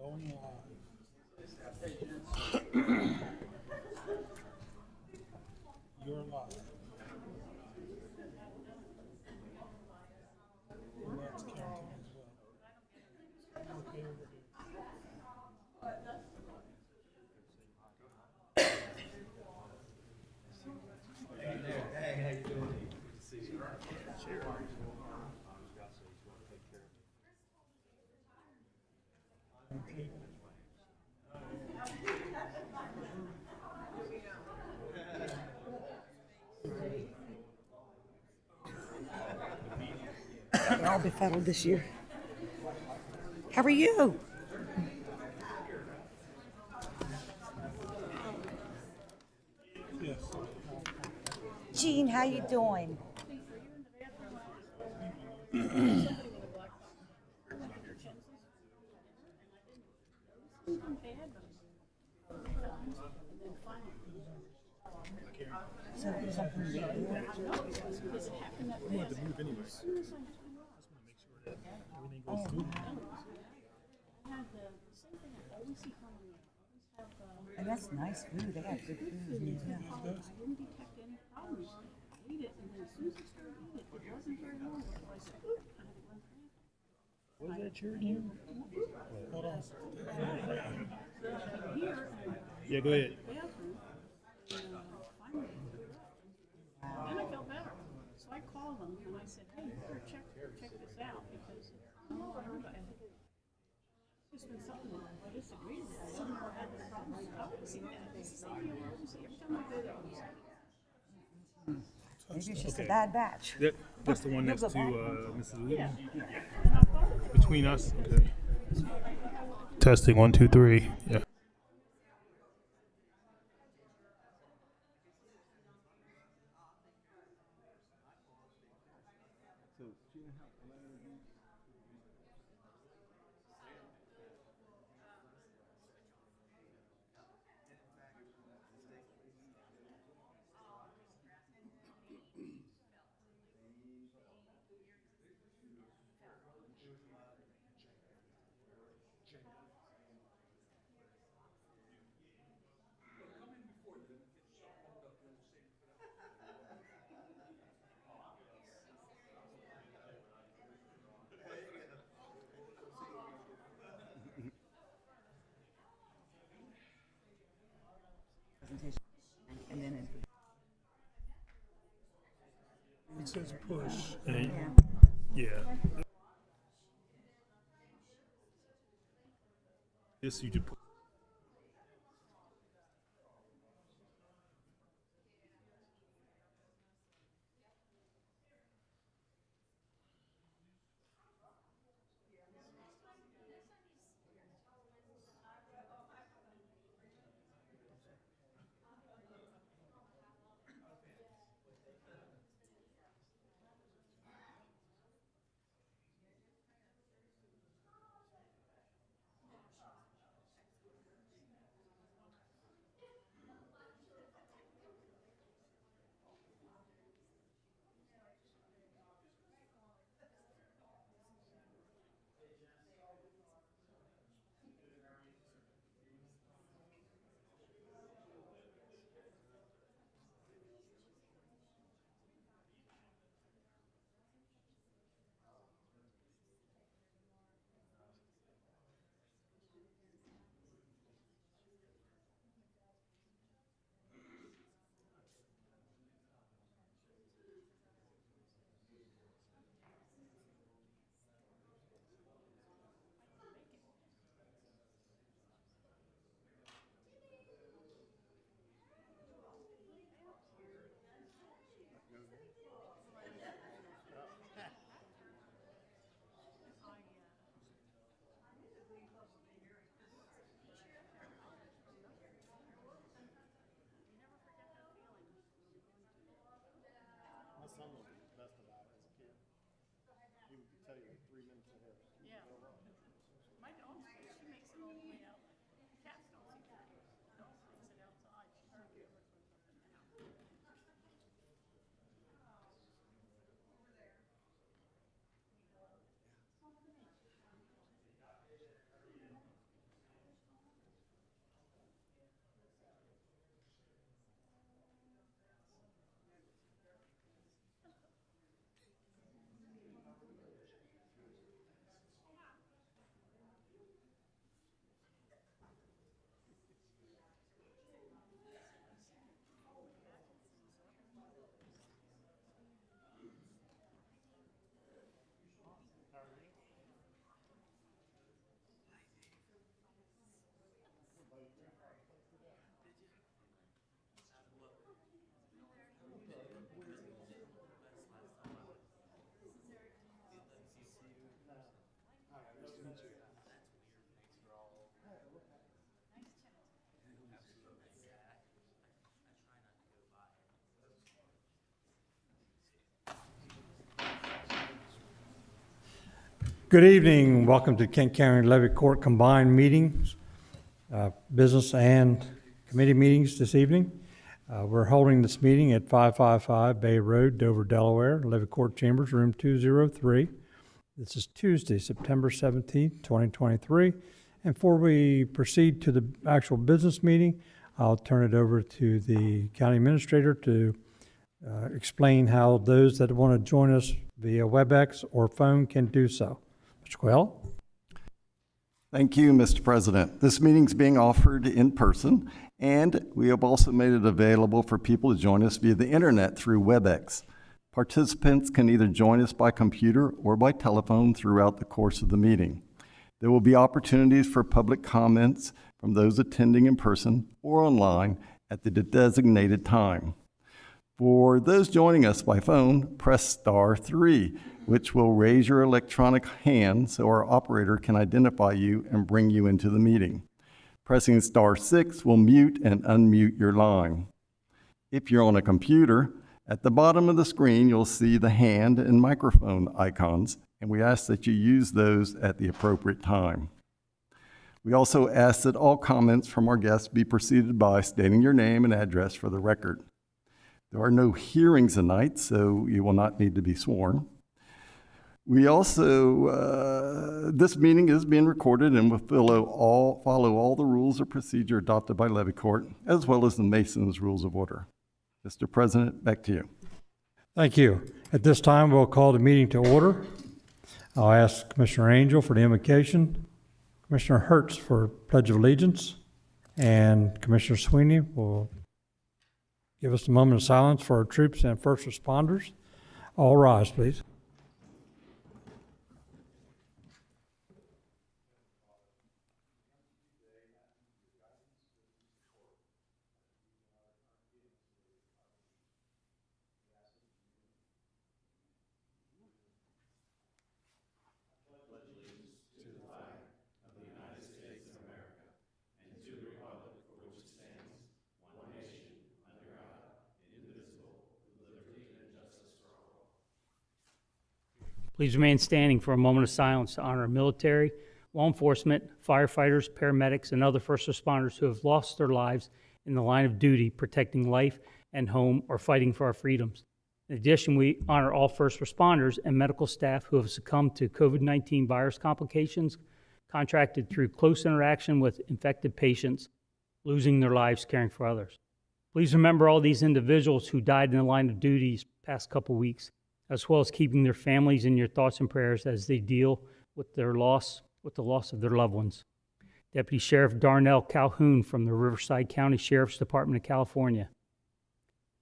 Going live. You're live. And that's counting as well. Okay, over here. Okay. They're all befuddled this year. How are you? Yes. Jean, how you doing? So something We want to move anyway. Just want to make sure that everything goes smoothly. And that's nice food. They have good food. Yeah. I didn't detect any problems. I ate it, and then as soon as I started eating it, it wasn't very long before I said, "Ooh, I had one cramp." Was that your name? Hold on. Here, Yeah, go ahead. bathroom, finally, then I felt better. So I called them and I said, "Hey, you better check this out because everybody, it's been something that I disagreed with. I've never had this problem. I don't see that. It's the same deal. Every time I go there, Maybe it's just a bad batch. That's the one next to Mrs. Lee. and I thought it Between us. Okay. Testing 1, 2, 3. Yeah. Presentation. And then It says push. yeah. Yeah. This you just put. Good evening. Welcome to Kent County Levy Court combined meetings, business and committee meetings this evening. We're holding this meeting at 555 Bay Road, Dover, Delaware, Levy Court Chambers, room 203. This is Tuesday, September 17th, 2023. And before we proceed to the actual business meeting, I'll turn it over to the county administrator to explain how those that want to join us via WebEx or phone can do so. Mr. Quayle? Thank you, Mr. President. This meeting's being offered in person, and we have also made it available for people to join us via the internet through WebEx. Participants can either join us by computer or by telephone throughout the course of the meeting. There will be opportunities for public comments from those attending in person or online at the designated time. For those joining us by phone, press star 3, which will raise your electronic hand so our operator can identify you and bring you into the meeting. Pressing star 6 will mute and unmute your line. If you're on a computer, at the bottom of the screen, you'll see the hand and microphone icons, and we ask that you use those at the appropriate time. We also ask that all comments from our guests be preceded by stating your name and address for the record. There are no hearings tonight, so you will not need to be sworn. We also, this meeting is being recorded and will follow all the rules of procedure adopted by Levy Court, as well as the Mason's Rules of Order. Mr. President, back to you. Thank you. At this time, we'll call the meeting to order. I'll ask Commissioner Angel for the invocation, Commissioner Hertz for Pledge of Allegiance, and Commissioner Sweeney will give us a moment of silence for our troops and first responders. All rise, please. Please remain standing for a moment of silence to honor military, law enforcement, firefighters, paramedics, and other first responders who have lost their lives in the line of duty protecting life and home or fighting for our freedoms. In addition, we honor all first responders and medical staff who have succumbed to COVID-19 virus complications contracted through close interaction with infected patients, losing their lives caring for others. Please remember all these individuals who died in the line of duty these past couple weeks, as well as keeping their families in your thoughts and prayers as they deal with the loss of their loved ones. Deputy Sheriff Darnell Calhoun from the Riverside County Sheriff's Department of California.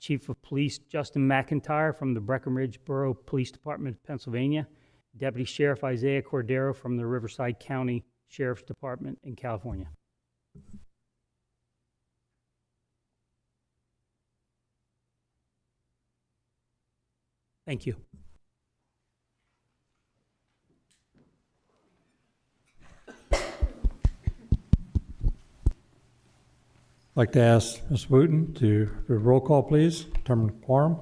Chief of Police Justin McIntyre from the Breckenridge Borough Police Department of Pennsylvania. Deputy Sheriff Isaiah Cordero from the Riverside County Sheriff's Department in California. Thank you. I'd like to ask Ms. Wooten to do a roll call, please. Determine quorum.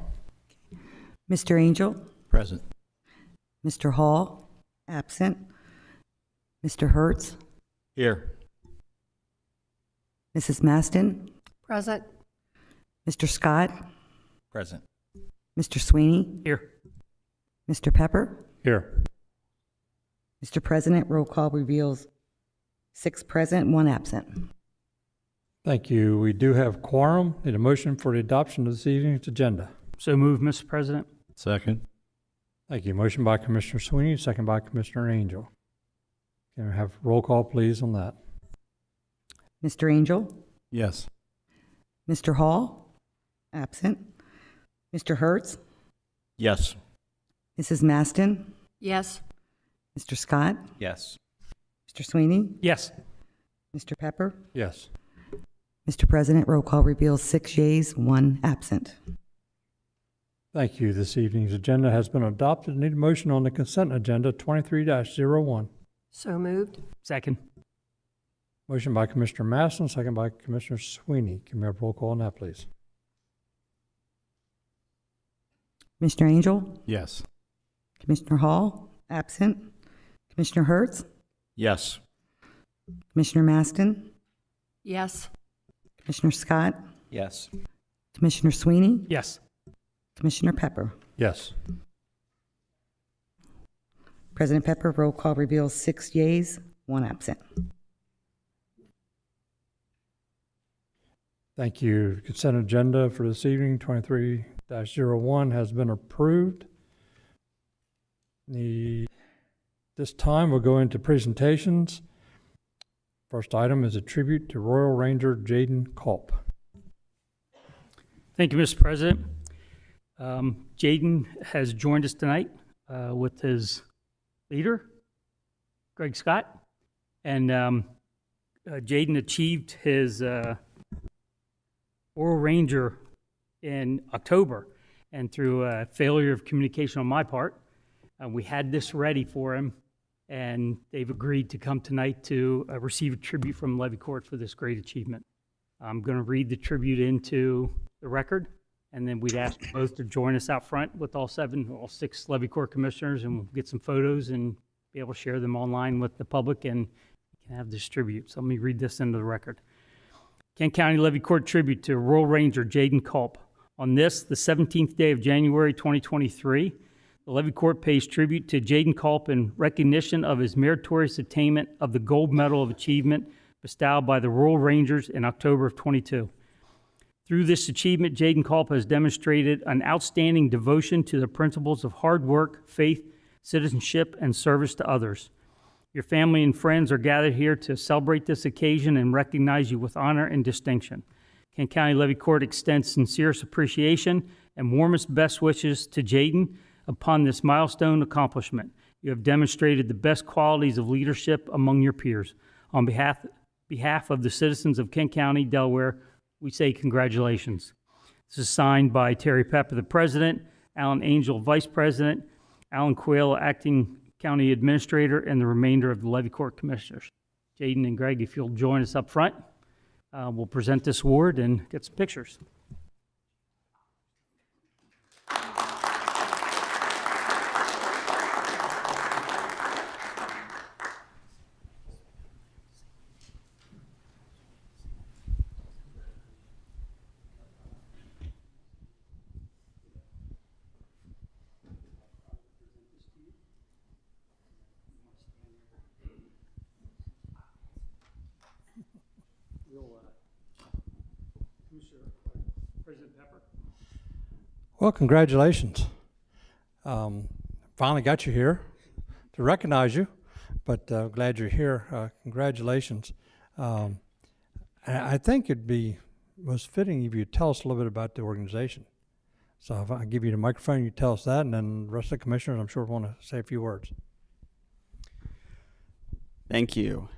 Mr. Angel? Present. Mr. Hall? Absent. Mr. Hertz? Here. Mrs. Maston? Present. Mr. Scott? Present. Mr. Sweeney? Here. Mr. Pepper? Here. Mr. President, roll call reveals 6 present, 1 absent. Thank you. We do have quorum. Need a motion for the adoption of this evening's agenda. So moved, Mr. President. Second. Thank you. Motion by Commissioner Sweeney, second by Commissioner Angel. Can we have roll call, please, on that? Mr. Angel? Yes. Mr. Hall? Absent. Mr. Hertz? Yes. Mrs. Maston? Yes. Mr. Scott? Yes. Mr. Sweeney? Yes. Mr. Pepper? Yes. Mr. President, roll call reveals 6 yeas, 1 absent. Thank you. This evening's agenda has been adopted. Need a motion on the consent agenda 23-01. So moved. Second. Motion by Commissioner Masson, second by Commissioner Sweeney. Can we have roll call on that, please? Mr. Angel? Yes. Commissioner Hall? Absent. Commissioner Hertz, Yes. Commissioner Maston, Yes. Commissioner Scott, Yes. Commissioner Sweeney, Yes. Commissioner Pepper. Yes. President Pepper, roll call reveals 6 yeas, 1 absent. Thank you. Consent agenda for this evening, 23-01, has been approved. This time we'll go into presentations. First item is a tribute to Royal Ranger Jaden Culp. Thank you, Mr. President. Jaden has joined us tonight with his leader, Greg Scott. And Jaden achieved his Royal Ranger in October. And through a failure of communication on my part, we had this ready for him. And they've agreed to come tonight to receive a tribute from Levy Court for this great achievement. I'm going to read the tribute into the record, and then we'd ask you both to join us out front with all 6 Levy Court commissioners, and we'll get some photos and be able to share them online with the public, and you can have this tribute. So let me read this into the record. Kent County Levy Court tribute to Royal Ranger Jaden Culp. On this, the 17th day of January 2023, the Levy Court pays tribute to Jaden Culp in recognition of his meritorious attainment of the Gold Medal of Achievement bestowed by the Royal Rangers in October of 22. Through this achievement, Jaden Culp has demonstrated an outstanding devotion to the principles of hard work, faith, citizenship, and service to others. Your family and friends are gathered here to celebrate this occasion and recognize you with honor and distinction. Kent County Levy Court extends sincerest appreciation and warmest best wishes to Jaden upon this milestone accomplishment. You have demonstrated the best qualities of leadership among your peers. On behalf of the citizens of Kent County, Delaware, we say congratulations. This is signed by Terry Pepper, the President, Alan Angel, Vice President, Alan Quayle, Acting County Administrator, and the remainder of the Levy Court Commissioners. Jaden and Greg, if you'll join us up front, we'll present this award and get some pictures. President Pepper. Well, congratulations. Finally got you here to recognize you, but glad you're here. Congratulations. I think it'd was fitting if you tell us a little bit about the organization. So if I give you the microphone, you tell us that, and then the rest of the commissioners, I'm sure, want to say a few words. Thank you.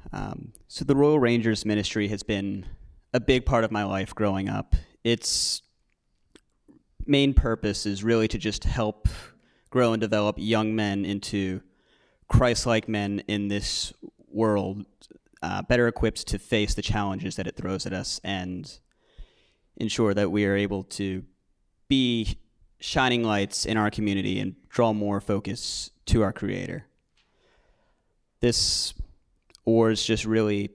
So the Royal Rangers ministry has been a big part of my life growing up. Its main purpose is really to just help grow and develop young men into Christ-like men in this world, better equipped to face the challenges that it throws at us and ensure that we are able to be shining lights in our community and draw more focus to our Creator. This award is just really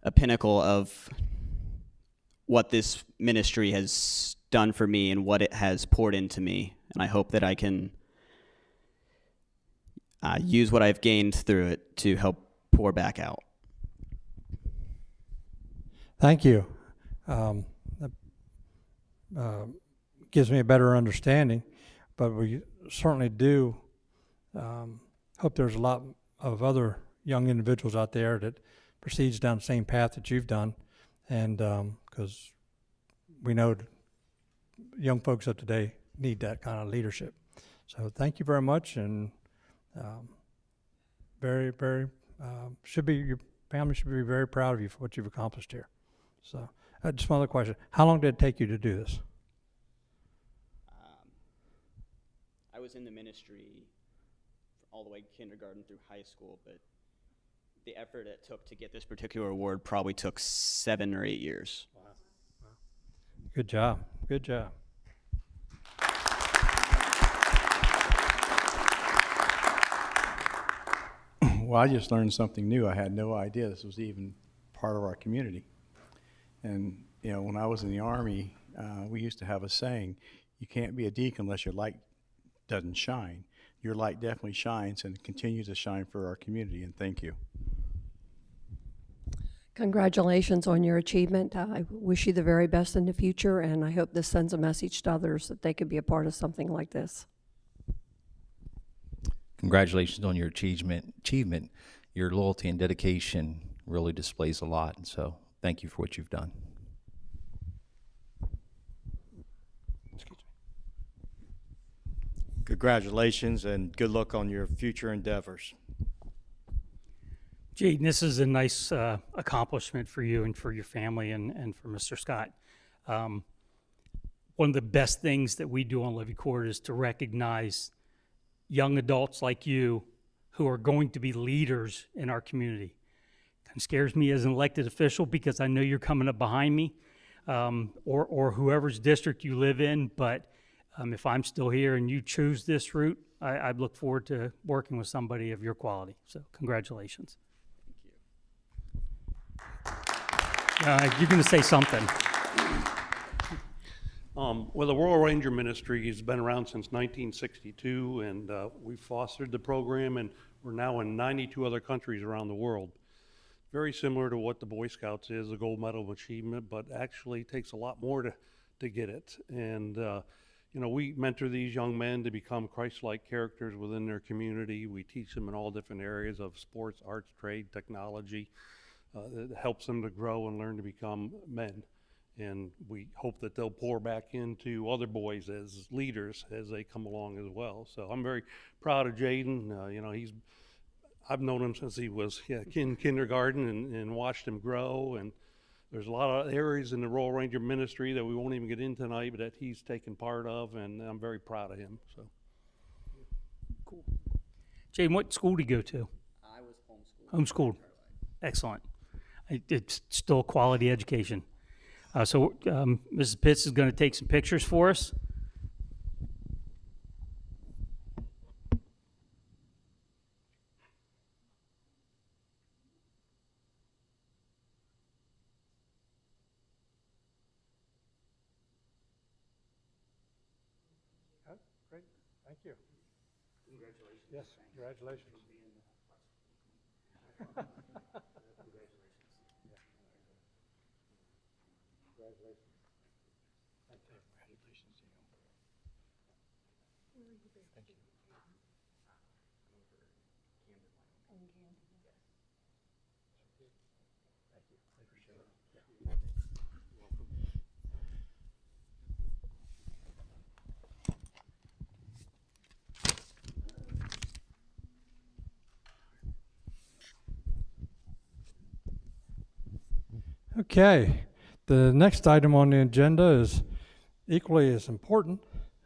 a pinnacle of what this ministry has done for me and what it has poured into me. And I hope that I can use what I've gained through it to help pour back out. Thank you. That gives me a better understanding, but we certainly do hope there's a lot of other young individuals out there that proceeds down the same path that you've done, and because we know young folks of today need that kind of leadership. So thank you very much, and very, very your family should be very proud of you for what you've accomplished here. So just one other question: how long did it take you to do this? I was in the ministry all the way kindergarten through high school, but the effort it took to get this particular award probably took 7 or 8 years. Wow. Good job. Good job. Well, I just learned something new. I had no idea this was even part of our community. And, you know, when I was in the Army, we used to have a saying, you can't be a deacon unless your light doesn't shine. Your light definitely shines and continues to shine for our community, and thank you. Congratulations on your achievement. I wish you the very best in the future, and I hope this sends a message to others that they could be a part of something like this. Congratulations on your achievement. Your loyalty and dedication really displays a lot, and so thank you for what you've done. Congratulations and good luck on your future endeavors. Jaden, this is a nice accomplishment for you and for your family and for Mr. Scott. One of the best things that we do on Levy Court is to recognize young adults like you who are going to be leaders in our community. It kind of scares me as an elected official because I know you're coming up behind me or whoever's district you live in, but if I'm still here and you choose this route, I look forward to working with somebody of your quality. So congratulations. You're going to say something. Well, the Royal Ranger Ministry has been around since 1962, and we fostered the program, and we're now in 92 other countries around the world. Very similar to what the Boy Scouts is, a gold medal of achievement, but actually takes a lot more to get it. And you know, we mentor these young men to become Christ-like characters within their community. We teach them in all different areas of sports, arts, trade, technology. It helps them to grow and learn to become men. And we hope that they'll pour back into other boys as leaders as they come along as well. So I'm very proud of Jaden. You know, I've known him since he was in kindergarten and watched him grow. And there's a lot of areas in the Royal Ranger Ministry that we won't even get in tonight, but that he's taken part of, and I'm very proud of him. So Cool. Jaden, what school did you go to? I was homeschooled. Homeschooled. Excellent. It's still quality education. So Mrs. Pitts is going to take some pictures for us. Great, thank you. Congratulations. Yes, congratulations. Okay, the next item on the agenda is equally as important,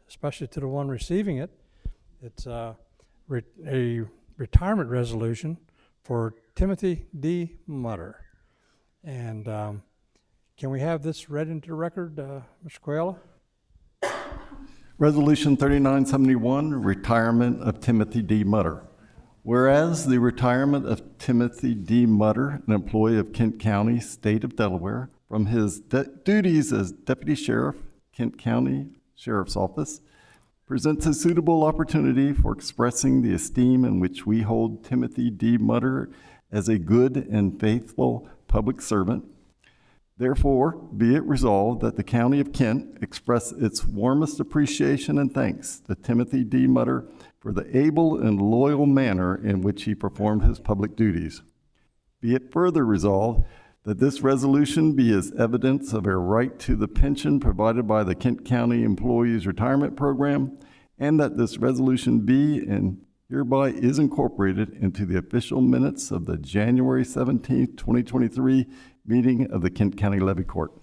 especially to the one receiving it. It's a retirement resolution for Timothy D. Mutter. And can we have this read into the record, Mr. Coelho? Resolution 3971, retirement of Timothy D. Mutter. Whereas the retirement of Timothy D. Mutter, an employee of Kent County, State of Delaware, from his duties as Deputy Sheriff, Kent County Sheriff's Office, presents a suitable opportunity for expressing the esteem in which we hold Timothy D. Mutter as a good and faithful public servant. Therefore, be it resolved that the County of Kent express its warmest appreciation and thanks to Timothy D. Mutter for the able and loyal manner in which he performed his public duties. Be it further resolved that this resolution be as evidence of a right to the pension provided by the Kent County Employees Retirement Program, and that this resolution be and hereby is incorporated into the official minutes of the January 17th, 2023 meeting of the Kent County Levy Court.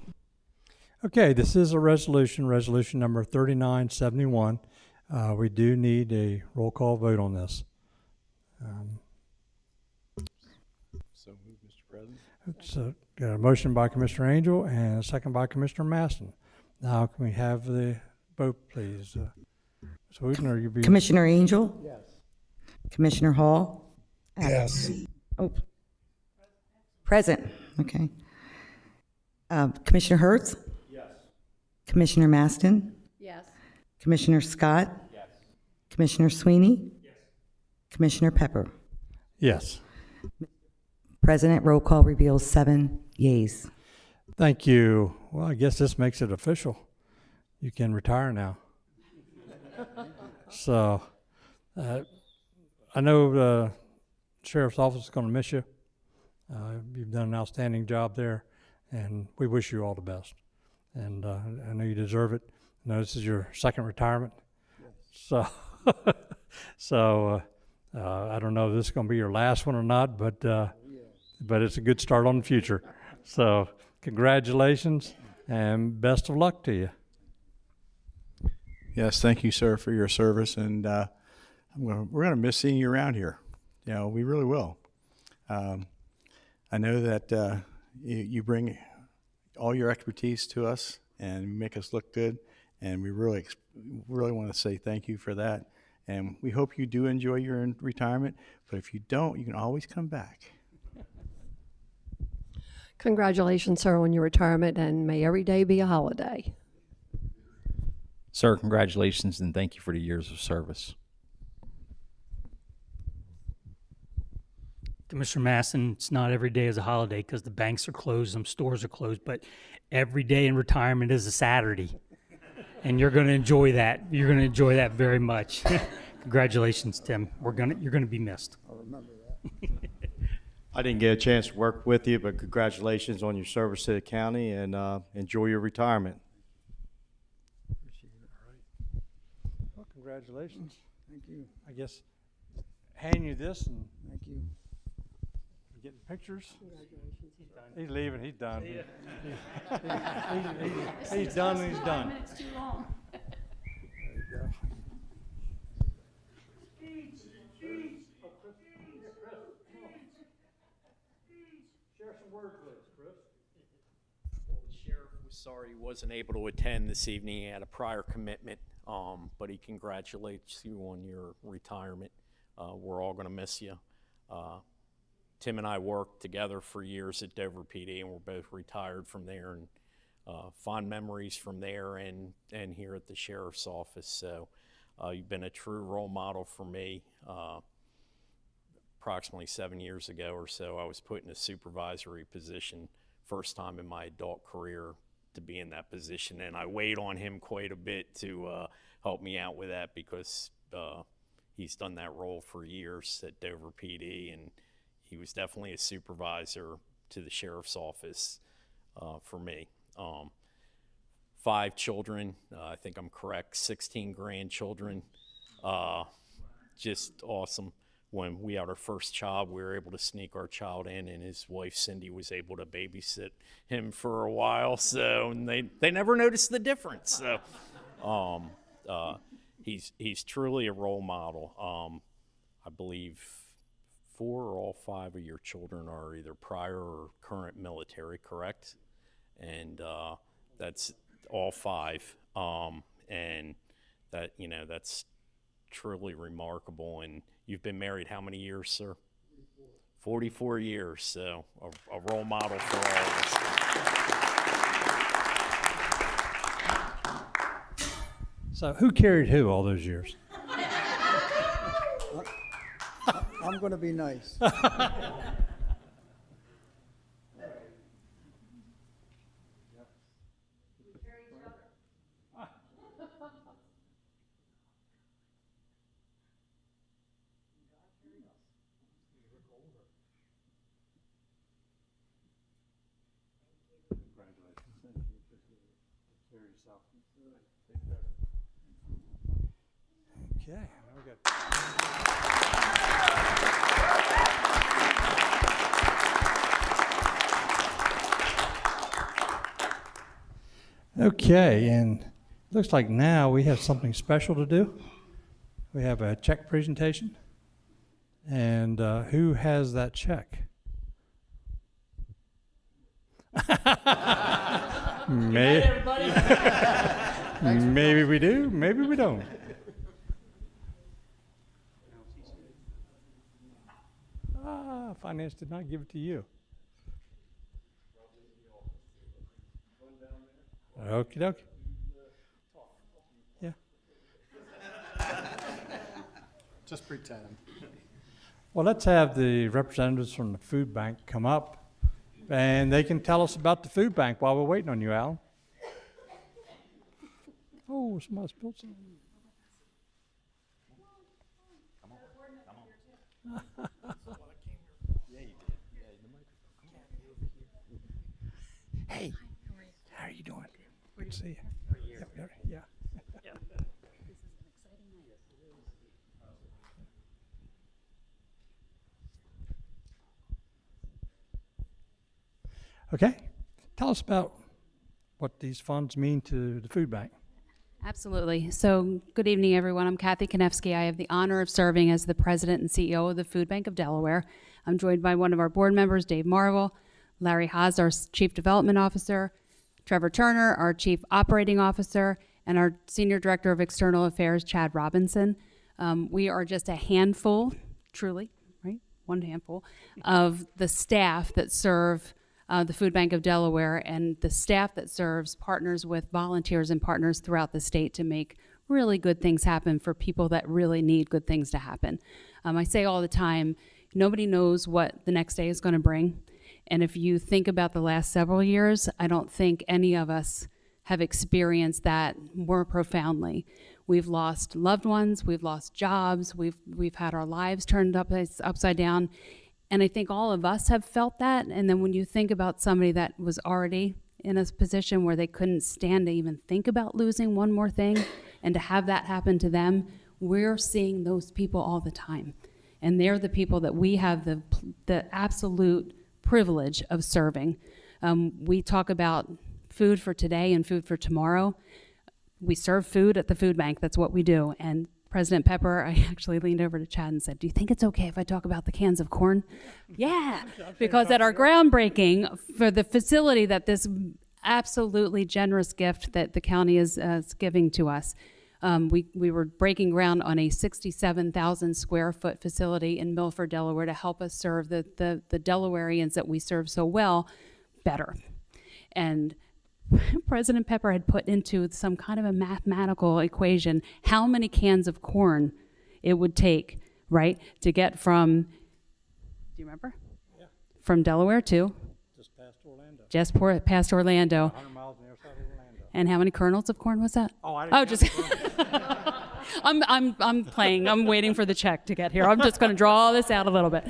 Okay, this is a resolution number 3971. We do need a roll call vote on this. So moved, Mr. President. So, got a motion by Commissioner Angel and a second by Commissioner Maston. Now, can we have the vote, please? So, you be Commissioner Angel? Yes. Commissioner Hall? Yes. Oh, present, okay. Commissioner Hertz? Yes. Commissioner Maston? Yes. Commissioner Scott? Yes. Commissioner Sweeney? Yes. Commissioner Pepper? Yes. President, roll call reveals 7 yeas. Thank you. Well, I guess this makes it official. You can retire now. So, I know the sheriff's office is going to miss you. You've done an outstanding job there, and we wish you all the best. And I know you deserve it. I know this is your second retirement. So, I don't know if this is going to be your last one or not, but it's a good start on the future. So, congratulations and best of luck to you. Yes, thank you, sir, for your service, and we're going to miss seeing you around here. You know, we really will. I know that you bring all your expertise to us and make us look good, and we really want to say thank you for that. And we hope you do enjoy your retirement, but if you don't, you can always come back. Congratulations, sir, on your retirement, and may every day be a holiday. Sir, congratulations and thank you for the years of service. Commissioner Masson, it's not every day is a holiday because the banks are closed, some stores are closed, but every day in retirement is a Saturday. And you're going to enjoy that. You're going to enjoy that very much. Congratulations, Tim. You're going to be missed. I'll remember that. I didn't get a chance to work with you, but congratulations on your service to the county, and enjoy your retirement. Well, congratulations. Thank you. I guess hand you this and thank you. Getting pictures. He's leaving. He's done. He's done. He's done. It's too long. There you go. Share some words with us, Chris. Well, the sheriff was sorry he wasn't able to attend this evening. He had a prior commitment, but he congratulates you on your retirement. We're all going to miss you. Tim and I worked together for years at Dover PD, and we're both retired from there, and fond memories from there and here at the sheriff's office. So you've been a true role model for me. Approximately 7 years ago or so, I was put in a supervisory position, first time in my adult career to be in that position, and I weighed on him quite a bit to help me out with that because he's done that role for years at Dover PD, and he was definitely a supervisor to the sheriff's office for me. 5 children, I think I'm correct, 16 grandchildren, just awesome. When we had our first child, we were able to sneak our child in, and his wife Cindy was able to babysit him for a while, so and they never noticed the difference. So he's truly a role model. I believe 4 or all 5 of your children are either prior or current military, correct? And that's all 5, and that, you know, that's truly remarkable. And you've been married how many years, sir? 44 years, so a role model for all of us. So who carried who all those years? I'm going to be nice. Okay, now we got. Okay, and looks like now we have something special to do. We have a check presentation, and who has that check? Maybe we do, maybe we don't. Finance did not give it to you. Okie dokie. Yeah. Just pretend. Well, let's have the representatives from the food bank come up, and they can tell us about the food bank while we're waiting on you, Alan. Oh, somebody spilled something. Hey, how are you doing? Good to see you. Yeah. Okay, tell us about what these funds mean to the food bank. Absolutely. So, good evening, everyone. I'm Kathy Konefsky. I have the honor of serving as the president and CEO of the Food Bank of Delaware. I'm joined by one of our board members, Dave Marvel, Larry Haas, our Chief Development Officer, Trevor Turner, our Chief Operating Officer, and our Senior Director of External Affairs, Chad Robinson. We are just a handful, truly, right? One handful of the staff that serve the Food Bank of Delaware, and the staff that serves partners with volunteers and partners throughout the state to make really good things happen for people that really need good things to happen. I say all the time, nobody knows what the next day is going to bring. And if you think about the last several years, I don't think any of us have experienced that more profoundly. We've lost loved ones, we've lost jobs, we've had our lives turned upside down. And I think all of us have felt that. And then when you think about somebody that was already in a position where they couldn't stand to even think about losing one more thing, and to have that happen to them, we're seeing those people all the time. And they're the people that we have the absolute privilege of serving. We talk about food for today and food for tomorrow. We serve food at the food bank. That's what we do. And President Pepper, I actually leaned over to Chad and said, do you think it's okay if I talk about the cans of corn? Yeah, because at our groundbreaking for the facility that this absolutely generous gift that the county is giving to us, we were breaking ground on a 67,000 square foot facility in Milford, Delaware to help us serve the Delawareans that we serve so well better. And President Pepper had put into some kind of a mathematical equation how many cans of corn it would take, right, to get from, do you remember? Yeah. From Delaware to? Just past Orlando. Just past Orlando. 100 miles on the other side of Orlando. And how many kernels of corn was that? Oh, I didn't just I'm playing. I'm waiting for the check to get here. I'm just going to draw this out a little bit.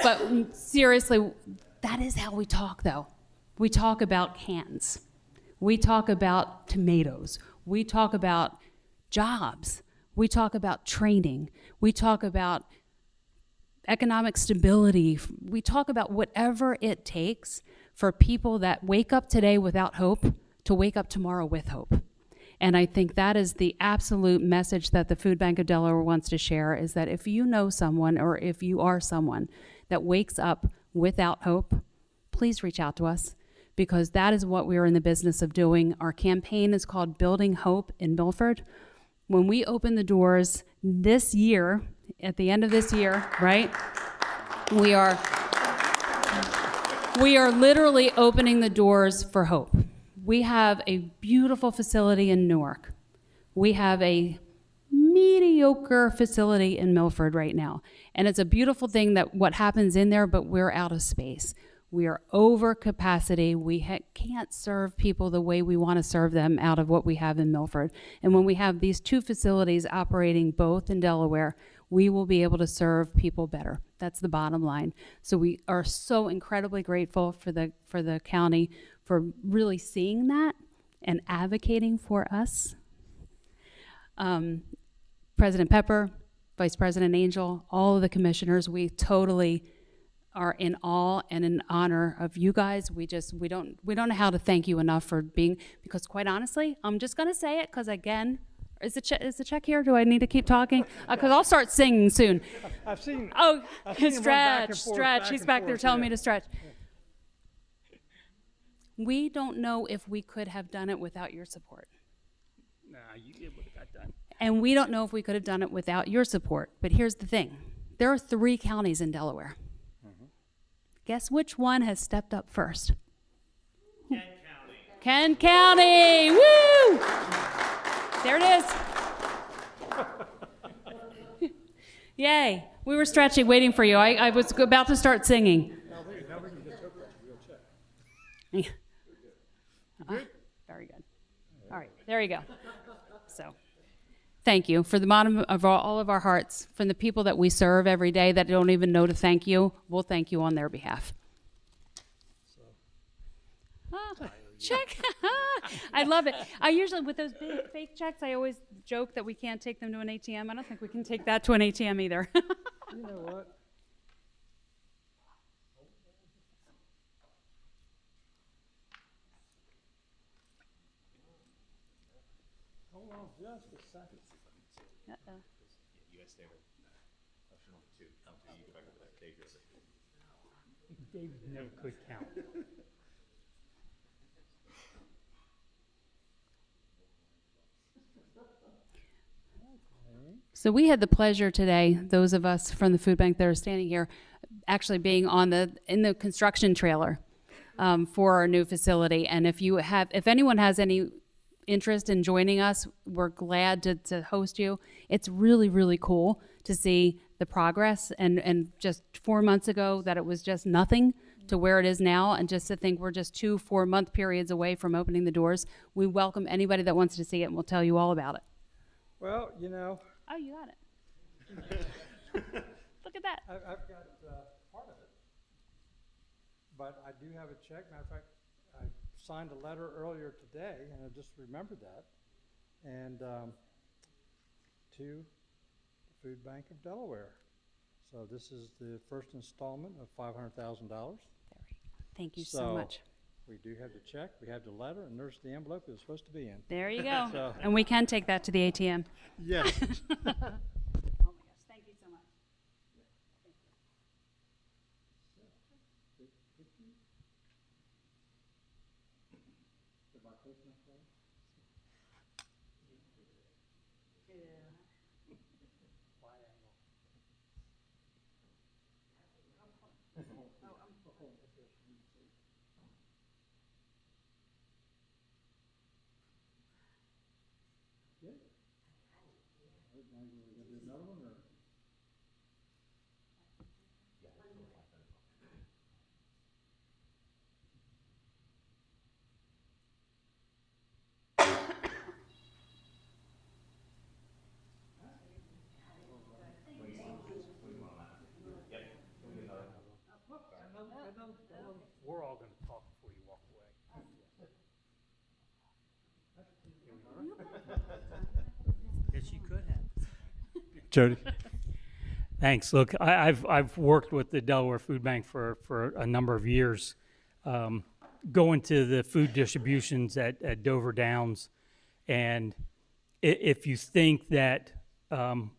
But seriously, that is how we talk, though. We talk about cans. We talk about tomatoes. We talk about jobs. We talk about training. We talk about economic stability. We talk about whatever it takes for people that wake up today without hope to wake up tomorrow with hope. And I think that is the absolute message that the Food Bank of Delaware wants to share, is that if you know someone, or if you are someone that wakes up without hope, please reach out to us, because that is what we're in the business of doing. Our campaign is called Building Hope in Milford. When we open the doors this year, at the end of this year, right, we are literally opening the doors for hope. We have a beautiful facility in Newark. We have a mediocre facility in Milford right now. And it's a beautiful thing that what happens in there, but we're out of space. We are over capacity. We can't serve people the way we want to serve them out of what we have in Milford. And when we have these two facilities operating both in Delaware, we will be able to serve people better. That's the bottom line. So we are so incredibly grateful for the county for really seeing that and advocating for us. President Pepper, Vice President Angel, all of the commissioners, we totally are in awe and in honor of you guys. We don't know how to thank you enough for being, because quite honestly, I'm just gonna say it, because again, is the check here? Do I need to keep talking? Because I'll start singing soon. I've seen Stretch. He's back there telling me to stretch. We don't know if we could have done it without your support. Nah, it would have got done. And we don't know if we could have done it without your support. But here's the thing. There are 3 counties in Delaware. Guess which one has stepped up first? Kent County. Woo! There it is. Yay. We were stretching, waiting for you. I was about to start singing. Very good. All right, there you go. So, thank you. For the bottom of all of our hearts, from the people that we serve every day that don't even know to thank you, we'll thank you on their behalf. Check. I love it. I usually, with those big fake checks, I always joke that we can't take them to an ATM. I don't think we can take that to an ATM either. You know what? Hold on just a second. Uh-oh. You guys stay there. Option number 2. Until you go back over that page. David never could count. So we had the pleasure today, those of us from the food bank that are standing here, actually being in the construction trailer for our new facility. And if anyone has any interest in joining us, we're glad to host you. It's really, really cool to see the progress, and just 4 months ago that it was just nothing to where it is now, and just to think we're just 2 4-month periods away from opening the doors. We welcome anybody that wants to see it, and we'll tell you all about it. Well, you know. Oh, you got it. Look at that. I've got part of it, but I do have a check. Matter of fact, I signed a letter earlier today, and I just remembered that, and to the Food Bank of Delaware. So this is the first installment of $500,000. Thank you so much. We do have the check, we have the letter, and there's the envelope it was supposed to be in. There you go. So. And we can take that to the ATM. Yes. Oh my gosh, thank you so much. We're all going to talk before you walk away. Yes, you could have. Jody. Thanks. Look, I've worked with the Delaware Food Bank for a number of years, going to the food distributions at Dover Downs, and if you think that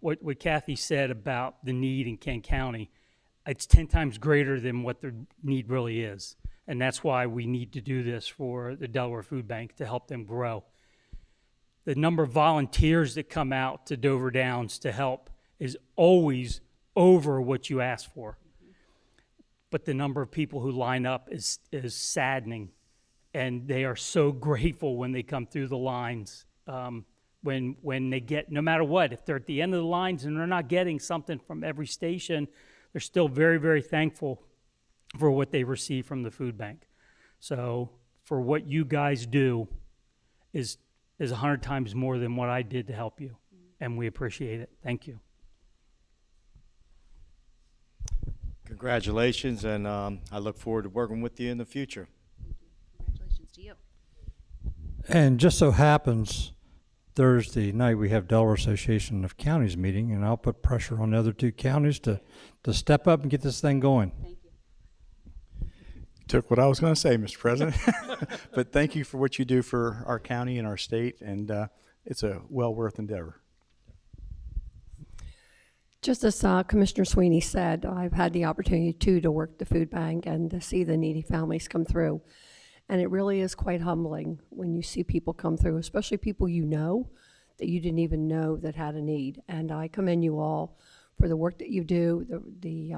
what Kathy said about the need in Kent County, it's 10 times greater than what the need really is. And that's why we need to do this for the Delaware Food Bank to help them grow. The number of volunteers that come out to Dover Downs to help is always over what you ask for. But the number of people who line up is saddening. And they are so grateful when they come through the lines. When they get, no matter what, if they're at the end of the lines and they're not getting something from every station, they're still very, very thankful for what they receive from the food bank. So for what you guys do is 100 times more than what I did to help you, and we appreciate it. Thank you. Congratulations, and I look forward to working with you in the future. Congratulations to you. And just so happens, Thursday night we have Delaware Association of Counties meeting, and I'll put pressure on the other 2 counties to step up and get this thing going. Thank you. Took what I was going to say, Mr. President. But thank you for what you do for our county and our state, and it's a well-worth endeavor. Just as Commissioner Sweeney said, I've had the opportunity too to work the food bank and to see the needy families come through. And it really is quite humbling when you see people come through, especially people you know that you didn't even know that had a need. And I commend you all for the work that you do, the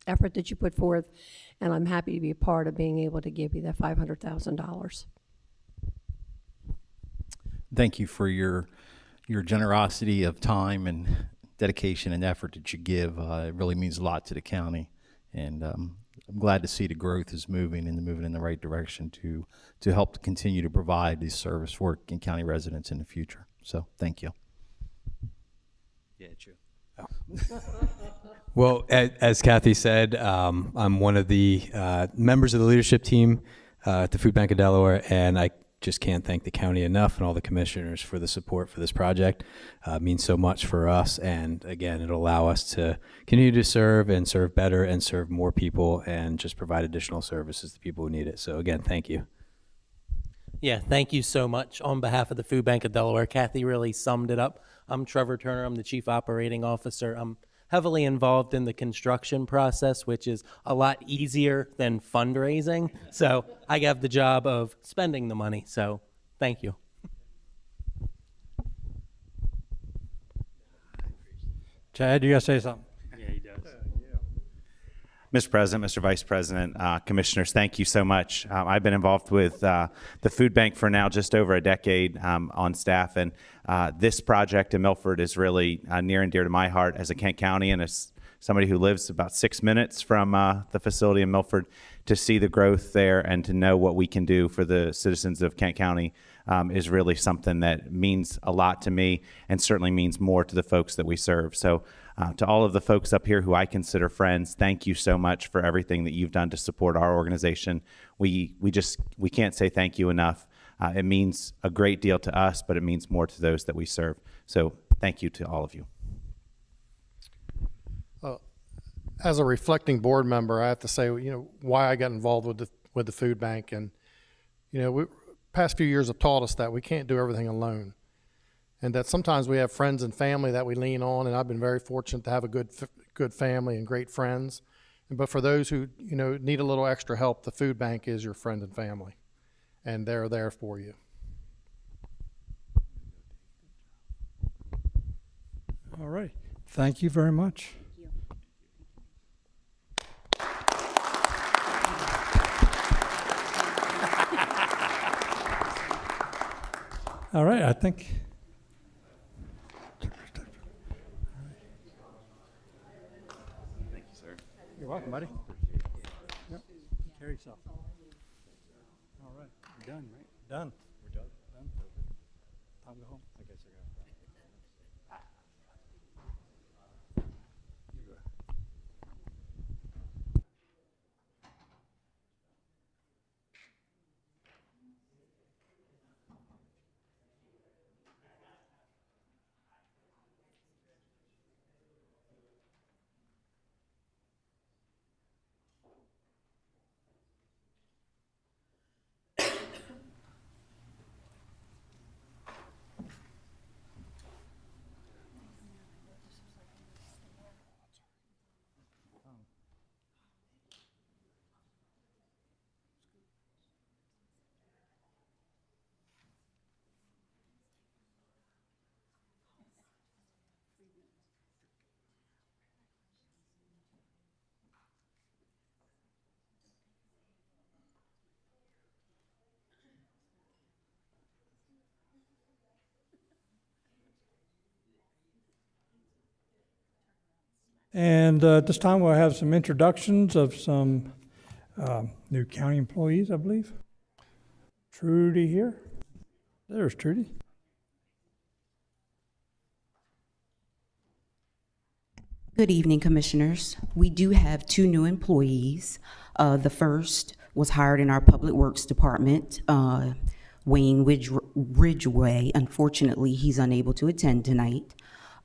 effort that you put forth, and I'm happy to be a part of being able to give you that $500,000. Thank you for your generosity of time and dedication and effort that you give. It really means a lot to the county, and I'm glad to see the growth is moving in the right direction to help to continue to provide this service for King County residents in the future. So thank you. Yeah, true. Well, as Kathy said, I'm one of the members of the leadership team at the Food Bank of Delaware, and I just can't thank the county enough and all the commissioners for the support for this project. It means so much for us, and again, it'll allow us to continue to serve and serve better and serve more people and just provide additional services to people who need it. So again, thank you. Yeah, thank you so much. On behalf of the Food Bank of Delaware, Kathy really summed it up. I'm Trevor Turner. I'm the Chief Operating Officer. I'm heavily involved in the construction process, which is a lot easier than fundraising. So I have the job of spending the money. So thank you. Chad, you got to say something? Yeah, he does. Mr. President, Mr. Vice President, Commissioners, thank you so much. I've been involved with the food bank for now just over a decade on staff, and this project in Milford is really near and dear to my heart as a Kent County and as somebody who lives about 6 minutes from the facility in Milford. To see the growth there and to know what we can do for the citizens of Kent County is really something that means a lot to me and certainly means more to the folks that we serve. So to all of the folks up here who I consider friends, thank you so much for everything that you've done to support our organization. We can't say thank you enough. It means a great deal to us, but it means more to those that we serve. So thank you to all of you. As a reflecting board member, I have to say, why I got involved with the food bank, and past few years have taught us that we can't do everything alone, and that sometimes we have friends and family that we lean on. And I've been very fortunate to have a good family and great friends. But for those who need a little extra help, the food bank is your friend and family, and they're there for you. All right. Thank you very much. All right, I think. Thank you, sir. You're welcome, buddy. Yep. Carry yourself. All right, we're done, right? Done. We're done. Done. Time to go home. I guess I got it. And at this time, we'll have some introductions of some new county employees, I believe. Trudy here. There's Trudy. Good evening, Commissioners. We do have 2 new employees. The first was hired in our Public Works Department, Wayne Ridgway. Unfortunately, he's unable to attend tonight.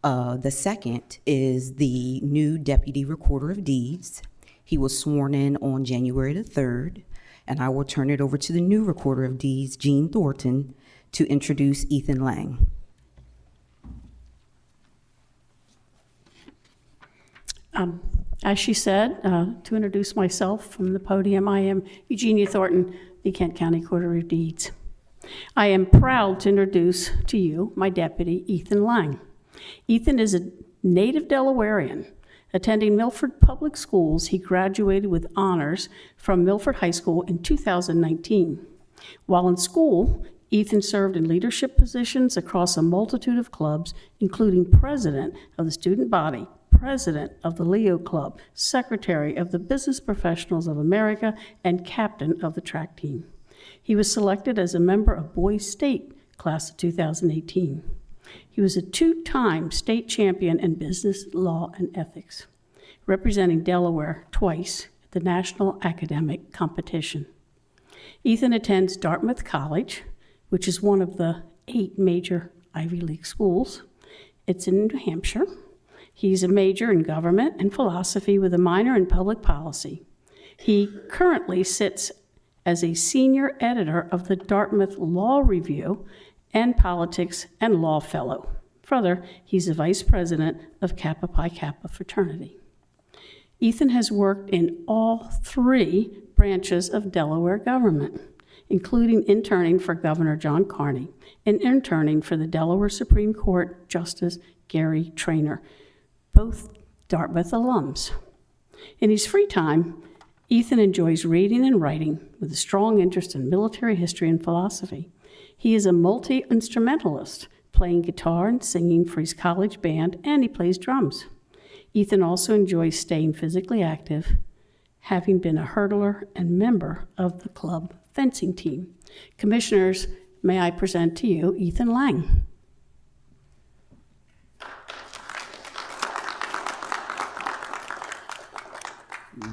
The second is the new Deputy Recorder of Deeds. He was sworn in on January the 3rd, and I will turn it over to the new Recorder of Deeds, Jean Thornton, to introduce Ethan Lang. As she said, to introduce myself from the podium, I am Eugenia Thornton, the Kent County Recorder of Deeds. I am proud to introduce to you my deputy, Ethan Lang. Ethan is a native Delawarean, Attending Milford Public Schools, he graduated with honors from Milford High School in 2019. While in school, Ethan served in leadership positions across a multitude of clubs, including president of the student body, president of the Leo Club, secretary of the Business Professionals of America, and captain of the track team. He was selected as a member of Boys State class of 2018. He was a two-time state champion in business law and ethics, representing Delaware twice at the National Academic Competition. Ethan attends Dartmouth College, which is one of the 8 major Ivy League schools. It's in New Hampshire. He's a major in government and philosophy with a minor in public policy. He currently sits as a senior editor of the Dartmouth Law Review and Politics and Law Fellow. Further, he's a vice president of Kappa Pi Kappa fraternity. Ethan has worked in all 3 branches of Delaware government, including interning for Governor John Carney and interning for the Delaware Supreme Court Justice Gary Traynor, both Dartmouth alums. In his free time, Ethan enjoys reading and writing with a strong interest in military history and philosophy. He is a multi-instrumentalist, playing guitar and singing for his college band, and he plays drums. Ethan also enjoys staying physically active, having been a hurdler and member of the club fencing team. Commissioners, may I present to you Ethan Lang.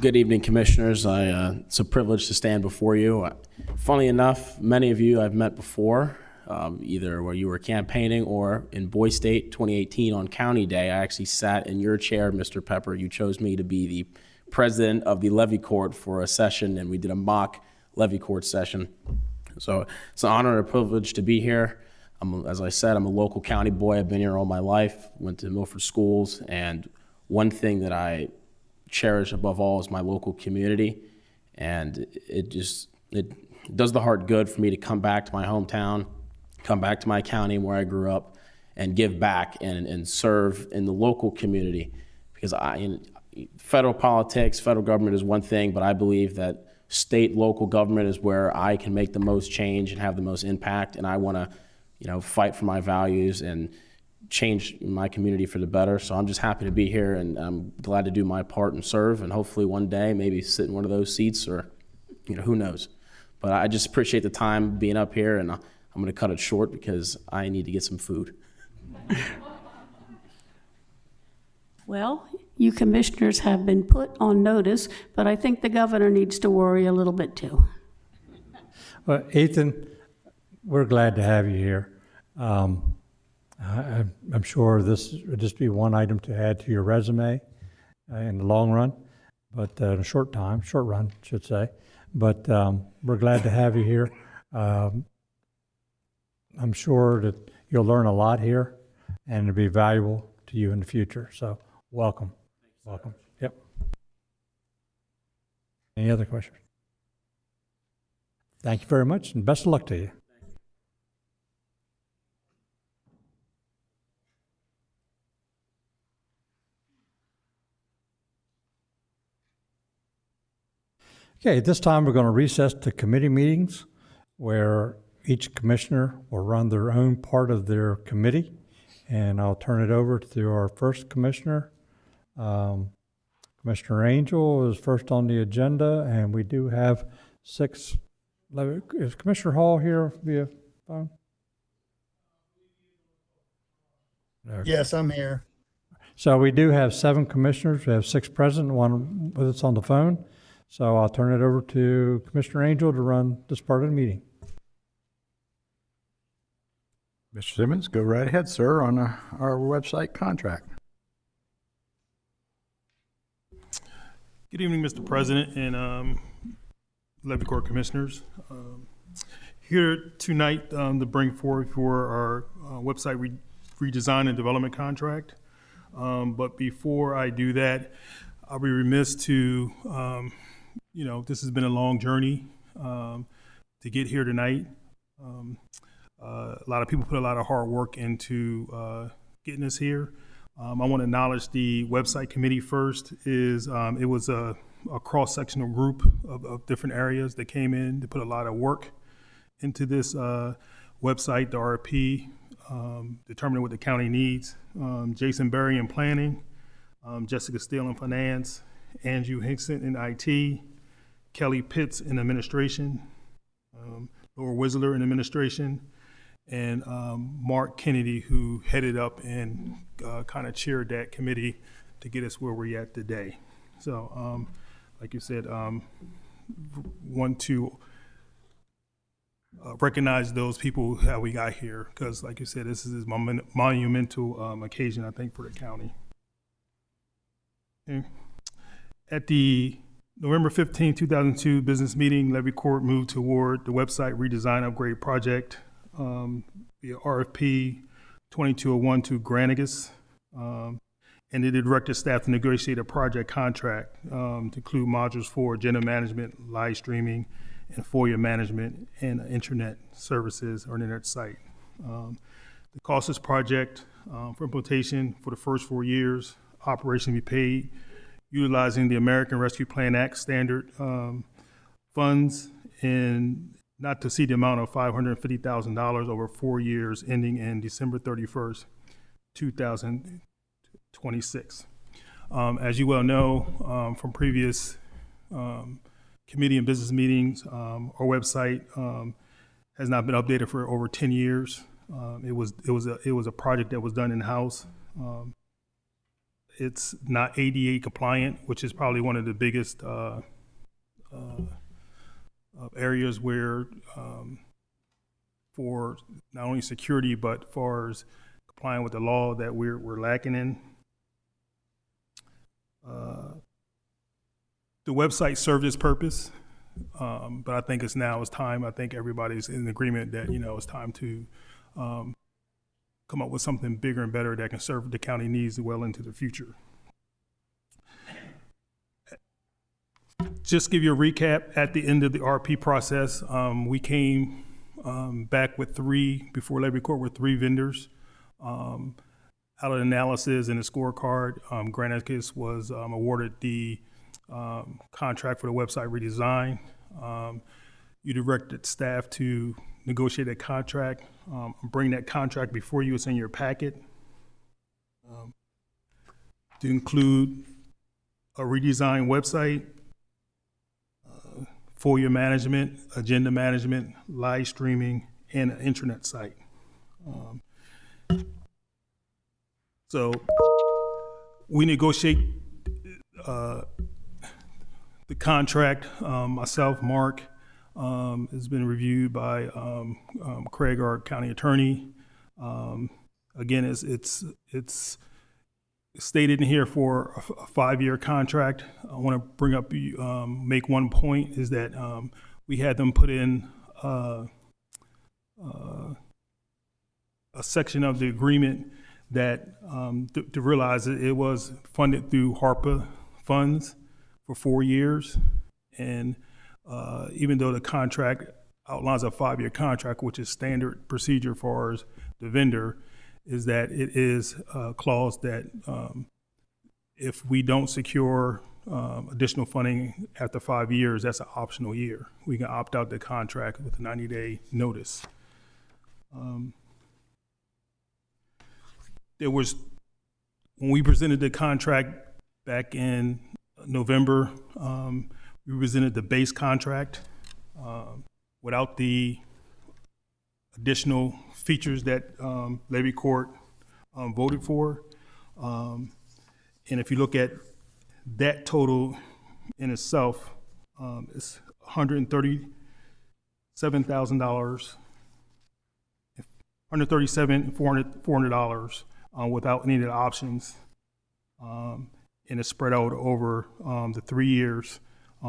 Good evening, Commissioners. It's a privilege to stand before you. Funny enough, many of you I've met before, either where you were campaigning or in Boys State 2018 on County Day. I actually sat in your chair, Mr. Pepper. You chose me to be the president of the Levy Court for a session, and we did a mock Levy Court session. So it's an honor and a privilege to be here. As I said, I'm a local county boy. I've been here all my life, went to Milford schools, and one thing that I cherish above all is my local community, and it does the heart good for me to come back to my hometown, come back to my county where I grew up, and give back and serve in the local community. Because federal politics, federal government is one thing, but I believe that state, local government is where I can make the most change and have the most impact, and I want to, fight for my values and change my community for the better. So I'm just happy to be here, and I'm glad to do my part and serve, and hopefully one day maybe sit in one of those seats, or who knows. But I just appreciate the time being up here, and I'm going to cut it short because I need to get some food. Well, you commissioners have been put on notice, but I think the governor needs to worry a little bit too. Well, Ethan, we're glad to have you here. I'm sure this would just be one item to add to your resume in the long run, but in a short run, I should say. But we're glad to have you here. I'm sure that you'll learn a lot here, and it'll be valuable to you in the future. So welcome. Welcome. Yep. Any other questions? Thank you very much, and best of luck to you. Okay, at this time we're going to recess to committee meetings where each commissioner will run their own part of their committee, and I'll turn it over to our first commissioner. Commissioner Angel is first on the agenda, and we do have 6. Is Commissioner Hall here via phone? Yes, I'm here. So we do have 7 commissioners. We have 6 present, 1 with us on the phone. So I'll turn it over to Commissioner Angel to run this part of the meeting. Mr. Simmons, go right ahead, sir, on our website contract. Good evening, Mr. President and Levy Court Commissioners. Here tonight to bring forward for our website redesign and development contract. But before I do that, I'll be remiss to, this has been a long journey to get here tonight. A lot of people put a lot of hard work into getting us here. I want to acknowledge the website committee first. It was a cross-sectional group of different areas that came in to put a lot of work into this website, the RFP, determining what the county needs. Jason Berry in planning, Jessica Steele in finance, Andrew Hinkson in IT, Kelly Pitts in administration, Laura Whistler in administration, and Mark Kennedy, who headed up and kind of chaired that committee to get us where we're at today. So, like you said, want to recognize those people how we got here, because like you said, this is a monumental occasion, I think, for the county. Okay. At the November 15, 2002 business meeting, Levy Court moved to award the website redesign upgrade project via RFP 2201 to Granicus, and it directed staff to negotiate a project contract to include modules for agenda management, live streaming, and FOIA management and internet services or internet site. The cost of this project for implementation for the first 4 years, operation be paid utilizing the American Rescue Plan Act standard funds, and not to exceed the amount of $550,000 over 4 years ending in December 31st, 2026. As you well know from previous committee and business meetings, our website has not been updated for over 10 years. It was a project that was done in-house. It's not ADA compliant, which is probably one of the biggest areas where for not only security but far as complying with the law that we're lacking in. The website served its purpose, but I think it's time. I think everybody's in agreement that it's time to come up with something bigger and better that can serve the county needs well into the future. Just give you a recap. At the end of the RP process, we came back with before Levy Court with 3 vendors. Out of the analysis and the scorecard, Granicus was awarded the contract for the website redesign. You directed staff to negotiate a contract, bring that contract before you. It's in your packet. To include a redesigned website, FOIA management, agenda management, live streaming, and an intranet site. So we negotiate the contract. Myself, Mark, has been reviewed by Craig, our county attorney. Again, it's stated in here for a 5-year contract. I want to bring up, make one point, is that we had them put in a section of the agreement that to realize that it was funded through HARPA funds for 4 years. And even though the contract outlines a 5-year contract, which is standard procedure for as the vendor, is that it is a clause that if we don't secure additional funding after 5 years, that's an optional year. We can opt out the contract with a 90-day notice. When we presented the contract back in November, we presented the base contract without the additional features that Levy Court voted for. And if you look at that total in itself, it's $137,000, $137,400 without any of the options. And it's spread out over the 3 years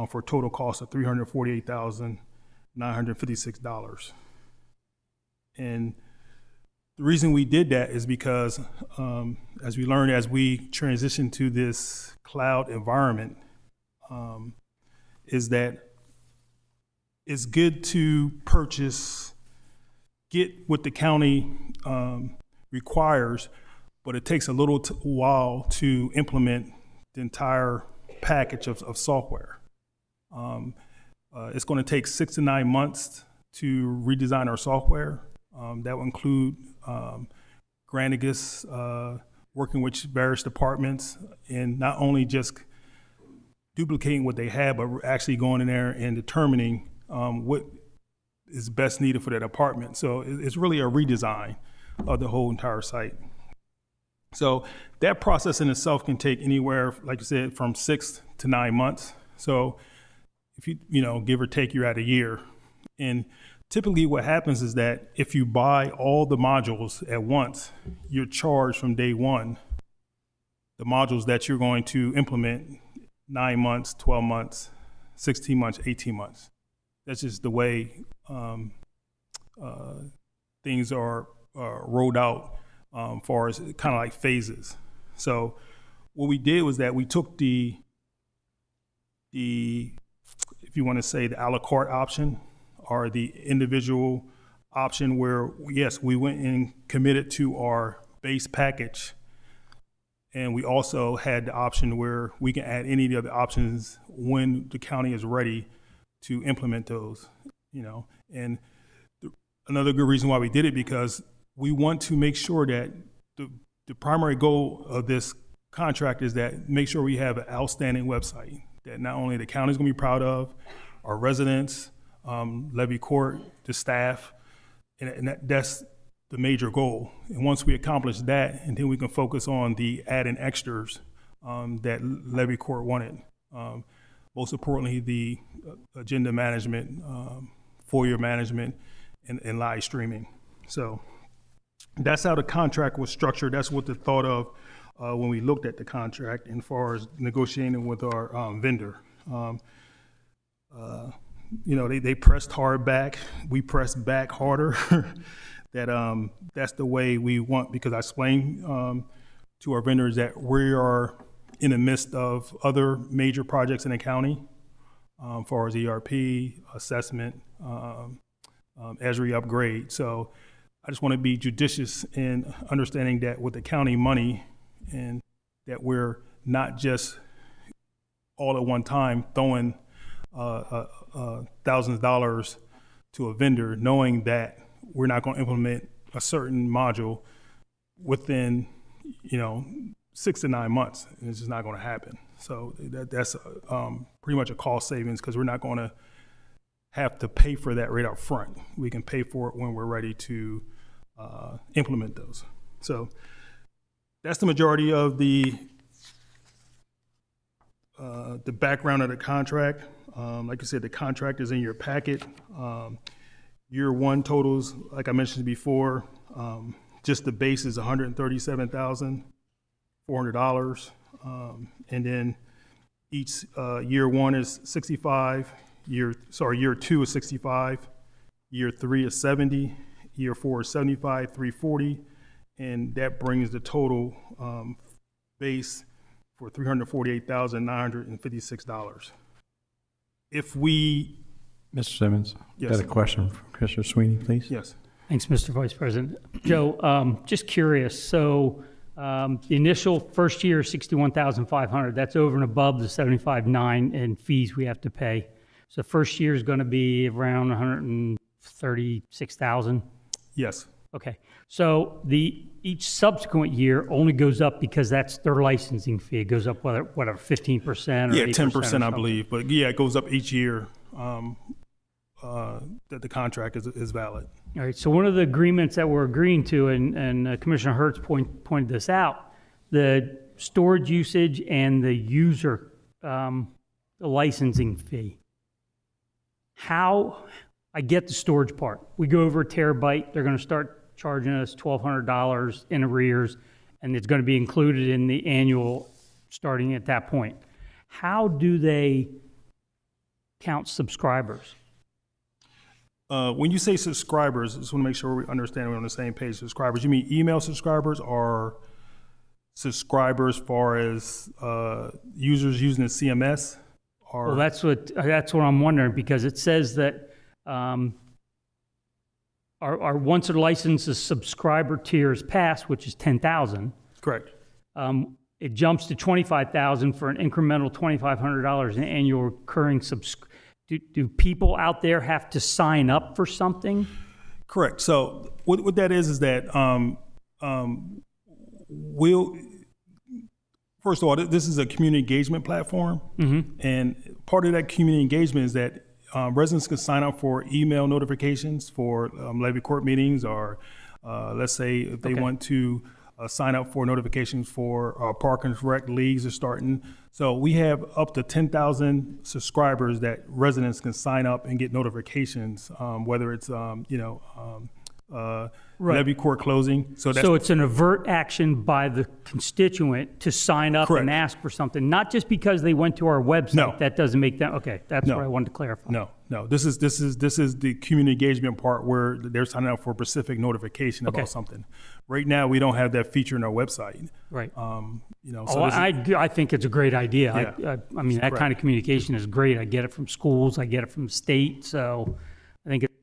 for a total cost of $348,956. And the reason we did that is because, as we learned, as we transition to this cloud environment, is that it's good to get what the county requires, but it takes a little while to implement the entire package of software. It's going to take 6 to 9 months to redesign our software. That will include Granicus, working with various departments, and not only just duplicating what they have, but actually going in there and determining what is best needed for that department. So it's really a redesign of the whole entire site. So that process in itself can take anywhere, like you said, from 6 to 9 months. So if you give or take, you're at a year. And typically what happens is that if you buy all the modules at once, you're charged from day one the modules that you're going to implement 9 months, 12 months, 16 months, 18 months. That's just the way things are rolled out far as kind of like phases. So what we did was that we took the if you want to say the a la carte option or the individual option where, yes, we went and committed to our base package. And we also had the option where we can add any of the other options when the county is ready to implement those, And another good reason why we did it, because we want to make sure that the primary goal of this contract is that make sure we have an outstanding website that not only the county is going to be proud of, our residents, Levy Court, the staff, and that's the major goal. And once we accomplish that, and then we can focus on the add-in extras that Levy Court wanted. Most importantly, the agenda management, FOIA management, and live streaming. So that's how the contract was structured. That's what the thought of when we looked at the contract and as far as negotiating with our vendor. They pressed hard back. We pressed back harder. That's the way we want, because I explained to our vendors that we are in the midst of other major projects in the county, as far as ERP, assessment, Esri upgrade. So I just want to be judicious in understanding that with the county money, and that we're not just all at one time throwing thousands of dollars to a vendor, knowing that we're not going to implement a certain module within, 6 to 9 months. And it's just not going to happen. So that's pretty much a cost savings, because we're not going to have to pay for that right up front. We can pay for it when we're ready to implement those. So that's the majority of the background of the contract. Like I said, the contract is in your packet. Year one totals, like I mentioned before, just the base is $137,400. And then each year one is 65, year two is 65, year three is 70, year four is 75, 340, and that brings the total base for $348,956. If we... Mr. Simmons, Yes. got a question from Commissioner Sweeney, please? Yes. Thanks, Mr. Vice President. Joe, just curious, so the initial first year, $61,500, that's over and above the $75,900 in fees we have to pay. So first year is going to be around $136,000? Yes. Okay. So each subsequent year only goes up because that's their licensing fee. It goes up, whatever, 15% or 8%? 10%, I believe. But yeah, it goes up each year that the contract is valid. All right, so one of the agreements that we're agreeing to, and Commissioner Hertz pointed this out, the storage usage and the user the licensing fee. How, I get the storage part. We go over a terabyte, they're going to start charging us $1,200 in arrears, and it's going to be included in the annual starting at that point. How do they count subscribers? When you say subscribers, I just want to make sure we understand we're on the same page. Subscribers, you mean email subscribers or subscribers far as users using the CMS? Or Well, that's what I'm wondering, because it says that our once a license is subscriber tier is passed, which is 10,000. Correct. It jumps to $25,000 for an incremental $2,500 in annual recurring do people out there have to sign up for something? Correct. So what that is that we'll, first of all, this is a community engagement platform. And part of that community engagement is that residents can sign up for email notifications for Levy Court meetings, or let's say if they want to sign up for notifications for Park and Rec leagues are starting. So we have up to 10,000 subscribers that residents can sign up and get notifications, whether it's Levy Court closing. So it's an avert action by the constituent to sign up and ask for something, not just because they went to our website. No. That doesn't make them okay. That's what I wanted to clarify. No. This is the community engagement part where they're signing up for a specific notification about something. Right now, we don't have that feature in our website. Right. So I think it's a great idea. Yeah. I mean, that kind of communication is great. I get it from schools. I get it from the state. So I think it's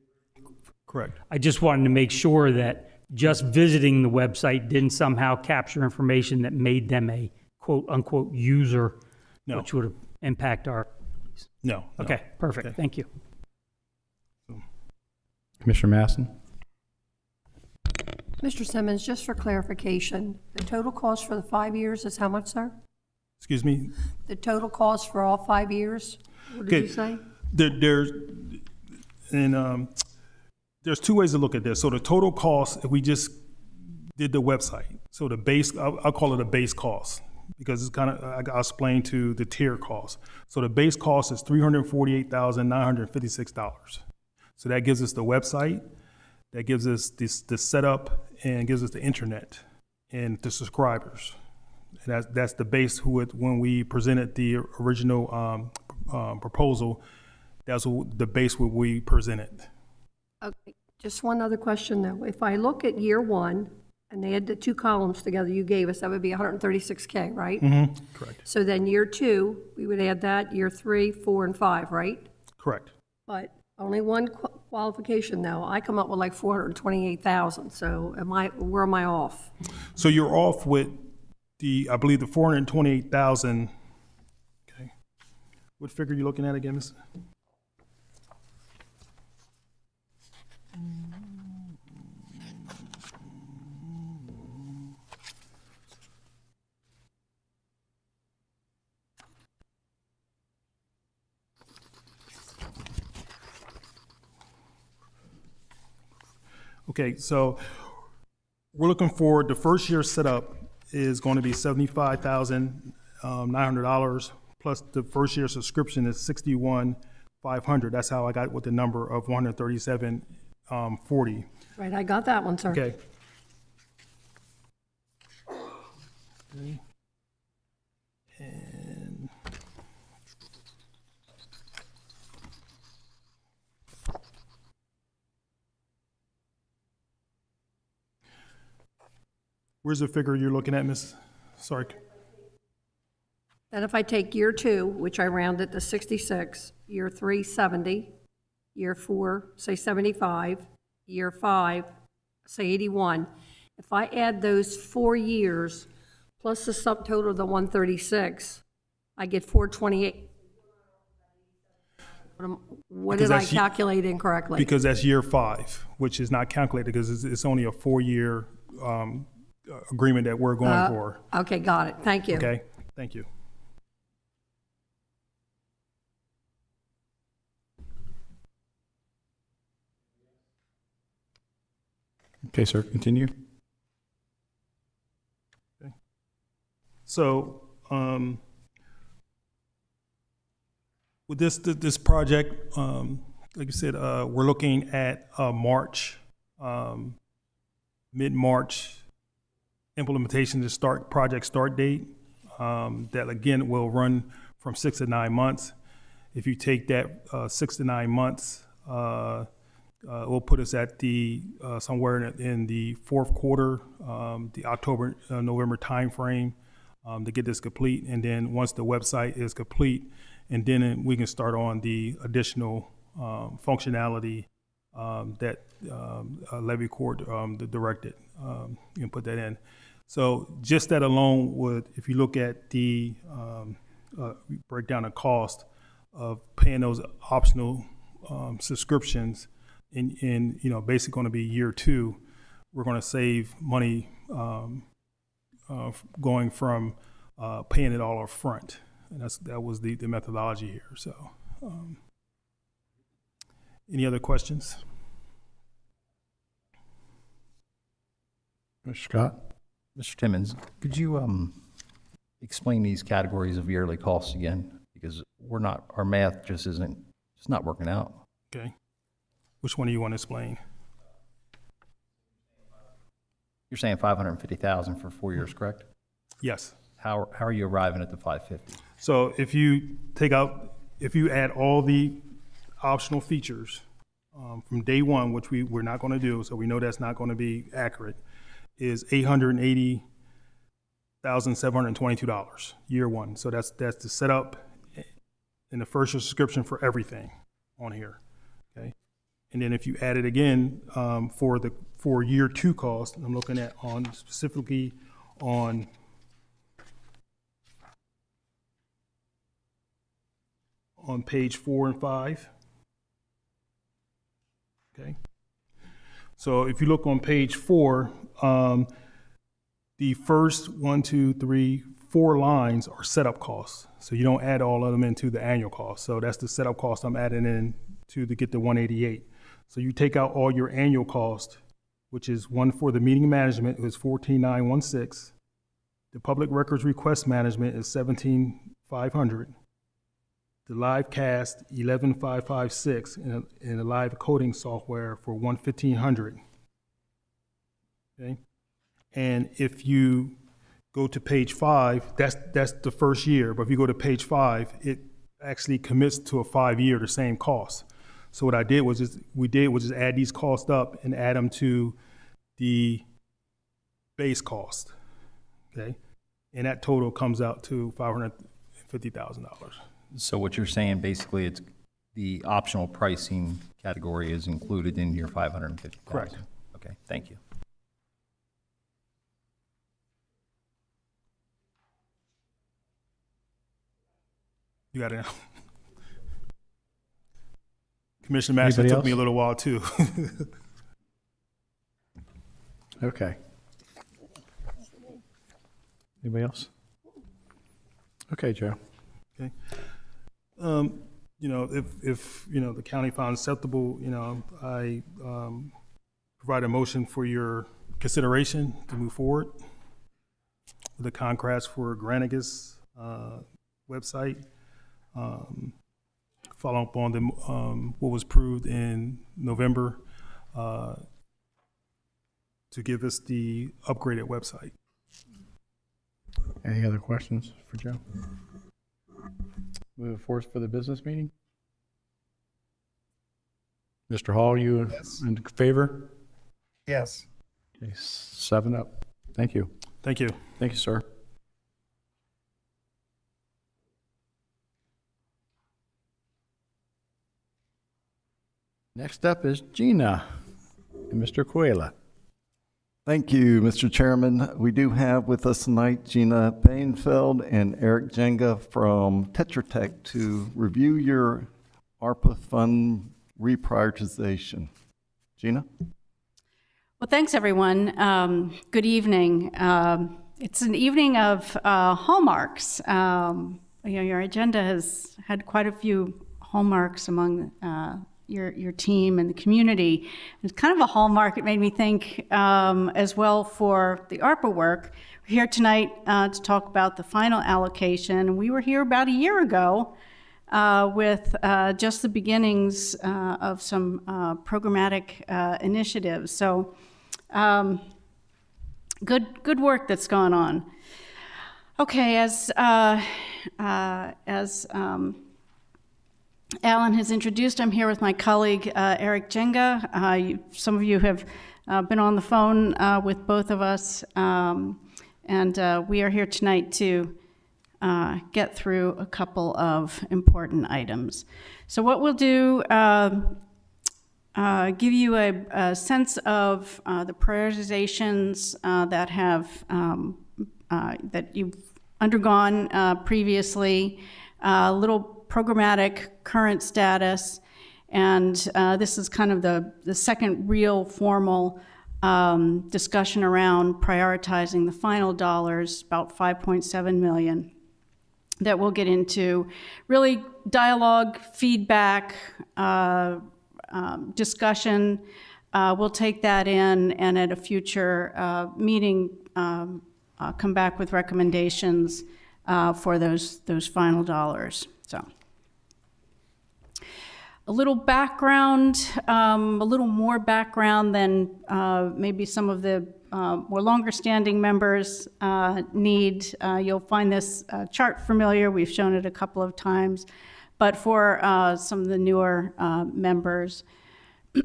correct. I just wanted to make sure that just visiting the website didn't somehow capture information that made them a quote unquote user, which would impact our. No. Okay, perfect. Okay. Thank you. Commissioner Masson? Mr. Simmons, just for clarification, the total cost for the 5 years is how much, sir? Excuse me? The total cost for all 5 years? What did you say? There's two ways to look at this. So the total cost, if we just did the website, so the base, I'll call it a base cost because it's kind of, I'll explain to the tier cost. So the base cost is $348,956. So that gives us the website, that gives us the setup, and gives us the internet and the subscribers. And that's the base when we presented the original proposal, that's the base what we presented. Okay, just one other question though. If I look at year one, and they had the two columns together you gave us, that would be 136K, right? Correct. So then year two, we would add that, year 3, 4, and 5, right? Correct. But only one qualification though. I come up with like 428,000. So where am I off? So you're off with I believe the 428,000. Okay. What figure are you looking at again, Ms.? Okay, so we're looking for the first year setup is going to be $75,900 plus the first year subscription is $61,500. That's how I got with the number of $137.40. Right, I got that one, sir. Okay. And where's the figure you're looking at, Ms. Sark? And if I take year 2, which I rounded to 66, year 3, 70, year 4, say 75, year 5, say 81, if I add those 4 years plus the subtotal of the 136, I get 428. What did I calculate incorrectly? Because that's year 5, which is not calculated because it's only a 4-year agreement that we're going for. Okay, got it. Thank you. Okay, thank you. Okay, sir, continue. Okay. So, with this project, like I said, we're looking at March, mid-March implementation to project start date. That again will run from 6 to 9 months. If you take that 6 to 9 months, will put us at somewhere in the fourth quarter, the October, November timeframe to get this complete. And then once the website is complete, and then we can start on the additional functionality that Levy Court directed. You can put that in. So just that alone would, if you look at the break down the cost of paying those optional subscriptions in basically going to be year 2, we're going to save money going from paying it all up front. And that was the methodology here. So any other questions? Mr. Scott? Mr. Timmons, could you explain these categories of yearly costs again? Because our math just it's not working out. Okay. Which one do you want to explain? You're saying 550,000 for 4 years, correct? Yes. How are you arriving at the 550? So if you add all the optional features from day one, which we're not going to do, so we know that's not going to be accurate, is $880,722 year one. So that's the setup and the first year subscription for everything on here. Okay, and then if you add it again for year 2 cost, I'm looking at specifically on page 4 and 5. Okay. So if you look on page 4, the first 1, 2, 3, 4 lines are setup costs. So you don't add all of them into the annual cost. So that's the setup cost I'm adding in to get the 188. So you take out all your annual cost, which is one for the meeting management is 14,916. The public records request management is 17,500. The live cast 11,556, and the live coding software for 1,500. Okay, and if you go to page 5, that's the first year. But if you go to page 5, it actually commits to a 5-year, the same cost. So what I did was just add these costs up and add them to the base cost. Okay, and that total comes out to $550,000. So what you're saying, basically, it's the optional pricing category is included in your 550,000? Correct. Okay, thank you. You got it. Commissioner Master took me a little while too. Okay. Anybody else? Okay, Joe. Okay. If the county found acceptable, I provide a motion for your consideration to move forward with the contracts for Granicus website. Follow up on what was approved in November to give us the upgraded website. Any other questions for Joe? Move forward for the business meeting. Mr. Hall, you in favor? Yes. Okay, 7 up. Thank you. Thank you. Thank you, sir. Next up is Gina and Mr. Cuela. Thank you, Mr. Chairman. We do have with us tonight Gina Bainfeld and Eric Jenga from Tetra Tech to review your ARPA fund reprioritization. Gina? Well, thanks, everyone. Good evening. It's an evening of hallmarks. Your agenda has had quite a few hallmarks among your team and the community. It's kind of a hallmark. It made me think as well for the ARPA work. We're here tonight to talk about the final allocation. We were here about a year ago with just the beginnings of some programmatic initiatives. So good work that's gone on. Okay, as Alan has introduced, I'm here with my colleague Eric Jenga. Some of you have been on the phone with both of us, and we are here tonight to get through a couple of important items. So what we'll do give you a sense of the prioritizations that have that you've undergone previously, a little programmatic current status, and this is kind of the second real formal discussion around prioritizing the final dollars, about 5.7 million, that we'll get into. Really dialogue, feedback, discussion. We'll take that in, and at a future meeting, come back with recommendations for those final dollars. So, a little background, a little more background than maybe some of the more longer-standing members need. You'll find this chart familiar. We've shown it a couple of times. But for some of the newer members,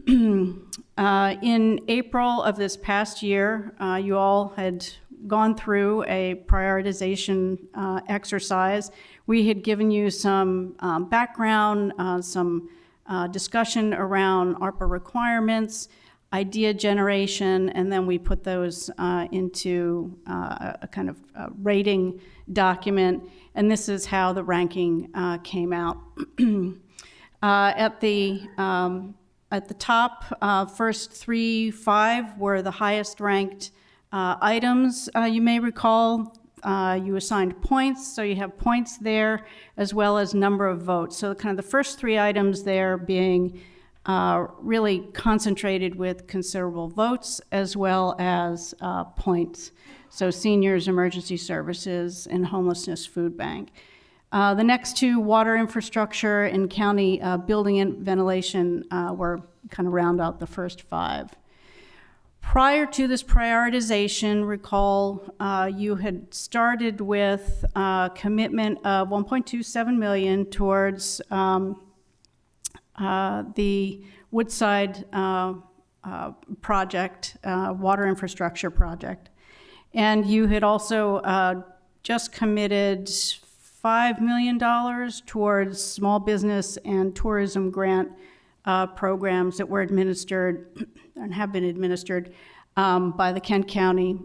in April of this past year, you all had gone through a prioritization exercise. We had given you some background, some discussion around ARPA requirements, idea generation, and then we put those into a kind of rating document, and this is how the ranking came out. At the top, first 3-5 were the highest ranked items. You may recall you assigned points, so you have points there as well as number of votes. So kind of the first 3 items there being really concentrated with considerable votes as well as points. So seniors, emergency services, and homelessness food bank. The next 2, water infrastructure and county building and ventilation, were kind of round out the first 5. Prior to this prioritization, recall you had started with a commitment of 1.27 million towards the Woodside project, water infrastructure project. And you had also just committed $5 million towards small business and tourism grant programs that were administered and have been administered by the Kent County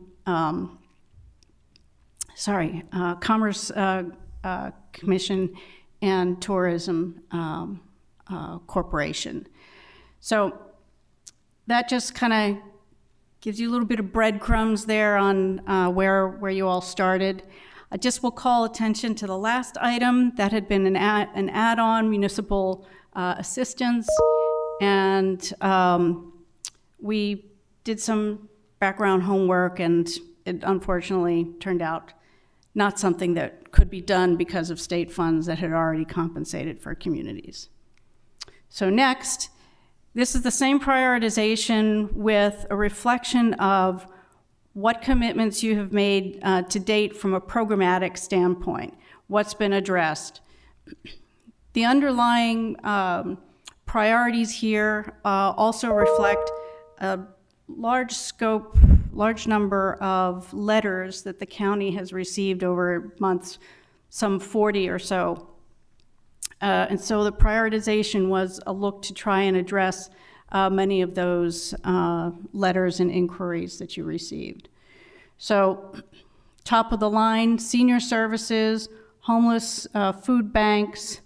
Commerce Commission and Tourism Corporation. So that just kind of gives you a little bit of breadcrumbs there on where you all started. I just will call attention to the last item that had been an add-on, municipal assistance, and we did some background homework, and it unfortunately turned out not something that could be done because of state funds that had already compensated for communities. So next, this is the same prioritization with a reflection of what commitments you have made to date from a programmatic standpoint, what's been addressed. The underlying priorities here also reflect a large number of letters that the county has received over months, some 40 or so. And so the prioritization was a look to try and address many of those letters and inquiries that you received. So top of the line, senior services, homeless food banks,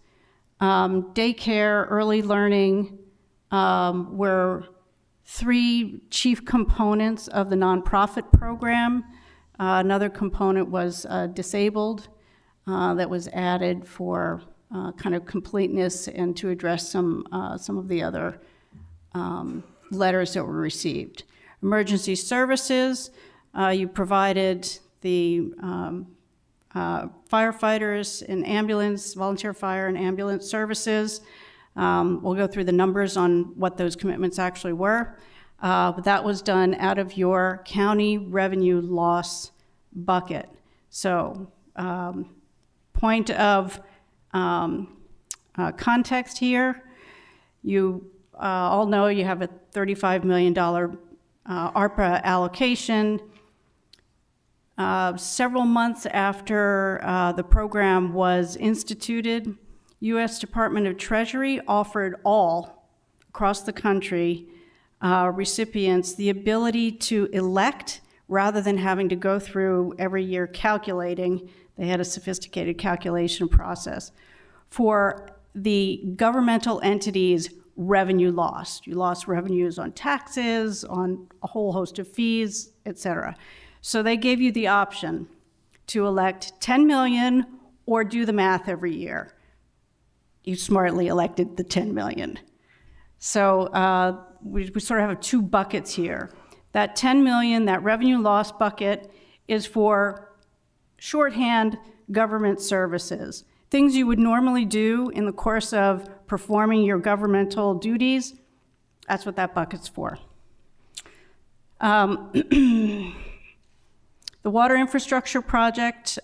daycare, early learning were 3 chief components of the nonprofit program. Another component was disabled that was added for kind of completeness and to address some of the other letters that were received. Emergency services, you provided the firefighters and ambulance, volunteer fire and ambulance services. We'll go through the numbers on what those commitments actually were, but that was done out of your county revenue loss bucket. So point of context here, you all know you have a $35 million ARPA allocation. Several months after the program was instituted, U.S. Department of Treasury offered all across the country recipients the ability to elect rather than having to go through every year calculating. They had a sophisticated calculation process for the governmental entities' revenue lost. You lost revenues on taxes, on a whole host of fees, et cetera. So they gave you the option to elect 10 million or do the math every year. You smartly elected the 10 million. So we sort of have two buckets here. That 10 million, that revenue loss bucket, is for shorthand government services. Things you would normally do in the course of performing your governmental duties, that's what that bucket's for. The water infrastructure project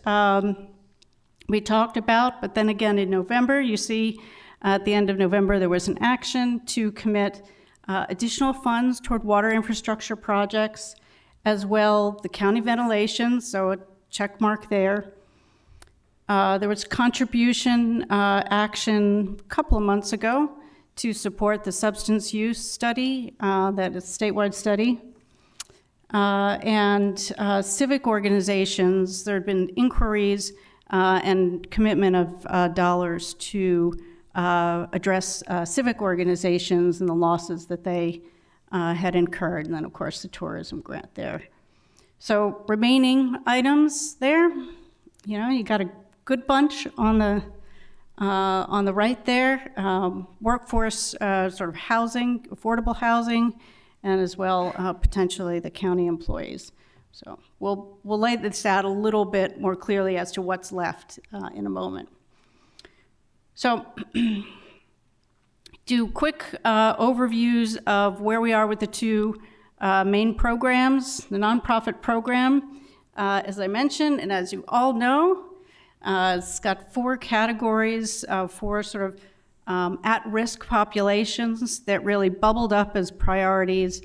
we talked about, but then again in November, you see at the end of November there was an action to commit additional funds toward water infrastructure projects, as well the county ventilation, so a check mark there. There was contribution action a couple of months ago to support the substance use study, that is a statewide study. And civic organizations, there have been inquiries and commitment of dollars to address civic organizations and the losses that they had incurred, and then of course the tourism grant there. So remaining items there, you know, you got a good bunch on the right there. Workforce sort of housing, affordable housing, and as well potentially the county employees. So we'll lay this out a little bit more clearly as to what's left in a moment. So do quick overviews of where we are with the two main programs. The nonprofit program, as I mentioned, and as you all know, it's got 4 categories, 4 sort of at-risk populations that really bubbled up as priorities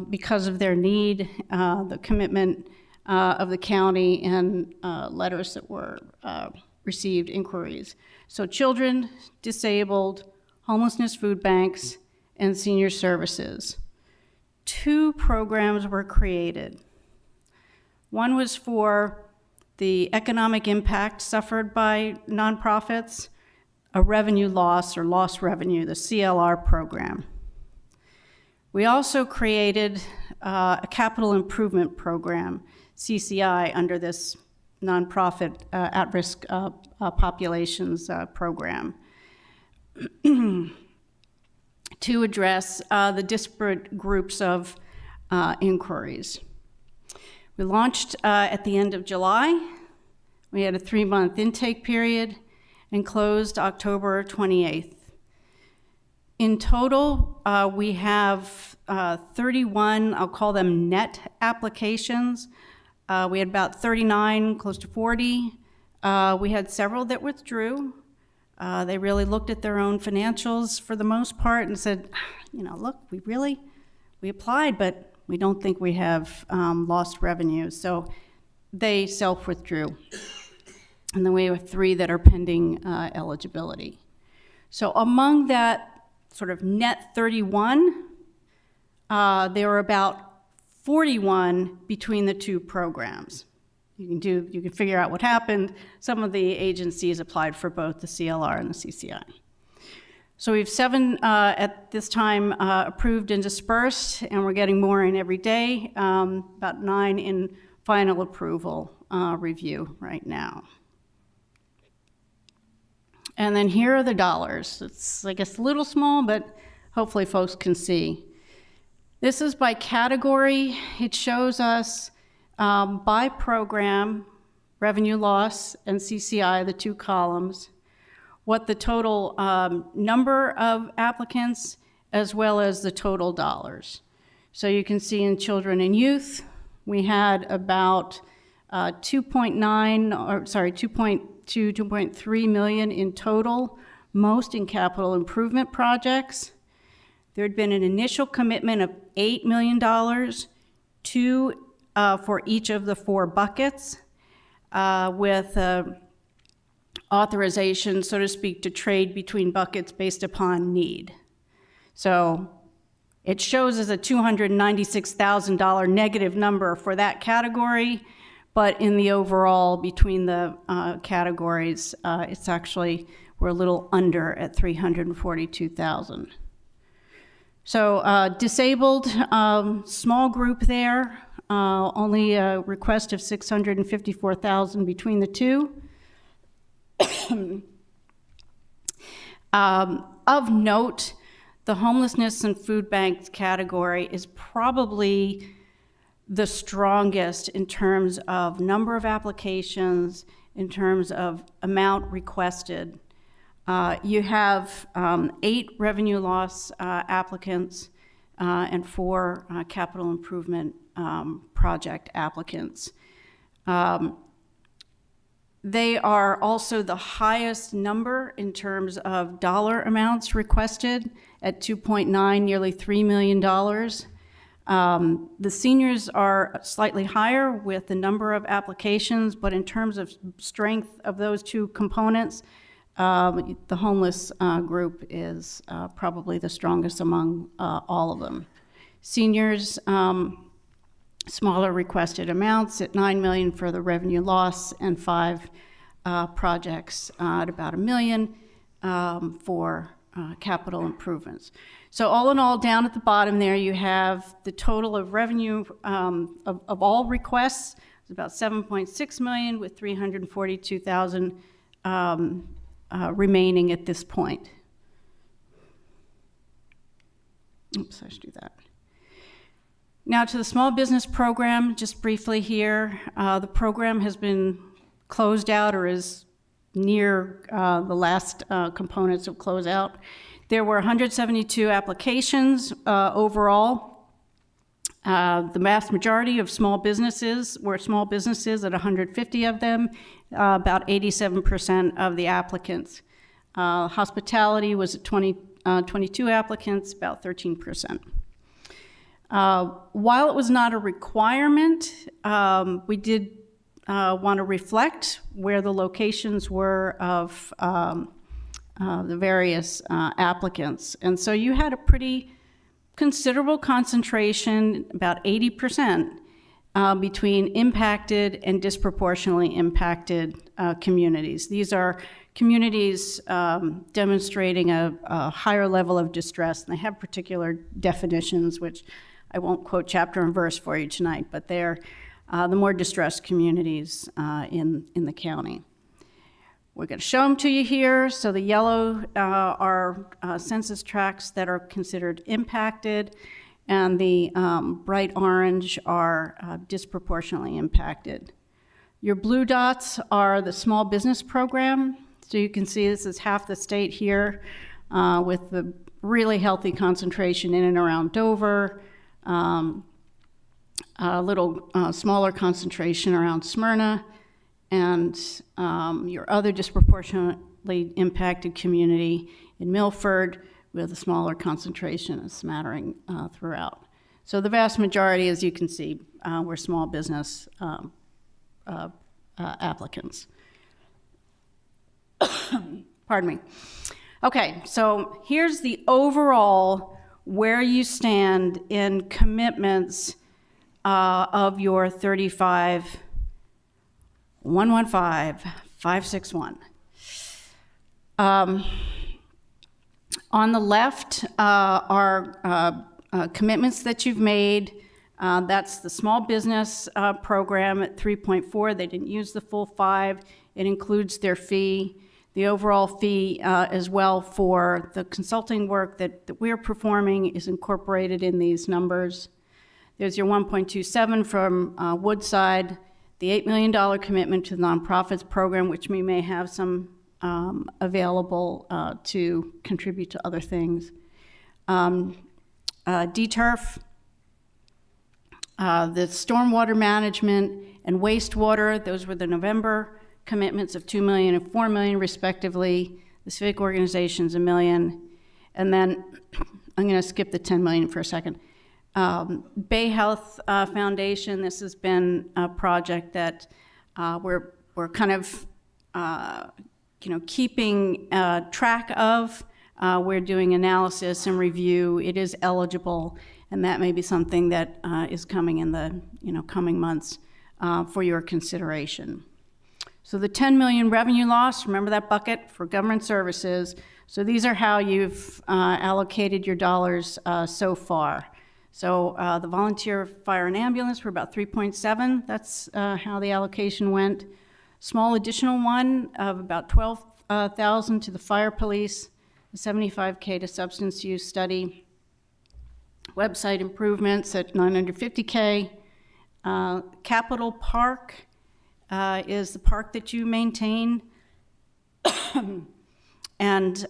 because of their need, the commitment of the county, and letters that were received, inquiries. So children, disabled, homelessness food banks, and senior services. 2 programs were created. One was for the economic impact suffered by nonprofits, a revenue loss or lost revenue, the CLR program. We also created a capital improvement program, CCI, under this nonprofit at-risk populations program to address the disparate groups of inquiries. We launched at the end of July. We had a 3-month intake period and closed October 28th. In total, we have 31, I'll call them net applications. We had about 39, close to 40. We had several that withdrew. They really looked at their own financials for the most part and said, you know, look, we applied, but we don't think we have lost revenue. So they self-withdrew. And then we have 3 that are pending eligibility. So among that sort of net 31, there were about 41 between the 2 programs. You can figure out what happened. Some of the agencies applied for both the CLR and the CCI. So we have 7 at this time approved and dispersed, and we're getting more in every day, about 9 in final approval review right now. And then here are the dollars. It's, I guess, a little small, but hopefully folks can see. This is by category. It shows us by program, revenue loss and CCI, the 2 columns, what the total number of applicants as well as the total dollars. So you can see in children and youth, we had about 2.3 million in total, most in capital improvement projects. There had been an initial commitment of $8 million for each of the 4 buckets with authorization, so to speak, to trade between buckets based upon need. So it shows as a $296,000 negative number for that category, but in the overall between the categories, it's actually, we're a little under at $342,000. So disabled, small group there, only a request of $654,000 between the two. Of note, the homelessness and food banks category is probably the strongest in terms of number of applications, in terms of amount requested. You have 8 revenue loss applicants and 4 capital improvement project applicants. They are also the highest number in terms of dollar amounts requested at 2.9, nearly $3 million. The seniors are slightly higher with the number of applications, but in terms of strength of those two components, the homeless group is probably the strongest among all of them. Seniors, smaller requested amounts at $9 million for the revenue loss and 5 projects at about $1 million for capital improvements. So all in all, down at the bottom there, you have the total of revenue of all requests. It's about $7.6 million with $342,000 remaining at this point. Oops, I should do that. Now to the small business program, just briefly here. The program has been closed out or is near the last components of closeout. There were 172 applications overall. The vast majority of small businesses were small businesses at 150 of them, about 87% of the applicants. Hospitality was at 22 applicants, about 13%. While it was not a requirement, we did want to reflect where the locations were of the various applicants. And so you had a pretty considerable concentration, about 80%, between impacted and disproportionately impacted communities. These are communities demonstrating a higher level of distress, and they have particular definitions, which I won't quote chapter and verse for you tonight, but they're the more distressed communities in the county. We're going to show them to you here. So the yellow are census tracts that are considered impacted, and the bright orange are disproportionately impacted. Your blue dots are the small business program. So you can see this is half the state here with the really healthy concentration in and around Dover, a little smaller concentration around Smyrna, and your other disproportionately impacted community in Milford with a smaller concentration, a smattering throughout. So the vast majority, as you can see, were small business applicants. Pardon me. Okay, so here's the overall where you stand in commitments of your 35,115,561. On the left are commitments that you've made. That's the small business program at 3.4. They didn't use the full 5. It includes their fee. The overall fee as well for the consulting work that we're performing is incorporated in these numbers. There's your 1.27 from Woodside, the $8 million commitment to the nonprofits program, which we may have some available to contribute to other things. DTURF, the stormwater management and wastewater, those were the November commitments of $2 million and $4 million respectively. The civic organizations, $1 million. And then I'm going to skip the $10 million for a second. Bay Health Foundation, this has been a project that we're kind of keeping track of. we're doing analysis and review. It is eligible, and that may be something that is coming in the coming months for your consideration. So the 10 million revenue loss, remember that bucket for government services. So these are how you've allocated your dollars so far. So the volunteer fire and ambulance were about 3.7. That's how the allocation went. Small additional one of about 12,000 to the fire police, 75K to substance use study. Website improvements at 950K. Capitol Park is the park that you maintain and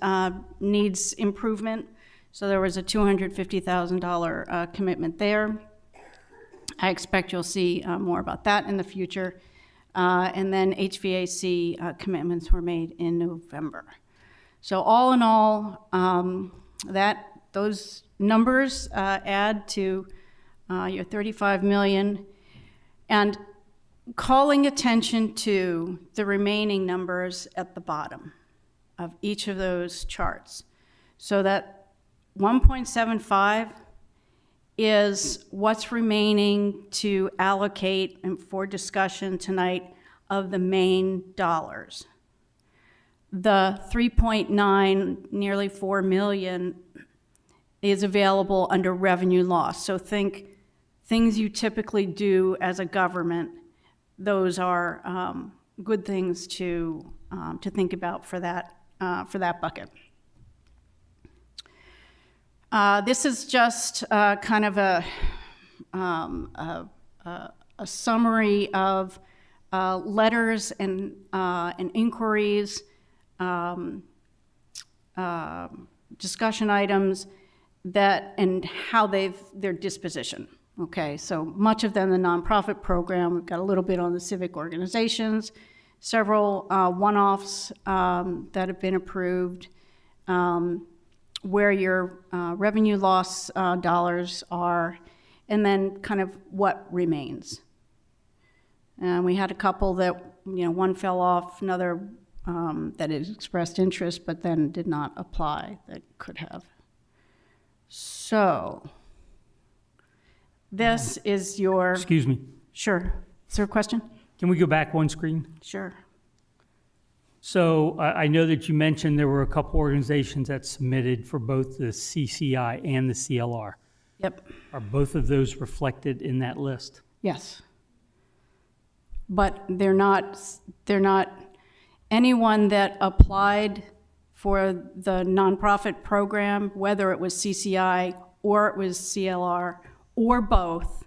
needs improvement. So there was a $250,000 commitment there. I expect you'll see more about that in the future. And then HVAC commitments were made in November. So all in all, those numbers add to your 35 million. And calling attention to the remaining numbers at the bottom of each of those charts. So that 1.75 is what's remaining to allocate and for discussion tonight of the main dollars. The 3.9, nearly 4 million, is available under revenue loss. So think things you typically do as a government. Those are good things to think about for that bucket. This is just kind of a summary of letters and inquiries, discussion items and how their disposition. Okay, so much of them the nonprofit program. We've got a little bit on the civic organizations, several one-offs that have been approved, where your revenue loss dollars are, and then kind of what remains. We had a couple that, one fell off, another that had expressed interest but then did not apply that could have. So this is your... Excuse me. Sure. Is there a question? Can we go back one screen? Sure. So I know that you mentioned there were a couple organizations that submitted for both the CCI and the CLR. Yep. Are both of those reflected in that list? Yes. But they're not anyone that applied for the nonprofit program, whether it was CCI or it was CLR or both,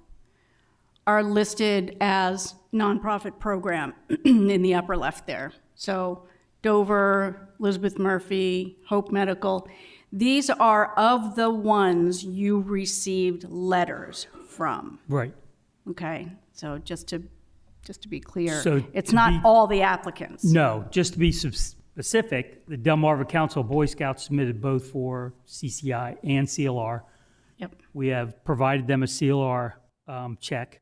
are listed as nonprofit program in the upper left there. So Dover, Elizabeth Murphy, Hope Medical, these are of the ones you received letters from. Right. Okay, so just to be clear, So it's not all the applicants. No, just to be specific, the Delmarva Council of Boy Scouts submitted both for CCI and CLR. Yep. We have provided them a CLR check.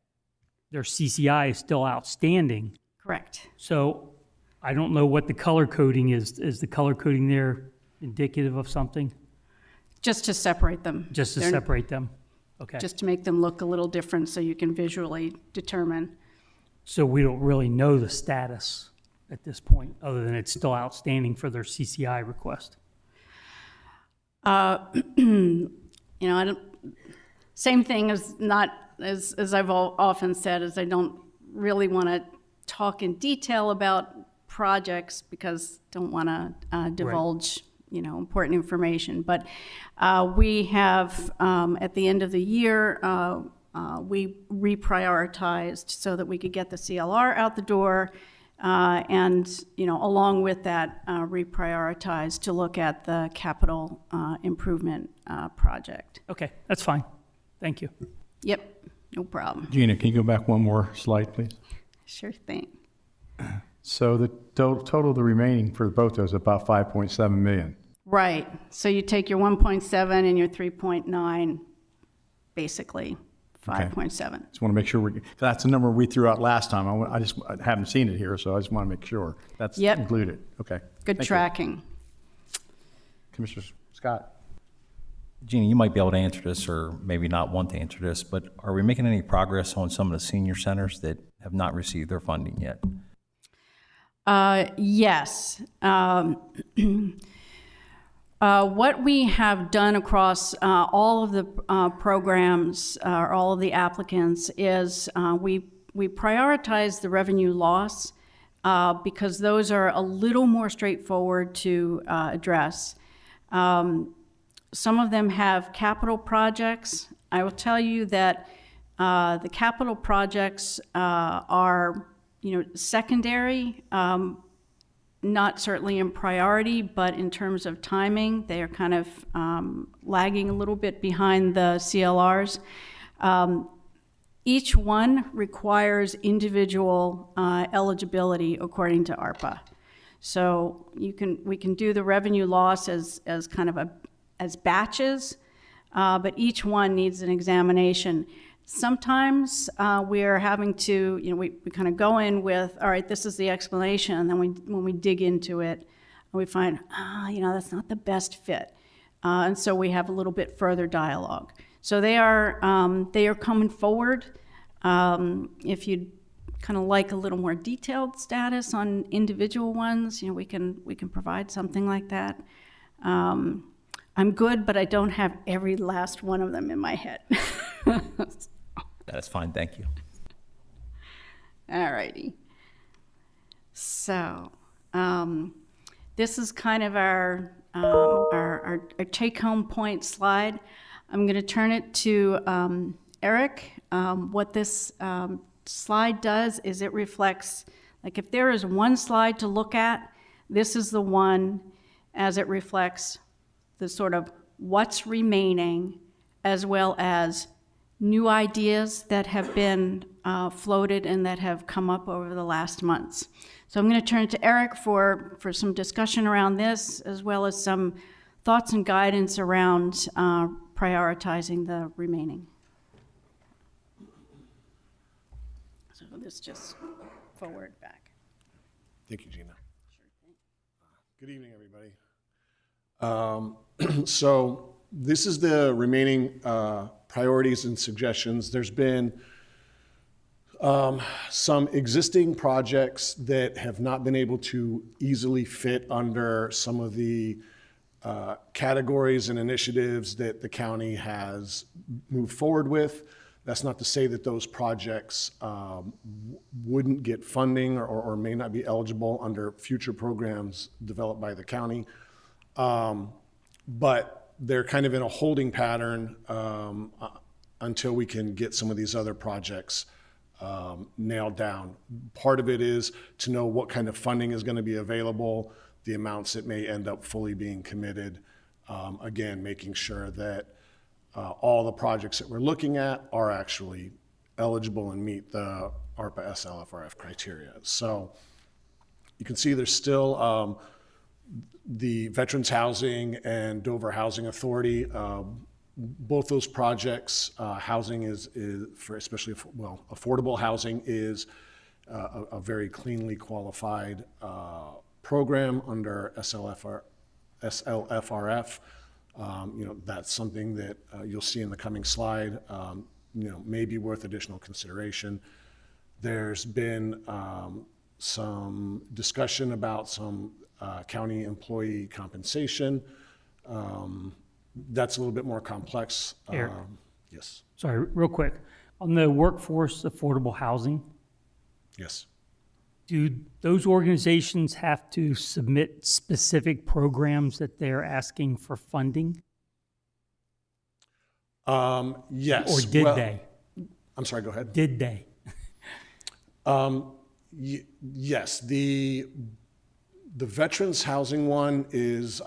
Their CCI is still outstanding. Correct. So I don't know what the color coding is. Is the color coding there indicative of something? Just to separate them. Just to separate them? Okay. Just to make them look a little different so you can visually determine. So we don't really know the status at this point, other than it's still outstanding for their CCI request. I don't. Same thing as as I've often said, is I don't really want to talk in detail about projects because don't want to divulge important information. But we have at the end of the year. We reprioritized so that we could get the CLR out the door, and along with that, reprioritized to look at the capital improvement project. Okay, that's fine. Thank you. Yep, no problem. Gina, can you go back one more slide, please? Sure thing. So the total of the remaining for both those is about 5.7 million. Right. So you take your 1.7 and your 3.9, basically. 5.7. Just want to make sure that's the number we threw out last time. I haven't seen it here, so I just want to make sure that's included. Okay. Good Thank tracking. you. Commissioner Scott? Jeannie, you might be able to answer this, or maybe not want to answer this, but are we making any progress on some of the senior centers that have not received their funding yet? Yes. What we have done across all of the programs, or all of the applicants, is we prioritize the revenue loss because those are a little more straightforward to address. Some of them have capital projects. I will tell you that the capital projects are, secondary, not certainly in priority, but in terms of timing, they are kind of lagging a little bit behind the CLRs. Each one requires individual eligibility according to ARPA. So we can do the revenue loss as kind of as batches, but each one needs an examination. Sometimes we are having to, we kind of go in with, all right, this is the explanation, and then when we dig into it, we find, that's not the best fit. And so we have a little bit further dialogue. So they are coming forward. If you'd kind of like a little more detailed status on individual ones, we can provide something like that. I'm good, but I don't have every last one of them in my head. That's fine, thank you. All righty. So this is kind of our take-home point slide. I'm going to turn it to Eric. What this slide does is it reflects, like if there is one slide to look at, this is the one as it reflects the sort of what's remaining, as well as new ideas that have been floated and that have come up over the last months. So I'm going to turn it to Eric for some discussion around this, as well as some thoughts and guidance around prioritizing the remaining. So this just forward, back. Thank you, Gina. Good evening, everybody. So this is the remaining priorities and suggestions. There's been some existing projects that have not been able to easily fit under some of the categories and initiatives that the county has moved forward with. That's not to say that those projects wouldn't get funding or may not be eligible under future programs developed by the county. But they're kind of in a holding pattern until we can get some of these other projects nailed down. Part of it is to know what kind of funding is going to be available, the amounts that may end up fully being committed. Again, making sure that all the projects that we're looking at are actually eligible and meet the ARPA SLFRF criteria. So you can see there's still the Veterans Housing and Dover Housing Authority. Both those projects, housing is for especially, affordable housing is a very cleanly qualified program under SLFRF. That's something that you'll see in the coming slide, may be worth additional consideration. There's been some discussion about some county employee compensation. That's a little bit more complex. Eric. Yes. Sorry, real quick. On the workforce affordable housing, Yes. do those organizations have to submit specific programs that they're asking for funding? Yes. Or did they? I'm sorry, go ahead. Did they? Yes. The veterans housing one is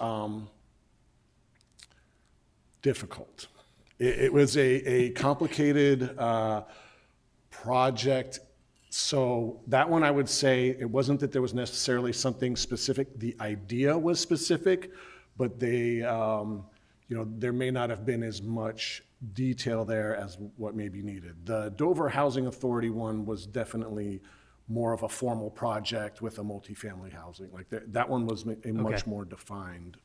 difficult. It was a complicated project. So that one, I would say, it wasn't that there was necessarily something specific. The idea was specific, but they, there may not have been as much detail there as what may be needed. The Dover Housing Authority one was definitely more of a formal project with a multifamily housing. Like that one was a much more defined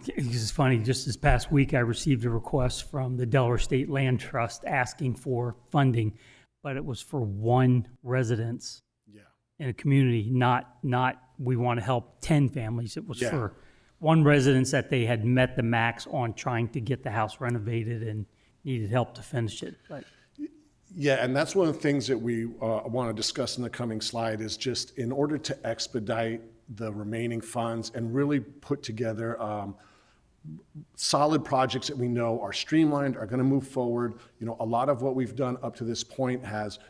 It's funny, just this past week, I received a request from the Delaware State Land Trust asking for funding, but it was for one residence in a community, not we want to help 10 families. It was for one residence that they had met the max on trying to get the house renovated and needed help to finish it. But yeah, and that's one of the things that we want to discuss in the coming slide is just in order to expedite the remaining funds and really put together solid projects that we know are streamlined, are going to move forward. You know, a lot of what we've done up to this point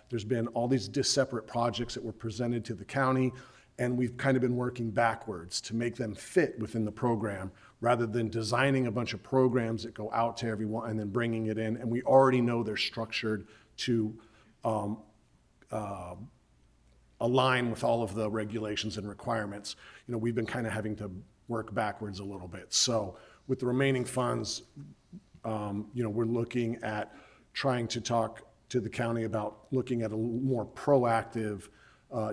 there's been all these separate projects that were presented to the county, and we've kind of been working backwards to make them fit within the program rather than designing a bunch of programs that go out to everyone and then bringing it in. And we already know they're structured to align with all of the regulations and requirements. You know, we've been kind of having to work backwards a little bit. So with the remaining funds, you know, we're looking at trying to talk to the county about looking at a more proactive,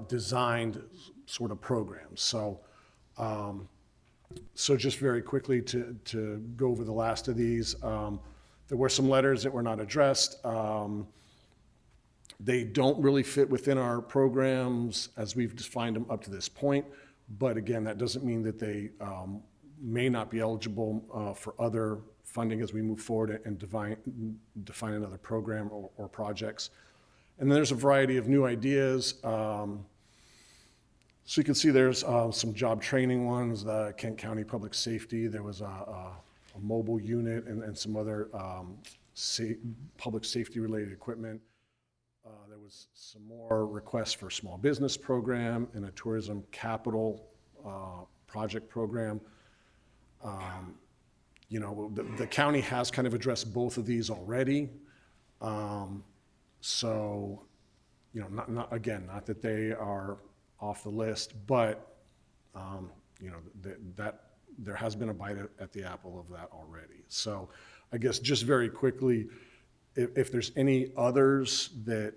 designed sort of program. So, so just very quickly to go over the last of these, there were some letters that were not addressed. They don't really fit within our programs as we've defined them up to this point. But again, that doesn't mean that they may not be eligible for other funding as we move forward and define another program or projects. And then there's a variety of new ideas. So you can see there's some job training ones, the Kent County Public Safety. There was a mobile unit and some other public safety related equipment. There was some more requests for a small business program and a tourism capital project program. You know, the county has kind of addressed both of these already. So, you know, not that they are off the list, but, you know, that there has been a bite at the apple of that already. So I guess just very quickly, if there's any others that,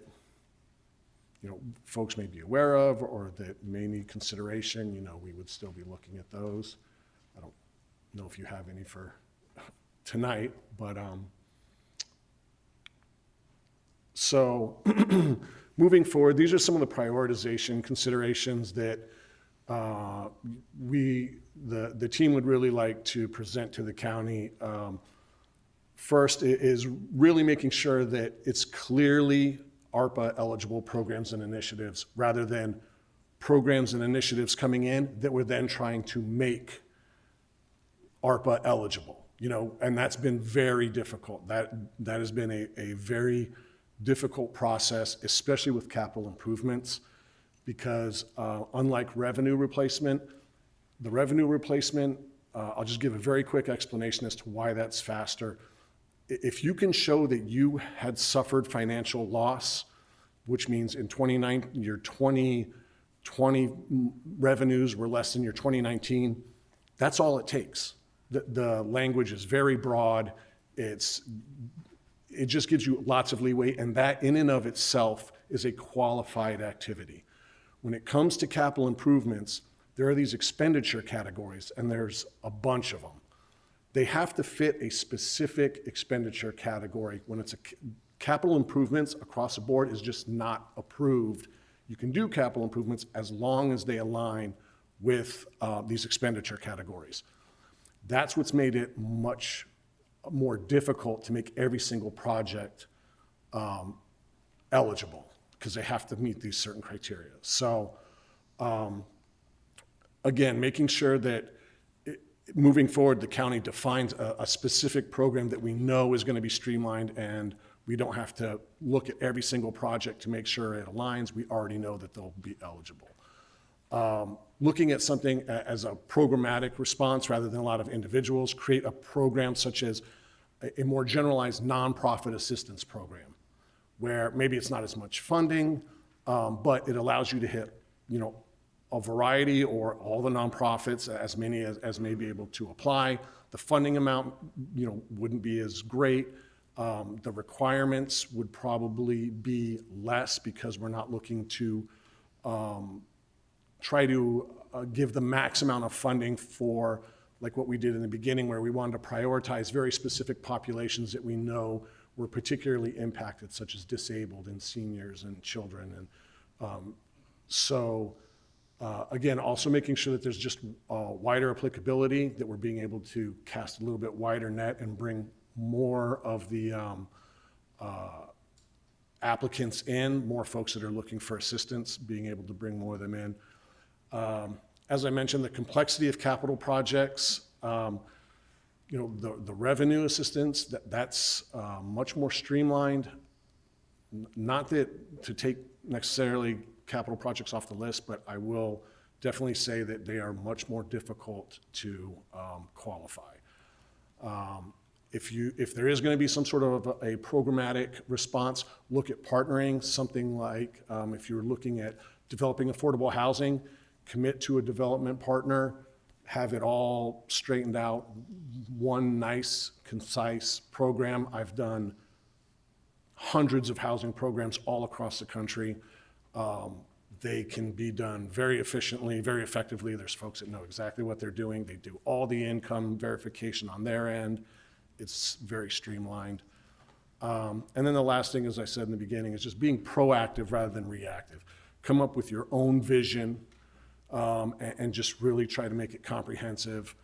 you know, folks may be aware of or that may need consideration, you know, we would still be looking at those. I don't know if you have any for tonight, but so moving forward, these are some of the prioritization considerations that the team would really like to present to the county. First is really making sure that it's clearly ARPA eligible programs and initiatives rather than programs and initiatives coming in that we're then trying to make ARPA eligible, you know, and that's been very difficult. That has been a very difficult process, especially with capital improvements, because unlike revenue replacement, the revenue replacement, I'll just give a very quick explanation as to why that's faster. If you can show that you had suffered financial loss, which means in your 2020 revenues were less than your 2019, that's all it takes. The language is very broad. It just gives you lots of leeway, and that in and of itself is a qualified activity. When it comes to capital improvements, there are these expenditure categories, and there's a bunch of them. They have to fit a specific expenditure category. When it's capital improvements across the board is just not approved. You can do capital improvements as long as they align with these expenditure categories. That's what's made it much more difficult to make every single project eligible, because they have to meet these certain criteria. So again, making sure that moving forward, the county defines a specific program that we know is going to be streamlined, and we don't have to look at every single project to make sure it aligns. We already know that they'll be eligible. Looking at something as a programmatic response rather than a lot of individuals, create a program such as a more generalized nonprofit assistance program, where maybe it's not as much funding, but it allows you to hit, you know, a variety or all the nonprofits, as many as may be able to apply. The funding amount, you know, wouldn't be as great. The requirements would probably be less because we're not looking to try to give the max amount of funding for like what we did in the beginning, where we wanted to prioritize very specific populations that we know were particularly impacted, such as disabled and seniors and children. And again, also making sure that there's just wider applicability, that we're being able to cast a little bit wider net and bring more of the applicants in, more folks that are looking for assistance, being able to bring more of them in. As I mentioned, the complexity of capital projects, you know, the revenue assistance, that's much more streamlined. Not that to take necessarily capital projects off the list, but I will definitely say that they are much more difficult to qualify. If there is going to be some sort of a programmatic response, look at partnering, something like if you're looking at developing affordable housing, commit to a development partner, have it all straightened out, one nice, concise program. I've done hundreds of housing programs all across the country. They can be done very efficiently, very effectively. There's folks that know exactly what they're doing. They do all the income verification on their end. It's very streamlined. And then the last thing, as I said in the beginning, is just being proactive rather than reactive. Come up with your own vision and just really try to make it comprehensive,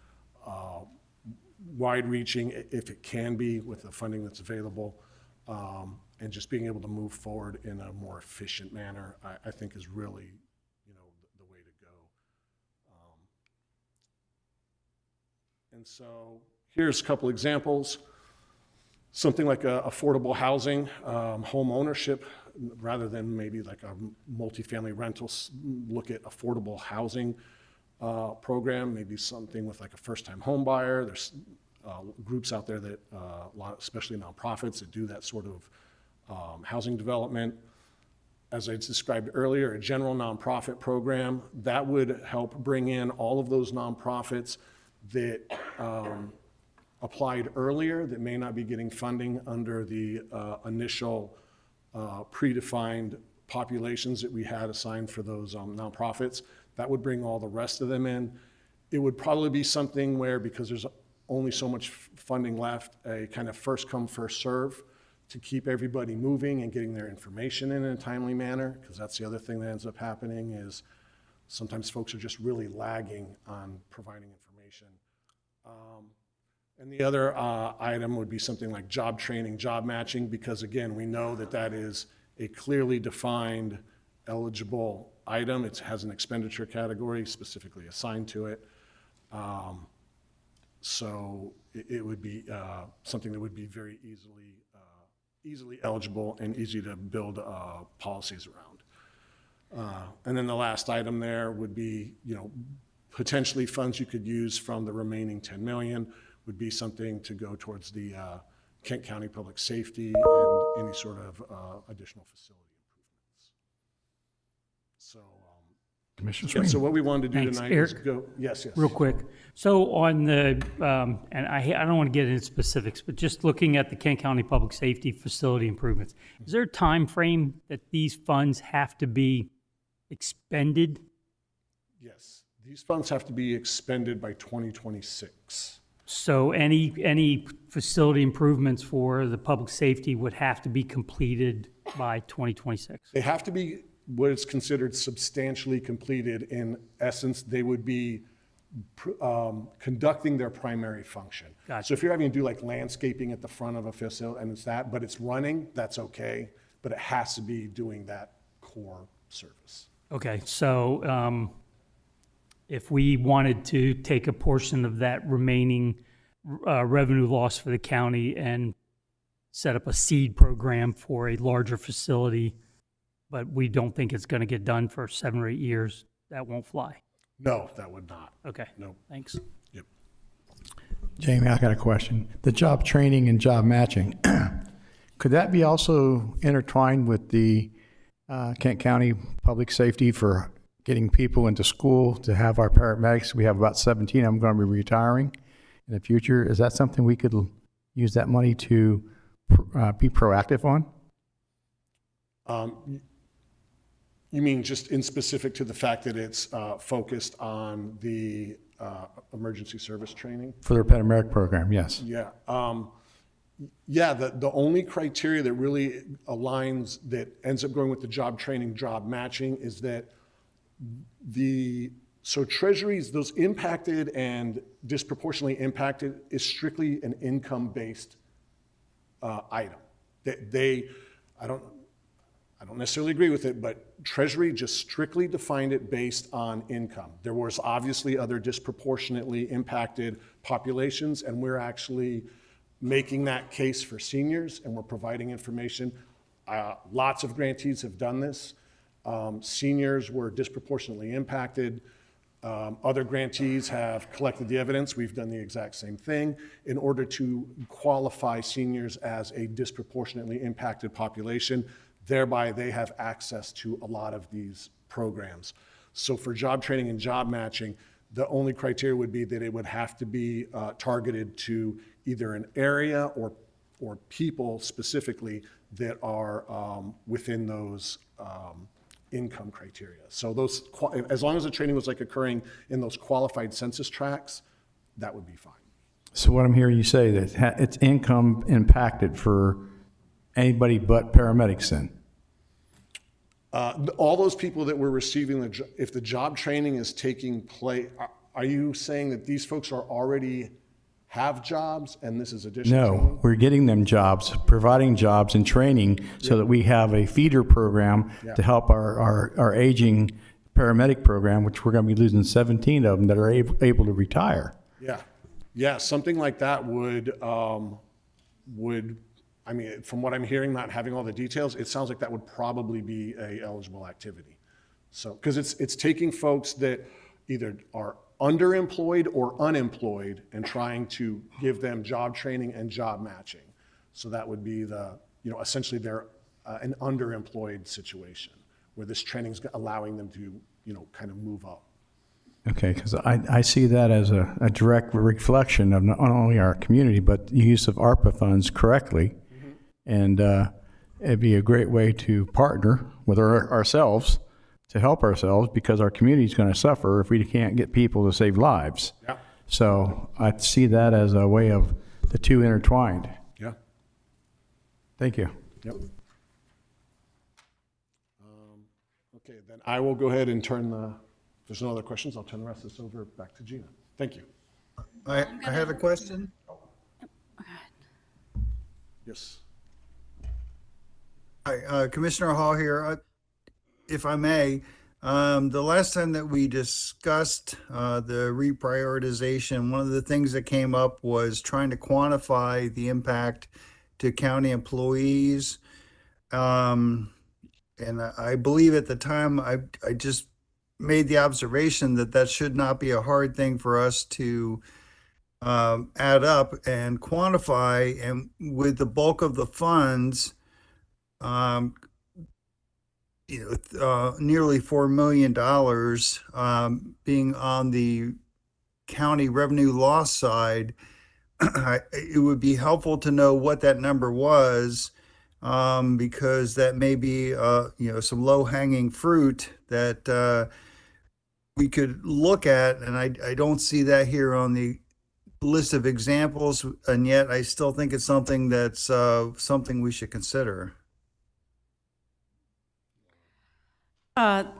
wide-reaching if it can be with the funding that's available, and just being able to move forward in a more efficient manner, I think is really, you know, the way to go. And so here's a couple examples. Something like affordable housing, home ownership, rather than maybe like a multifamily rentals, look at affordable housing program, maybe something with like a first-time home buyer. There's groups out there that, especially nonprofits, that do that sort of housing development. As I described earlier, a general nonprofit program, that would help bring in all of those nonprofits that applied earlier that may not be getting funding under the initial predefined populations that we had assigned for those nonprofits. That would bring all the rest of them in. It would probably be something where, because there's only so much funding left, a kind of first come, first serve to keep everybody moving and getting their information in a timely manner, because that's the other thing that ends up happening is sometimes folks are just really lagging on providing information. And the other item would be something like job training, job matching, because again, we know that that is a clearly defined eligible item. It has an expenditure category specifically assigned to it. So it would be something that would be very easily eligible and easy to build policies around. And then the last item there would be, you know, potentially funds you could use from the remaining 10 million would be something to go towards the Kent County Public Safety and any sort of additional facility improvements. So, Commissioner yeah, Sweeney. so what we wanted to do Thanks. tonight Eric, is go, yes. real quick. So on the, and I don't want to get into specifics, but just looking at the Kent County Public Safety facility improvements, is there a time frame that these funds have to be expended? Yes, these funds have to be expended by 2026. So any facility improvements for the public safety would have to be completed by 2026? They have to be what is considered substantially completed. In essence, they would be conducting their primary function. Gotcha. So if you're having to do like landscaping at the front of a facility and it's that, but it's running, that's okay. But it has to be doing that core service. Okay, so if we wanted to take a portion of that remaining revenue loss for the county and set up a seed program for a larger facility, but we don't think it's going to get done for 7 or 8 years, that won't fly? No, that would not. Okay. No. Thanks. Yep. Jamie, I got a question. The job training and job matching, could that be also intertwined with the Kent County Public Safety for getting people into school to have our paramedics? We have about 17 of them going to be retiring in the future. Is that something we could use that money to be proactive on? You mean just in specific to the fact that it's focused on the emergency service training. For their paramedic program, yes. Yeah. Yeah, the only criteria that really aligns, that ends up going with the job training, job matching, is that so Treasury's, those impacted and disproportionately impacted is strictly an income-based item. I don't necessarily agree with it, but Treasury just strictly defined it based on income. There was obviously other disproportionately impacted populations, and we're actually making that case for seniors, and we're providing information. Lots of grantees have done this. Seniors were disproportionately impacted. Other grantees have collected the evidence. We've done the exact same thing in order to qualify seniors as a disproportionately impacted population. Thereby, they have access to a lot of these programs. So for job training and job matching, the only criteria would be that it would have to be targeted to either an area or people specifically that are within those income criteria. So those, as long as the training was like occurring in those qualified census tracts, that would be fine. So what I'm hearing you say, that it's income impacted for anybody but paramedics then? All those people that were receiving if the job training is taking place, are you saying that these folks are already have jobs and this is additional training? No, we're getting them jobs, providing jobs and training so that we have a feeder program to help our aging paramedic program, which we're going to be losing 17 of them that are able to retire. Yeah, something like that would, I mean, from what I'm hearing, not having all the details, it sounds like that would probably be a eligible activity. So, because it's taking folks that either are underemployed or unemployed and trying to give them job training and job matching. So that would be essentially they're an underemployed situation where this training is allowing them to, kind of move up. Okay, because I see that as a direct reflection of not only our community, but the use of ARPA funds correctly. And it'd be a great way to partner with ourselves to help ourselves, because our community is going to suffer if we can't get people to save lives. Yeah. So I see that as a way of the two intertwined. Yeah. Thank you. Yep. Okay, then I will go ahead and if there's no other questions, I'll turn the rest of this over back to Gina. Thank you. I have a question. Yes. Hi, Commissioner Hall here. If I may, the last time that we discussed the reprioritization, one of the things that came up was trying to quantify the impact to county employees. And I believe at the time, I just made the observation that should not be a hard thing for us to add up and quantify. And with the bulk of the funds, nearly $4 million being on the county revenue loss side, it would be helpful to know what that number was, because that may be some low-hanging fruit that we could look at, and I don't see that here on the list of examples, and yet I still think it's something that's something we should consider.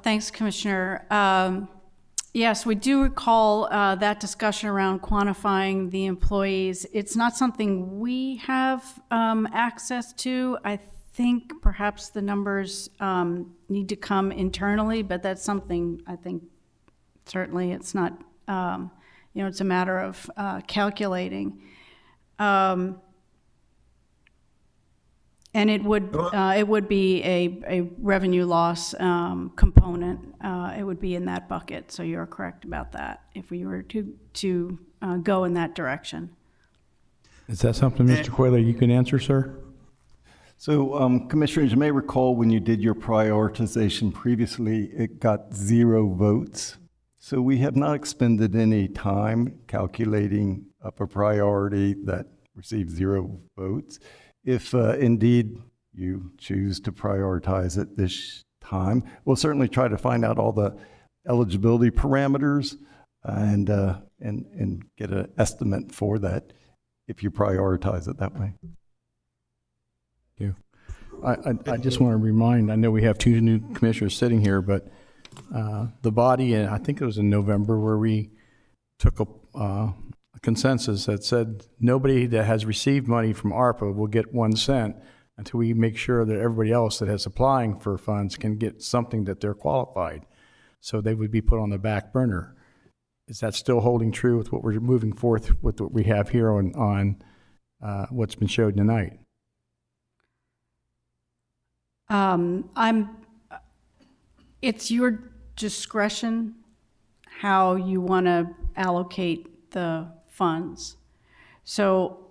Thanks, Commissioner. Yes, we do recall that discussion around quantifying the employees. It's not something we have access to. I think perhaps the numbers need to come internally, but that's something I think certainly it's not, it's a matter of calculating. And it would be a revenue loss component. It would be in that bucket. So you're correct about that. If we were to go in that direction. Is that something, Mr. Coyley, you can answer, sir? So, Commissioners, you may recall when you did your prioritization previously, it got 0 votes. So we have not expended any time calculating up a priority that received 0 votes. If indeed you choose to prioritize it this time, we'll certainly try to find out all the eligibility parameters and and get an estimate for that if you prioritize it that way. Thank you. I just want to remind, I know we have two new commissioners sitting here, but the body, and I think it was in November, where we took a consensus that said nobody that has received money from ARPA will get 1 cent until we make sure that everybody else that is applying for funds can get something that they're qualified. So they would be put on the back burner. Is that still holding true with what we're moving forth with what we have here on what's been showed tonight? It's your discretion how you want to allocate the funds. So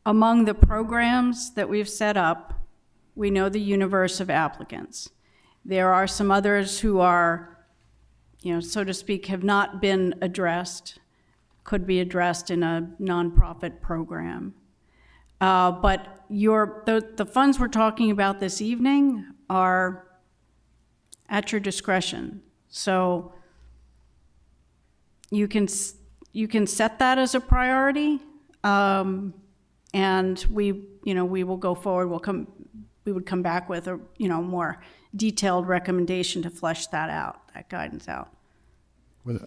among the programs that we've set up, we know the universe of applicants. There are some others who are, so to speak, have not been addressed, could be addressed in a nonprofit program. But the funds we're talking about this evening are at your discretion. So you can set that as a priority, and we will go forward. We would come back with a more detailed recommendation to flesh that guidance out.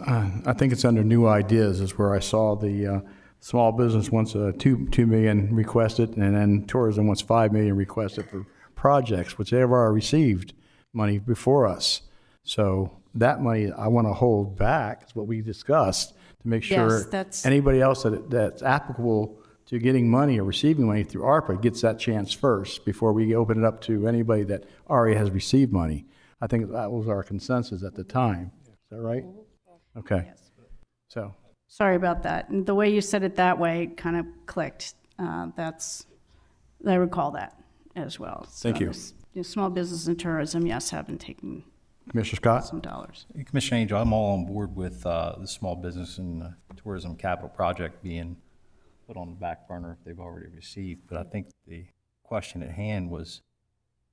I think it's under new ideas is where I saw the small business wants $2 million requested, and then tourism wants $5 million requested for projects, which they have already received money before us. So that money I want to hold back, is what we discussed, to make sure anybody else that's applicable to getting money or receiving money through ARPA gets that chance first before we open it up to anybody that already has received money. I think that was our consensus at the time. Is that right? Okay. Yes. So. Sorry about that. And the way you said it that way kind of clicked. I recall that as well. Thank you. Small business and tourism, yes, have been taking Commissioner Scott? some dollars. Commissioner Angel, I'm all on board with the small business and tourism capital project being put on the back burner if they've already received. But I think the question at hand was,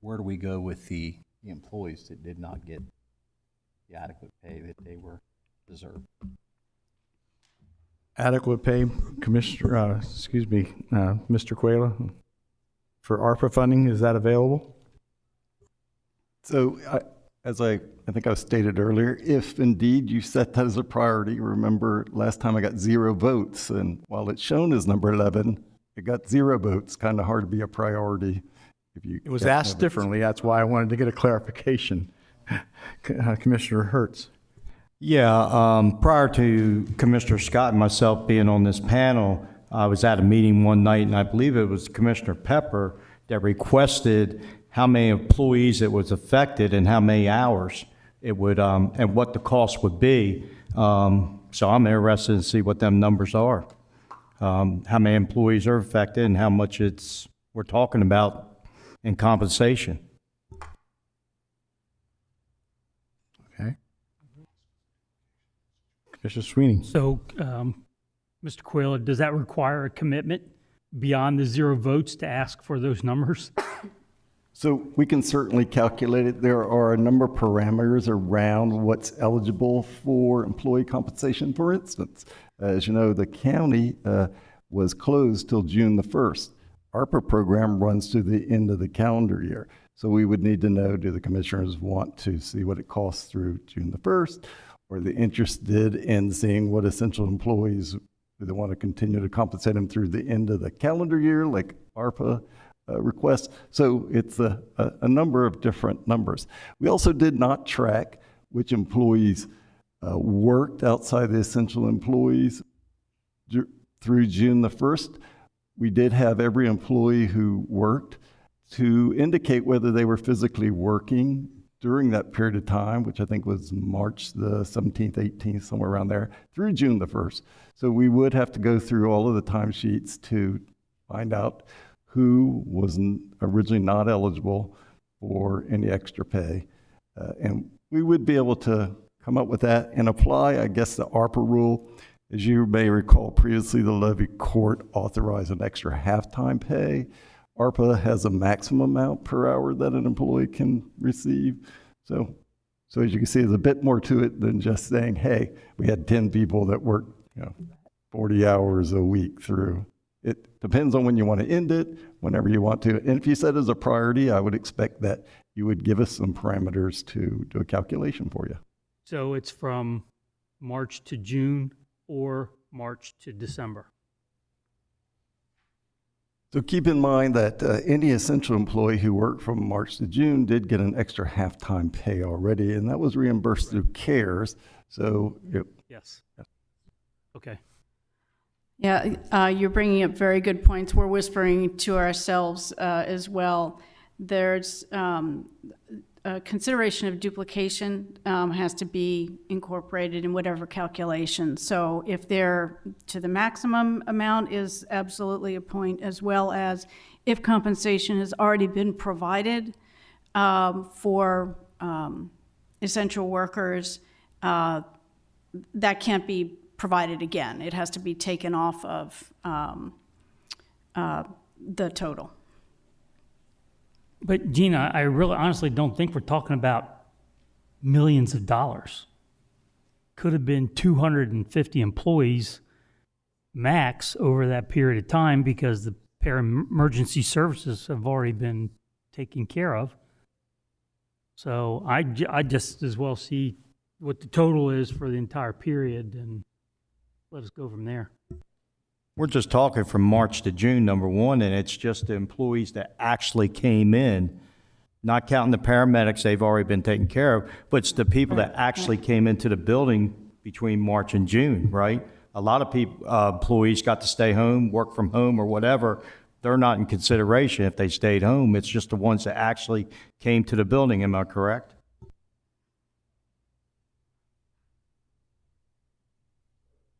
where do we go with the employees that did not get the adequate pay that they were deserved? Adequate pay, Commissioner, Mr. Quayla, for ARPA funding, is that available? So as I think I stated earlier, if indeed you set that as a priority, remember last time I got 0 votes, and while it's shown as number 11, it got 0 votes. Kind of hard to be a priority if you. It was asked differently. That's why I wanted to get a clarification. Commissioner Hertz. Yeah, prior to Commissioner Scott and myself being on this panel, I was at a meeting one night, and I believe it was Commissioner Pepper that requested how many employees it was affected and how many hours it would, and what the cost would be. So I'm interested to see what them numbers are. How many employees are affected and how much we're talking about in compensation. Okay. Commissioner Sweeney. So, Mr. Quayla, does that require a commitment beyond the 0 votes to ask for those numbers? So we can certainly calculate it. There are a number of parameters around what's eligible for employee compensation. For instance, as you know, the county was closed till June the 1st. ARPA program runs to the end of the calendar year. So we would need to know, do the commissioners want to see what it costs through June the 1st? Or are they interested in seeing what essential employees, do they want to continue to compensate them through the end of the calendar year, like ARPA requests? So it's a number of different numbers. We also did not track which employees worked outside the essential employees through June the 1st. We did have every employee who worked to indicate whether they were physically working during that period of time, which I think was March the 17th, 18th, somewhere around there, through June the 1st. So we would have to go through all of the timesheets to find out who was originally not eligible for any extra pay. And we would be able to come up with that and apply, I guess, the ARPA rule. As you may recall, previously the Levy Court authorized an extra half-time pay. ARPA has a maximum amount per hour that an employee can receive. So as you can see, there's a bit more to it than just saying, hey, we had 10 people that worked 40 hours a week through. It depends on when you want to end it, whenever you want to. And if you set it as a priority, I would expect that you would give us some parameters to do a calculation for you. So it's from March to June or March to December. So keep in mind that any essential employee who worked from March to June did get an extra half-time pay already, and that was reimbursed through CARES. So, Yes. Okay. Yeah, you're bringing up very good points. We're whispering to ourselves as well. There's a consideration of duplication has to be incorporated in whatever calculation. So if they're to the maximum amount is absolutely a point, as well as if compensation has already been provided for essential workers, that can't be provided again. It has to be taken off of the total. But Gina, I really honestly don't think we're talking about millions of dollars. Could have been 250 employees max over that period of time because the emergency services have already been taken care of. So I just as well see what the total is for the entire period and let us go from there. We're just talking from March to June, number one, and it's just the employees that actually came in, not counting the paramedics, they've already been taken care of, but it's the people that actually came into the building between March and June, right? A lot of people, employees got to stay home, work from home or whatever. They're not in consideration if they stayed home. It's just the ones that actually came to the building. Am I correct?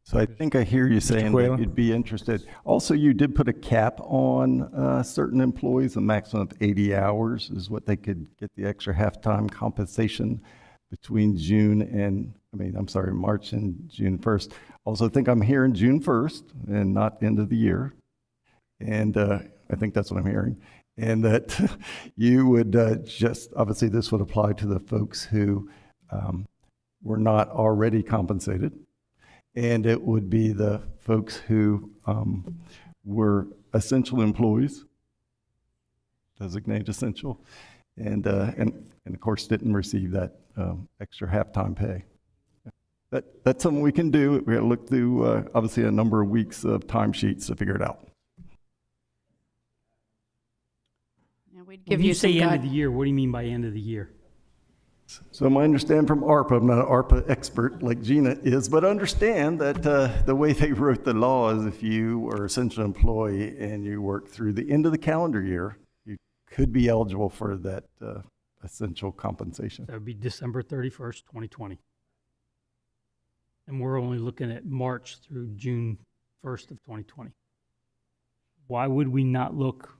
So I think I hear you saying that you'd be interested. Also, you did put a cap on certain employees, a maximum of 80 hours is what they could get the extra half-time compensation between March and June 1st. Also, I think I'm hearing June 1st and not end of the year. And I think that's what I'm hearing. And that you would obviously this would apply to the folks who were not already compensated. And it would be the folks who were essential employees, designated essential, and of course didn't receive that extra half-time pay. That's something we can do. We got to look through obviously a number of weeks of timesheets to figure it out. When you say end of the year, what do you mean by end of the year? So I understand from ARPA, I'm not an ARPA expert like Gina is, but understand that the way they wrote the law is if you are an essential employee and you work through the end of the calendar year, you could be eligible for that essential compensation. That would be December 31st, 2020. And we're only looking at March through June 1st of 2020. Why would we not look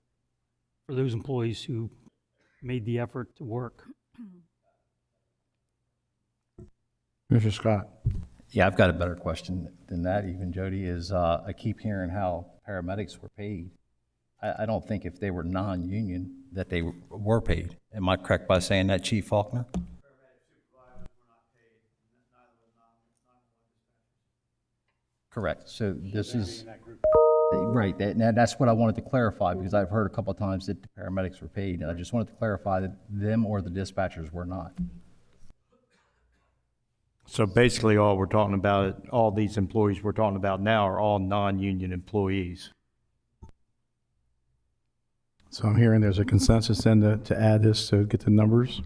for those employees who made the effort to work? Mr. Scott. Yeah, I've got a better question than that even, Jody, is I keep hearing how paramedics were paid. I don't think if they were non-union that they were paid. Am I correct by saying that, Chief Faulkner? Correct. So this is, right, that's what I wanted to clarify because I've heard a couple of times that the paramedics were paid, and I just wanted to clarify that them or the dispatchers were not. So basically all we're talking about, all these employees we're talking about now are all non-union employees. So I'm hearing there's a consensus then to add this to get the numbers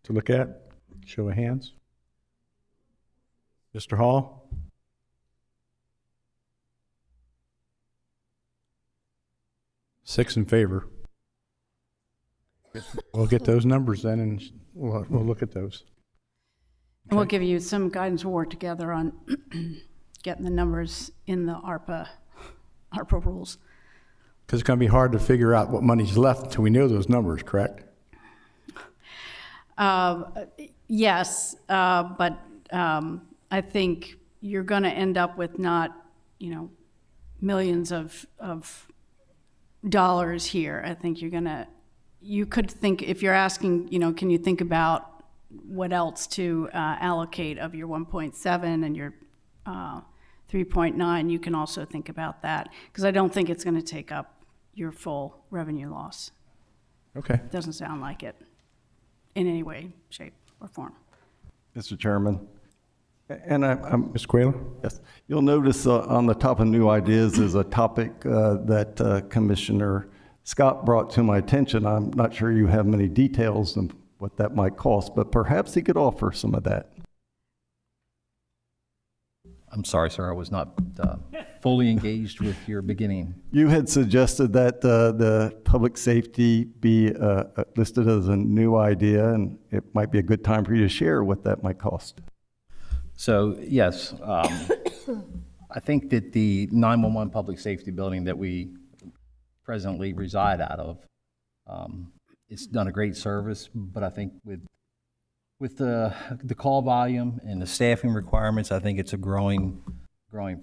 to look at. Show of hands. Mr. Hall? Six in favor. We'll get those numbers then and we'll look at those. And we'll give you some guidance. We'll work together on getting the numbers in the ARPA rules. Because it's going to be hard to figure out what money's left until we know those numbers, correct? Yes, but I think you're going to end up with not, millions of dollars here. I think you could think, if you're asking, can you think about what else to allocate of your 1.7 and your 3.9, you can also think about that, because I don't think it's going to take up your full revenue loss. Okay. Doesn't sound like it in any way, shape, or form. Mr. Chairman, and I'm Ms. Quayler? yes, you'll notice on the top of new ideas is a topic that Commissioner Scott brought to my attention. I'm not sure you have many details on what that might cost, but perhaps he could offer some of that. I'm sorry, sir, I was not fully engaged with your beginning. You had suggested that the public safety be listed as a new idea, and it might be a good time for you to share what that might cost. So, yes, I think that the 911 public safety building that we presently reside out of, it's done a great service, but I think with the call volume and the staffing requirements, I think it's a growing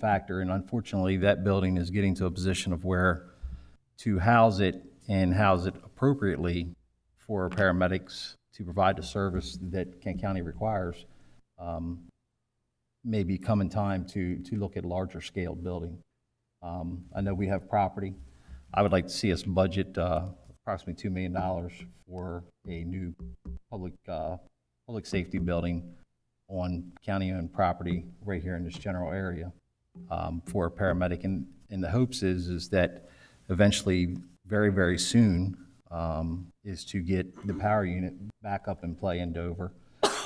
factor. And unfortunately, that building is getting to a position of where to house it and house it appropriately for paramedics to provide the service that Kent County requires, may be coming time to look at a larger scale building. I know we have property. I would like to see us budget approximately $2 million for a new public safety building on county-owned property right here in this general area for a paramedic. And the hopes is that eventually, very, very soon, is to get the power unit back up in play in Dover,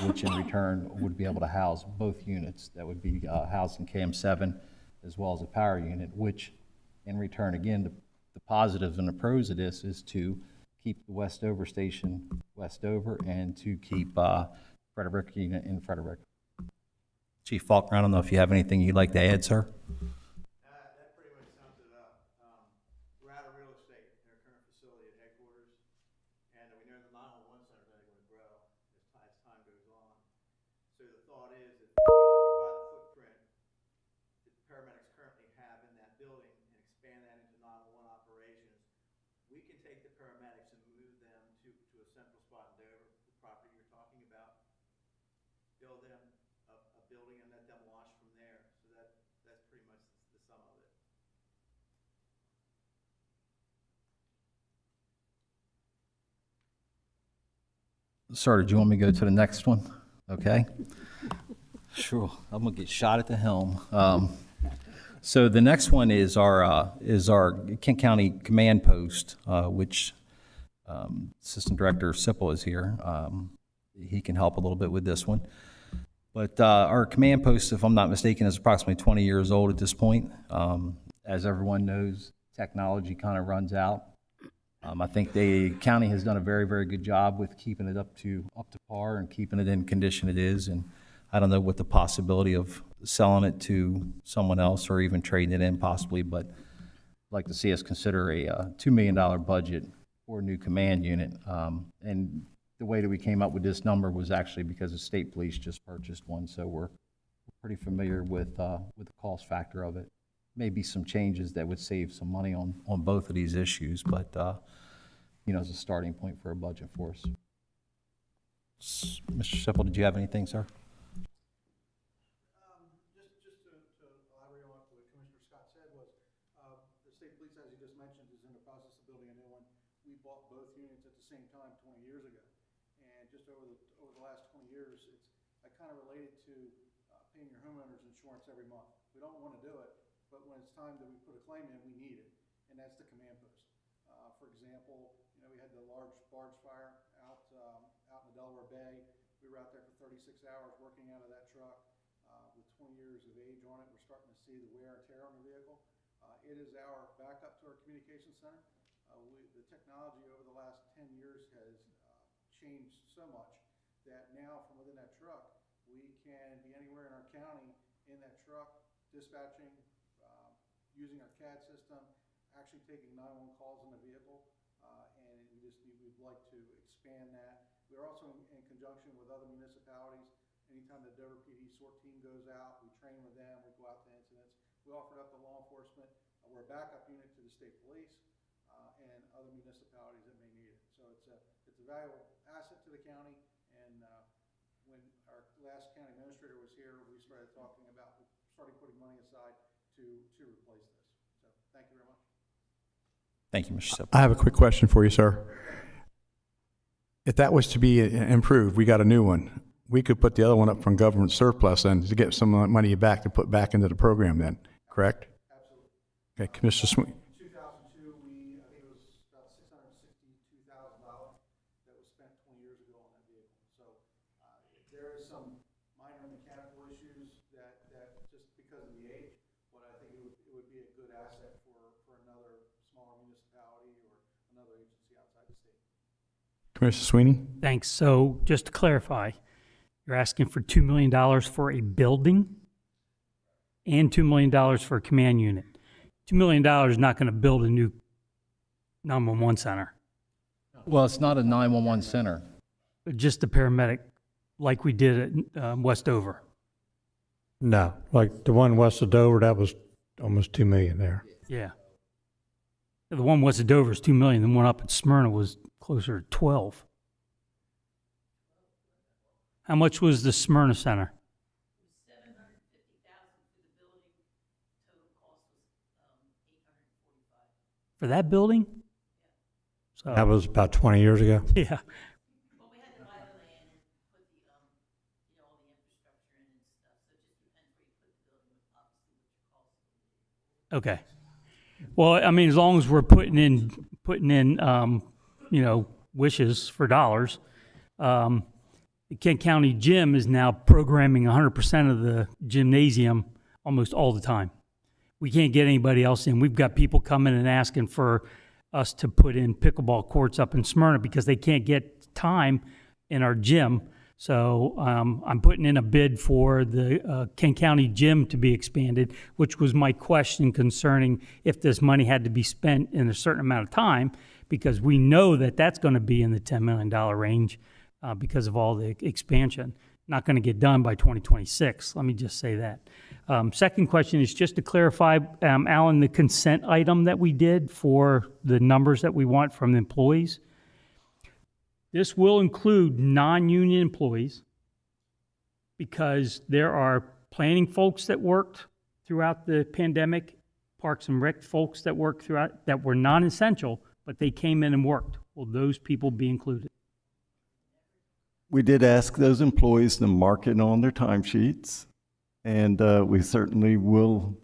which in return would be able to house both units. That would be housed in KM7 as well as a power unit, which in return, again, the positives and the pros of this is to keep the Westover station Westover and to keep Frederick unit in Frederick. Chief Faulkner, I don't know if you have anything you'd like to add, sir? That pretty much sums it up. We're out of real estate in our current facility at headquarters, and we know the 911 center is only going to grow as time goes on. So the thought is if we occupy the footprint that the paramedics currently have in that building and expand that into 911 operations, we can take the paramedics and move them to a central spot in Dover, the property you're talking about, build them a building and let them launch from there. So that's pretty much the sum of it. Sir, do you want me to go to the next one? Okay. Sure. I'm going to get shot at the helm. So the next one is our Kent County Command Post, which Assistant Director Sipple is here. He can help a little bit with this one. But our command post, if I'm not mistaken, is approximately 20 years old at this point. As everyone knows, technology kind of runs out. I think the county has done a very, very good job with keeping it up to par and keeping it in condition it is. And I don't know what the possibility of selling it to someone else or even trading it in possibly, but I'd like to see us consider a $2 million budget for a new command unit. And the way that we came up with this number was actually because the state police just purchased one, so we're pretty familiar with the cost factor of it. Maybe some changes that would save some money on both of these issues, but as a starting point for a budget for us. Mr. Sipple, did you have anything, sir? Just to elaborate on what Commissioner Scott said was, the state police, as you just mentioned, is in the process of building a new one. We bought both units at the same time 20 years ago. And just over the last 20 years, I kind of related to paying your homeowner's insurance every month. We don't want to do it, but when it's time that we put a claim in, we need it, and that's the command post. For example, we had the large barge fire out in the Delaware Bay. We were out there for 36 hours working out of that truck with 20 years of age on it. We're starting to see the wear and tear on the vehicle. It is our backup to our communication center. The technology over the last 10 years has changed so much that now from within that truck, we can be anywhere in our county in that truck, dispatching, using our CAD system, actually taking 911 calls in the vehicle, and we'd like to expand that. We're also in conjunction with other municipalities. Anytime the Dover PD SORT team goes out, we train with them, we go out to incidents. We offer it up to law enforcement. We're a backup unit to the state police and other municipalities that may need it. So it's a valuable asset to the county, and when our last county administrator was here, we started talking about starting putting money aside to replace this. So thank you very much. Thank you, Mr. Sippel. I have a quick question for you, sir. If that was to be improved, we got a new one. We could put the other one up from government surplus and to get some money back to put back into the program then, correct? Absolutely. Okay, Commissioner Sweeney. In 2002, I think it was about $662,000 that was spent 20 years ago on that vehicle. So there is some minor mechanical issues that just because of the age, but I think it would be a good asset for another smaller municipality or another agency outside the state. Commissioner Sweeney? Thanks. So just to clarify, you're asking for $2 million for a building and $2 million for a command unit. $2 million is not going to build a new 911 center. Well, it's not a 911 center. Just the paramedic, like we did at West Dover. No, like the one west of Dover, that was almost $2 million there. Yeah. The one west of Dover is $2 million. The one up at Smyrna was closer to 12. How much was the Smyrna Center? For that building? So, That was about 20 years ago. yeah. Okay. Well, I mean, as long as we're putting in, wishes for dollars, the Kent County Gym is now programming 100% of the gymnasium almost all the time. We can't get anybody else in. We've got people coming and asking for us to put in pickleball courts up in Smyrna because they can't get time in our gym. So I'm putting in a bid for the Kent County Gym to be expanded, which was my question concerning if this money had to be spent in a certain amount of time, because we know that that's going to be in the $10 million range because of all the expansion. Not going to get done by 2026. Let me just say that. Second question is just to clarify, Alan, the consent item that we did for the numbers that we want from the employees. This will include non-union employees because there are planning folks that worked throughout the pandemic, Parks and Rec folks that worked throughout that were non-essential, but they came in and worked. Will those people be included? We did ask those employees to mark it on their timesheets, and we certainly will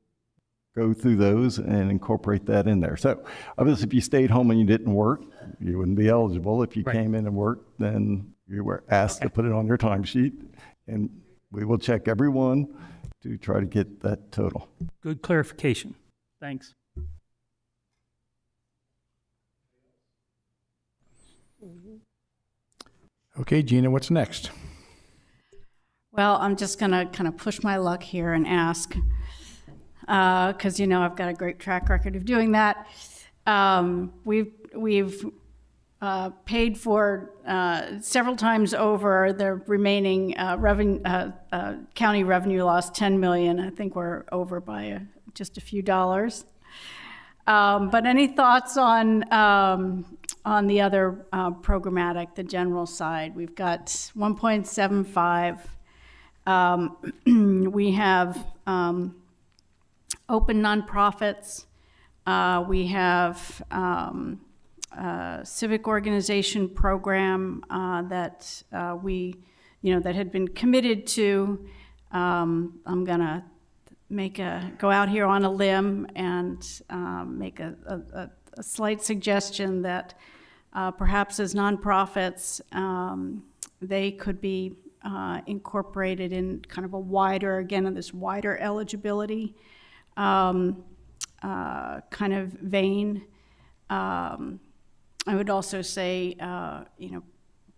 go through those and incorporate that in there. So obviously, if you stayed home and you didn't work, you wouldn't be eligible. If you came in and worked, then you were asked to put it on your timesheet, and we will check everyone to try to get that total. Good clarification. Thanks. Okay, Gina, what's next? Well, I'm just going to kind of push my luck here and ask, because I've got a great track record of doing that. We've paid for several times over the remaining county revenue loss, $10 million. I think we're over by just a few dollars. But any thoughts on the other programmatic, the general side? We've got 1.75. We have open nonprofits. We have civic organization program that that had been committed to. I'm gonna go out here on a limb and make a slight suggestion that perhaps as nonprofits, they could be incorporated in kind of a wider, again, this wider eligibility kind of vein. I would also say,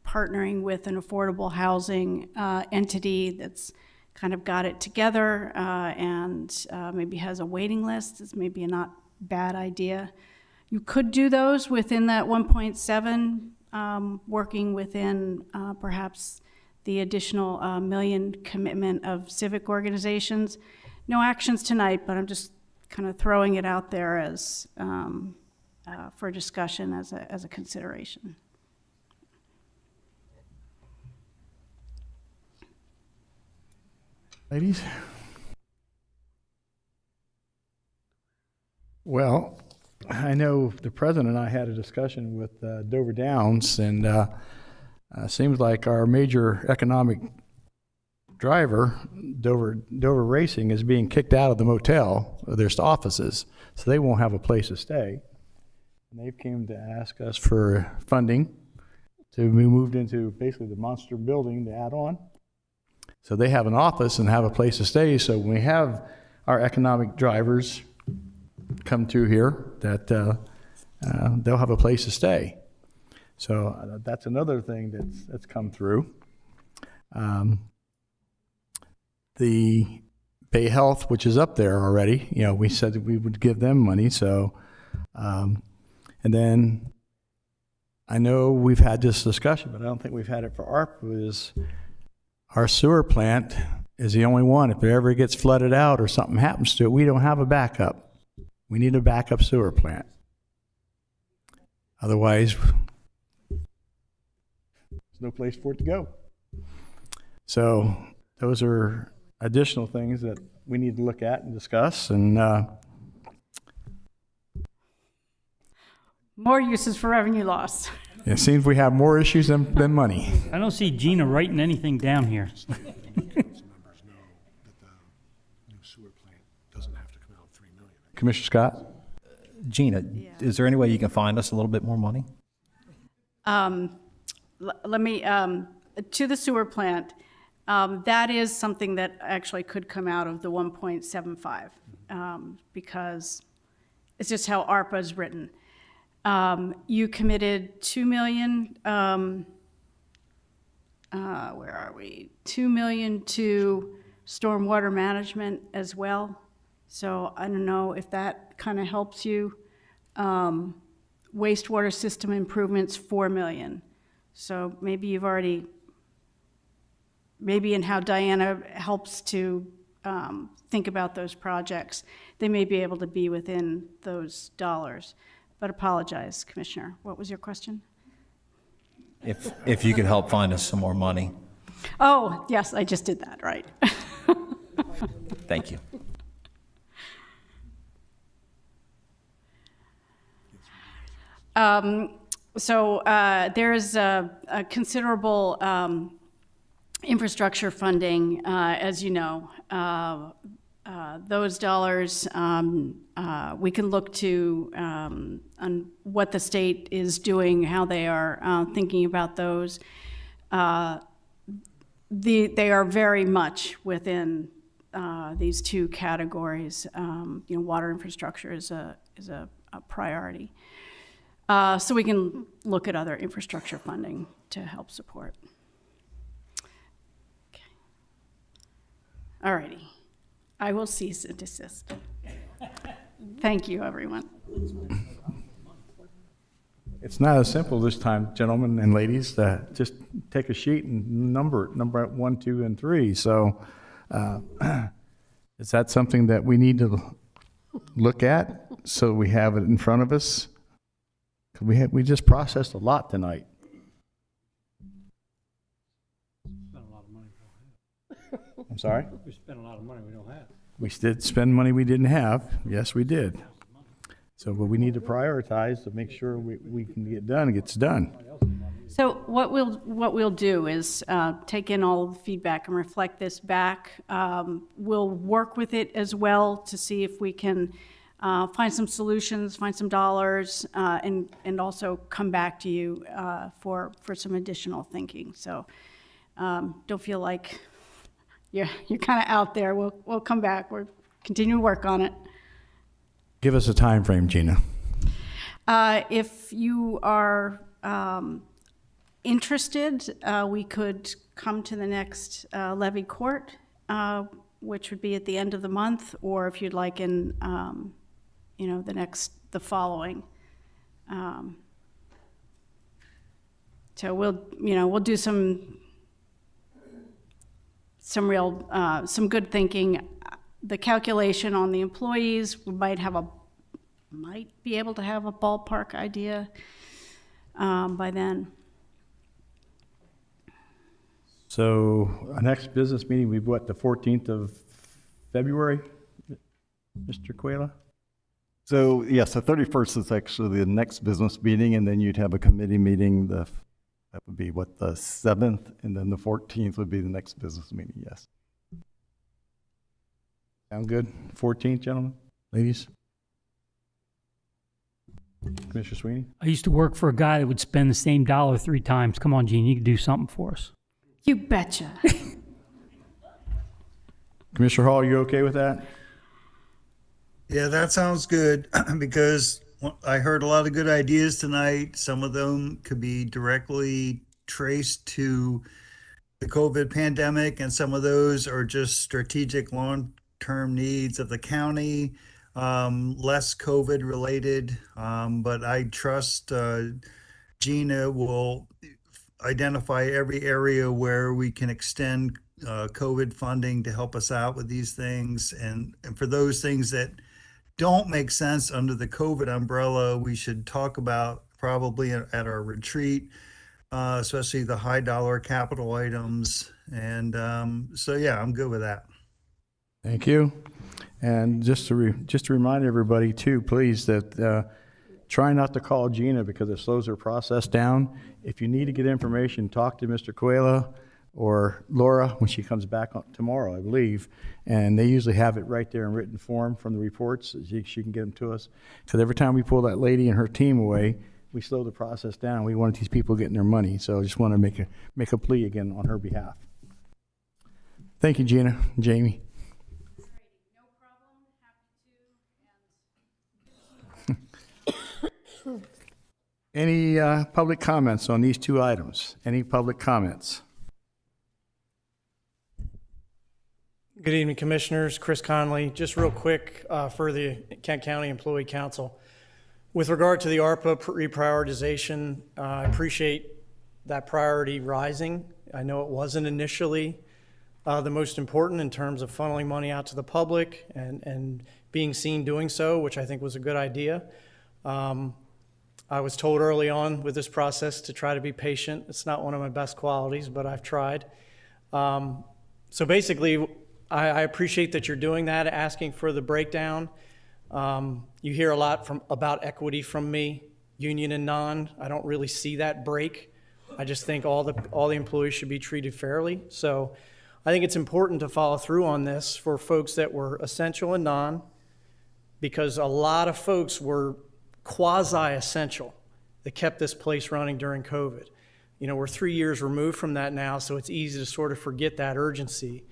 partnering with an affordable housing entity that's kind of got it together and maybe has a waiting list is maybe a not bad idea. You could do those within that 1.7, working within perhaps the additional million commitment of civic organizations. No actions tonight, but I'm just kind of throwing it out there as for discussion as a consideration. Ladies? Well, I know the president and I had a discussion with Dover Downs, and seems like our major economic driver, Dover Racing, is being kicked out of the motel, their offices, so they won't have a place to stay. And they've came to ask us for funding to be moved into basically the monster building to add on. So they have an office and have a place to stay, so when we have our economic drivers come through here, that they'll have a place to stay. So that's another thing that's come through. The Bay Health, which is up there already, we said that we would give them money. So, and then I know we've had this discussion, but I don't think we've had it for ARPA, is our sewer plant is the only one. If it ever gets flooded out or something happens to it, we don't have a backup. We need a backup sewer plant. Otherwise, there's no place for it to go. So those are additional things that we need to look at and discuss. And More uses for revenue loss. it seems we have more issues than money. I don't see Gina writing anything down here. Commissioner Scott? Gina, is there any way you can find us a little bit more money? Let me, to the sewer plant, that is something that actually could come out of the 1.75, because it's just how ARPA is written. You committed $2 million, where are we? $2 million to stormwater management as well. So I don't know if that kind of helps you. Wastewater system improvements, $4 million. So maybe you've already, maybe in how Diana helps to think about those projects, they may be able to be within those dollars. But apologize, Commissioner. What was your question? If you could help find us some more money. Oh, yes, I just did that, right. Thank you. So there is a considerable infrastructure funding, as you know. Those dollars, we can look to on what the state is doing, how they are thinking about those. They are very much within these two categories. Water infrastructure is a priority. So we can look at other infrastructure funding to help support. Okay. All righty. I will cease and desist. Thank you, everyone. It's not as simple this time, gentlemen and ladies, to just take a sheet and number it, number 1, 2, and 3. So is that something that we need to look at so we have it in front of us? We just processed a lot tonight. I'm sorry? We spent a lot of money we don't have. We did spend money we didn't have. Yes, we did. So, but we need to prioritize to make sure we can get done, it gets done. So what we'll do is take in all of the feedback and reflect this back. We'll work with it as well to see if we can find some solutions, find some dollars, and also come back to you for some additional thinking. So don't feel like you're kind of out there. We'll come back. We'll continue to work on it. Give us a time frame, Gina. If you are interested, we could come to the next Levy Court, which would be at the end of the month, or if you'd like in the following. So we'll do some good thinking. The calculation on the employees, we might be able to have a ballpark idea by then. So our next business meeting, the 14th of February, Mr. Quayla? So, yes, the 31st is actually the next business meeting, and then you'd have a committee meeting. That would be what, the 7th, and then the 14th would be the next business meeting, yes. Sound good? 14th, gentlemen, ladies? Commissioner Sweeney? I used to work for a guy that would spend the same dollar 3 times. Come on, Gene, you can do something for us. You betcha. Commissioner Hall, you okay with that? Yeah, that sounds good because I heard a lot of good ideas tonight. Some of them could be directly traced to the COVID pandemic, and some of those are just strategic long-term needs of the county, less COVID related. But I trust Gina will identify every area where we can extend COVID funding to help us out with these things. And for those things that don't make sense under the COVID umbrella, we should talk about probably at our retreat, especially the high dollar capital items. And so, yeah, I'm good with that. Thank you. And just to remind everybody too, please, that try not to call Gina because it slows her process down. If you need to get information, talk to Mr. Cuela or Laura when she comes back tomorrow, I believe. And they usually have it right there in written form from the reports. She can get them to us. Because every time we pull that lady and her team away, we slow the process down. We want these people getting their money. So I just want to make a plea again on her behalf. Thank you, Gina and Jamie. Any public comments on these 2 items? Any public comments? Good evening, Commissioners. Chris Conley. Just real quick for the Kent County Employee Council. With regard to the ARPA reprioritization, I appreciate that priority rising. I know it wasn't initially the most important in terms of funneling money out to the public and being seen doing so, which I think was a good idea. I was told early on with this process to try to be patient. It's not one of my best qualities, but I've tried. So basically, I appreciate that you're doing that, asking for the breakdown. You hear a lot about equity from me, union and non. I don't really see that break. I just think all the employees should be treated fairly. So I think it's important to follow through on this for folks that were essential and non, because a lot of folks were quasi-essential that kept this place running during COVID. You know, we're 3 years removed from that now, so it's easy to sort of forget that urgency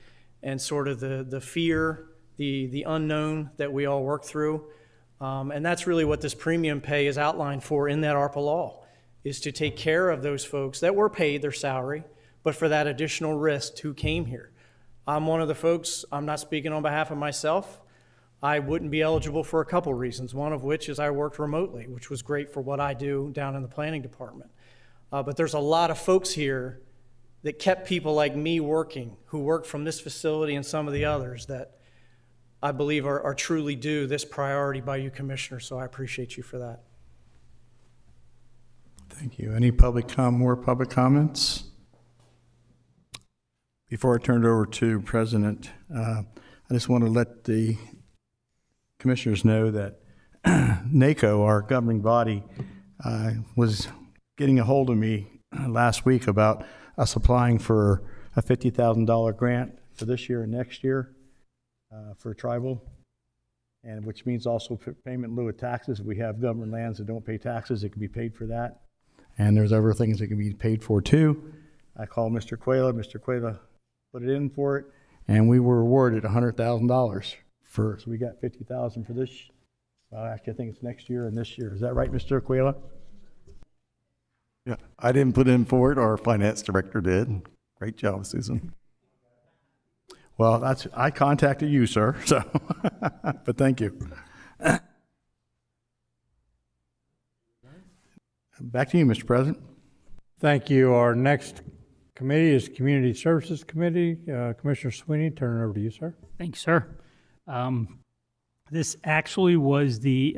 and sort of the fear, the unknown that we all work through. And that's really what this premium pay is outlined for in that ARPA law, is to take care of those folks that were paid their salary, but for that additional risk who came here. I'm one of the folks, I'm not speaking on behalf of myself, I wouldn't be eligible for a couple reasons, one of which is I worked remotely, which was great for what I do down in the planning department. But there's a lot of folks here that kept people like me working, who work from this facility and some of the others that I believe are truly due this priority by you, Commissioner, so I appreciate you for that. Thank you. Any more public comments? Before I turn it over to President, I just want to let the commissioners know that NACO, our governing body, was getting a hold of me last week about us applying for a $50,000 grant for this year and next year for tribal, and which means also payment in lieu of taxes. If we have government lands that don't pay taxes, it can be paid for that. And there's other things that can be paid for too. I called Mr. Cuela. Mr. Cuela put it in for it, and we were awarded $100,000 so we got $50,000 for this. Well, actually, I think it's next year and this year. Is that right, Mr. Cuela? Yeah, I didn't put in for it. Our finance director did. Great job, Susan. Well, I contacted you, sir. So, but thank you. Back to you, Mr. President. Thank you. Our next committee is Community Services Committee. Commissioner Sweeney, turn it over to you, sir. Thank you, sir. This actually was the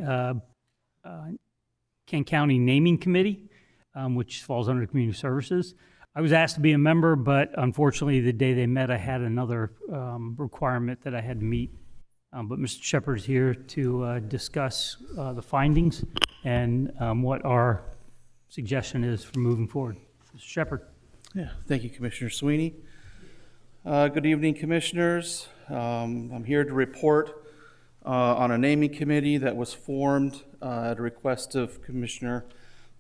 Kent County Naming Committee, which falls under Community Services. I was asked to be a member, but unfortunately the day they met I had another requirement that I had to meet But Mr. Shepard is here to discuss the findings and what our suggestion is for moving forward. Mr. Shepard. Yeah, thank you, Commissioner Sweeney. Good evening, Commissioners. I'm here to report on a naming committee that was formed at a request of Commissioner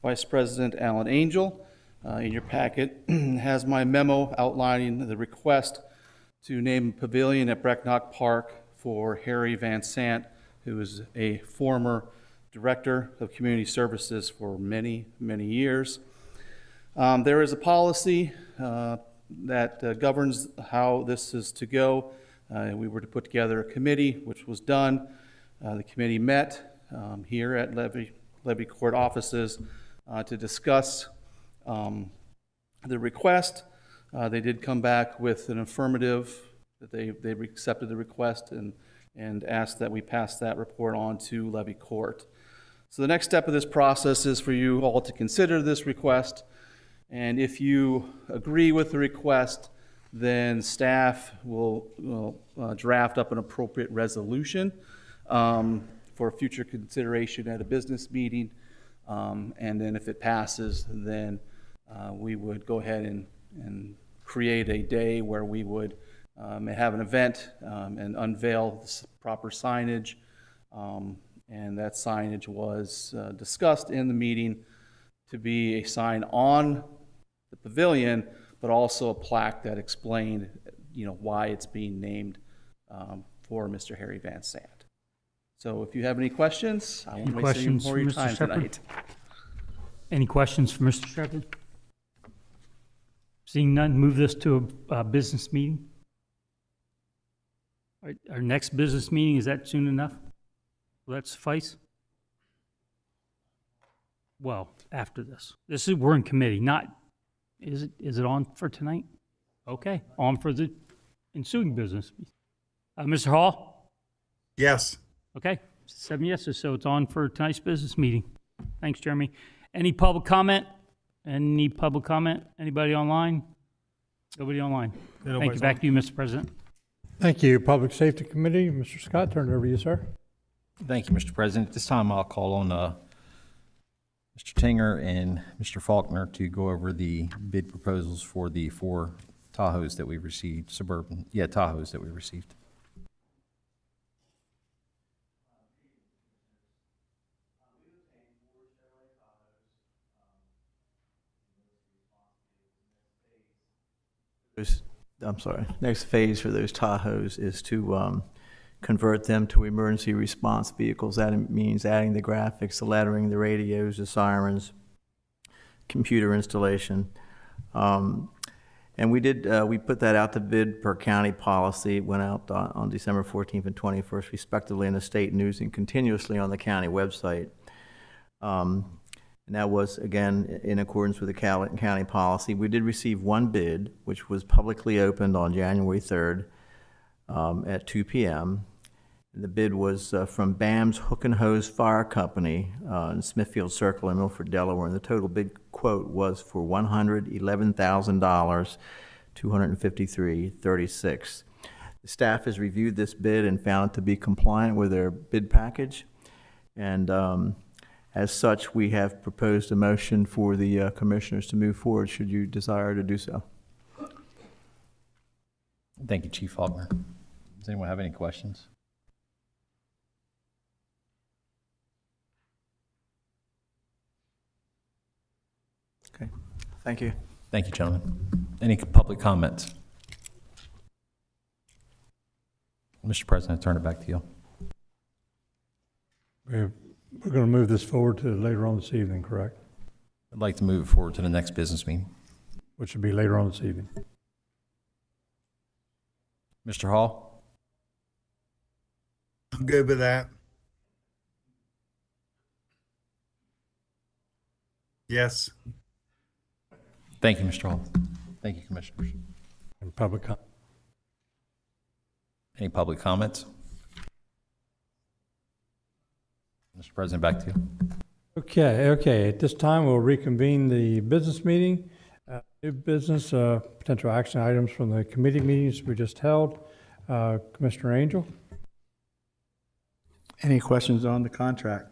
Vice President Alan Angel. In your packet has my memo outlining the request to name a pavilion at Brecknock Park for Harry Van Sant, who is a former Director of Community Services for many, many years. There is a policy that governs how this is to go. We were to put together a committee, which was done. The committee met here at Levy Court offices to discuss the request. They did come back with an affirmative that they accepted the request and asked that we pass that report on to Levy Court. So the next step of this process is for you all to consider this request, and if you agree with the request, then staff will draft up an appropriate resolution for future consideration at a business meeting, and then if it passes, then we would go ahead and create a day where we would have an event and unveil the proper signage. And that signage was discussed in the meeting to be a sign on the pavilion, but also a plaque that explained, why it's being named for Mr. Harry Van Sant. So if you have any questions, I won't waste any more of your time tonight. Any questions for Mr. Shepard? Seeing none, move this to a business meeting. Our next business meeting, is that soon enough? Will that suffice? Well, after this. We're in committee, is it on for tonight? Okay, on for the ensuing business. Mr. Hall? Yes. Okay, 7 yeses, so it's on for tonight's business meeting. Thanks, Jeremy. Any public comment? Any public comment? Anybody online? Nobody online. Yeah, Thank you. Back to you, Mr. President. Thank you. Public Safety Committee, Mr. Scott, turn it over to you, sir. Thank you, Mr. President. At this time, I'll call on Mr. Tinger and Mr. Faulkner to go over the bid proposals for the 4 Tahoes that we received, Tahoes that we received. Next phase for those Tahoes is to convert them to emergency response vehicles. That means adding the graphics, the lettering, the radios, the sirens, computer installation. And we put that out to bid per county policy. It went out on December 14th and 21st, respectively, in the state news and continuously on the county website. And that was, again, in accordance with the county policy. We did receive one bid, which was publicly opened on January 3rd at 2 p.m. The bid was from BAM's Hook and Hose Fire Company in Smithfield Circle in Milford, Delaware. And the total bid quote was for $111,000, $253.36. The staff has reviewed this bid and found it to be compliant with their bid package. And as such, we have proposed a motion for the commissioners to move forward should you desire to do so. Thank you, Chief Faulkner. Does anyone have any questions? Okay, thank you. Thank you, gentlemen. Any public comments? Mr. President, I turn it back to you. We're going to move this forward to later on this evening, correct? I'd like to move it forward to the next business meeting. Which would be later on this evening. Mr. Hall? I'm good with that. Yes. Thank you, Mr. Hall. Thank you, Commissioners. And public comment? Any public comments? Mr. President, back to you. Okay. At this time, we'll reconvene the business meeting. New business, potential action items from the committee meetings we just held. Commissioner Angel? Any questions on the contract?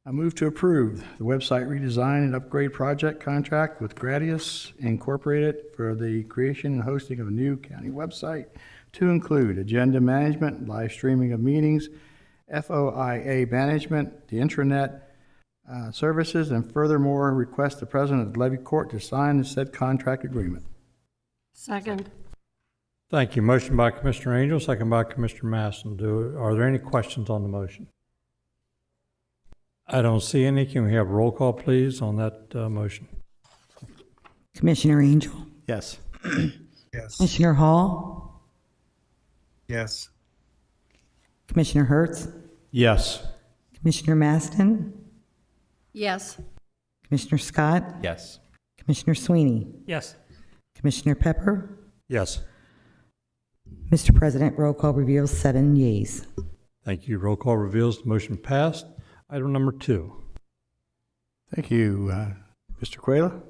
I move to approve the website redesign and upgrade project contract with Gradius Incorporated for the creation and hosting of a new county website to include agenda management, live streaming of meetings, FOIA management, the intranet services, and furthermore request the president of the Levy Court to sign the said contract agreement. Second. Thank you. Motion by Commissioner Angel, second by Commissioner Masson. Are there any questions on the motion? I don't see any. Can we have roll call, please, on that motion? Commissioner Angel? Yes. Yes. Commissioner Hall? Yes. Commissioner Hertz? Yes. Commissioner Maston? Yes. Commissioner Scott? Yes. Commissioner Sweeney? Yes. Commissioner Pepper? Yes. Mr. President, roll call reveals 7 yeas. Thank you. Roll call reveals the motion passed. Item number 2. Thank you. Mr. Quayla?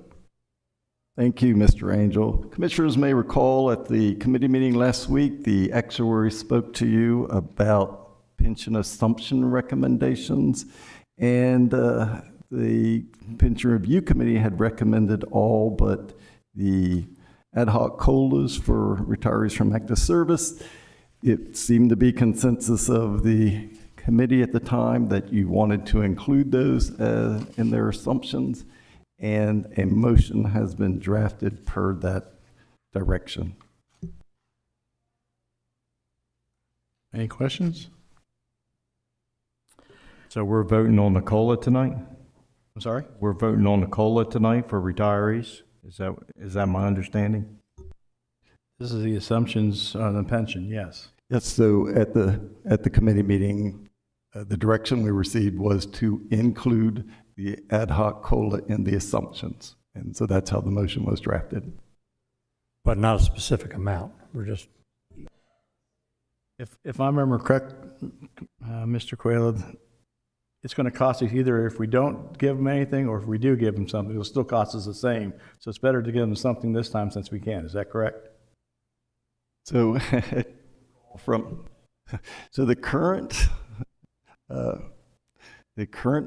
Thank you, Mr. Angel. Commissioners may recall at the committee meeting last week, the actuary spoke to you about pension assumption recommendations, and the pension review committee had recommended all but the ad hoc COLAs for retirees from active service. It seemed to be consensus of the committee at the time that you wanted to include those in their assumptions, and a motion has been drafted per that direction. Any questions? So we're voting on the COLA tonight? I'm sorry? We're voting on the COLA tonight for retirees? Is that my understanding? This is the assumptions on the pension, yes. Yes, so at the committee meeting, the direction we received was to include the ad hoc COLA in the assumptions. And so that's how the motion was drafted. But not a specific amount. We're just... If I remember correct, Mr. Quayla, it's going to cost us either if we don't give them anything or if we do give them something, it'll still cost us the same. So it's better to give them something this time since we can. Is that correct? So the current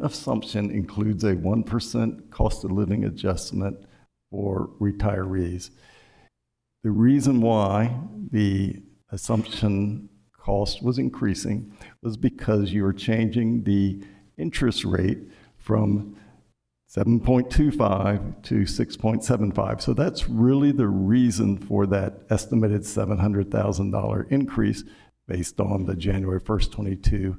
assumption includes a 1% cost of living adjustment for retirees. The reason why the assumption cost was increasing was because you were changing the interest rate from 7.25 to 6.75. So that's really the reason for that estimated $700,000 increase based on the January 1st, 22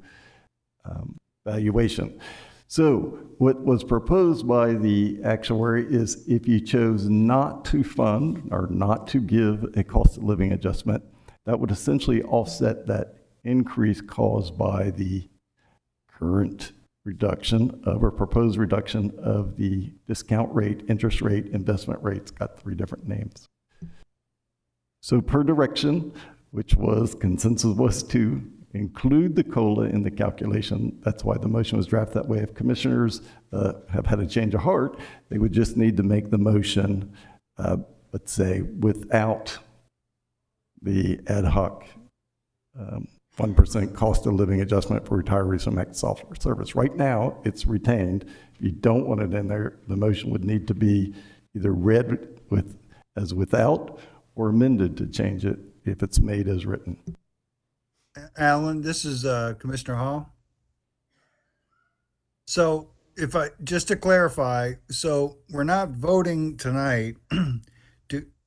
valuation. So what was proposed by the actuary is if you chose not to fund or not to give a cost of living adjustment, that would essentially offset that increase caused by the current reduction of or proposed reduction of the discount rate, interest rate, investment rates, got 3 different names. So per direction, which was consensus was to include the COLA in the calculation. That's why the motion was drafted that way. If commissioners have had a change of heart, they would just need to make the motion, let's say, without the ad hoc 1% cost of living adjustment for retirees from active software service. Right now, it's retained. If you don't want it in there, the motion would need to be either read as without or amended to change it if it's made as written. Alan, this is Commissioner Hall. So just to clarify, so we're not voting tonight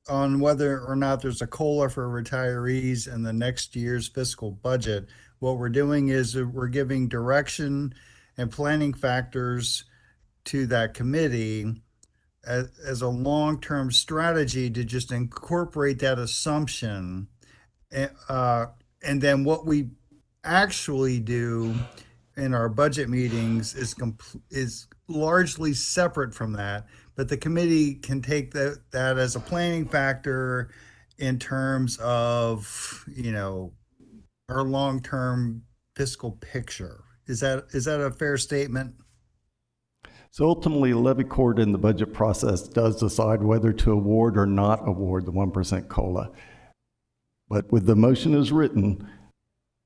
on whether or not there's a COLA for retirees in the next year's fiscal budget. What we're doing is we're giving direction and planning factors to that committee as a long-term strategy to just incorporate that assumption. And then what we actually do in our budget meetings is largely separate from that, but the committee can take that as a planning factor in terms of, our long-term fiscal picture. Is that a fair statement? So ultimately, Levy Court in the budget process does decide whether to award or not award the 1% COLA. But with the motion as written,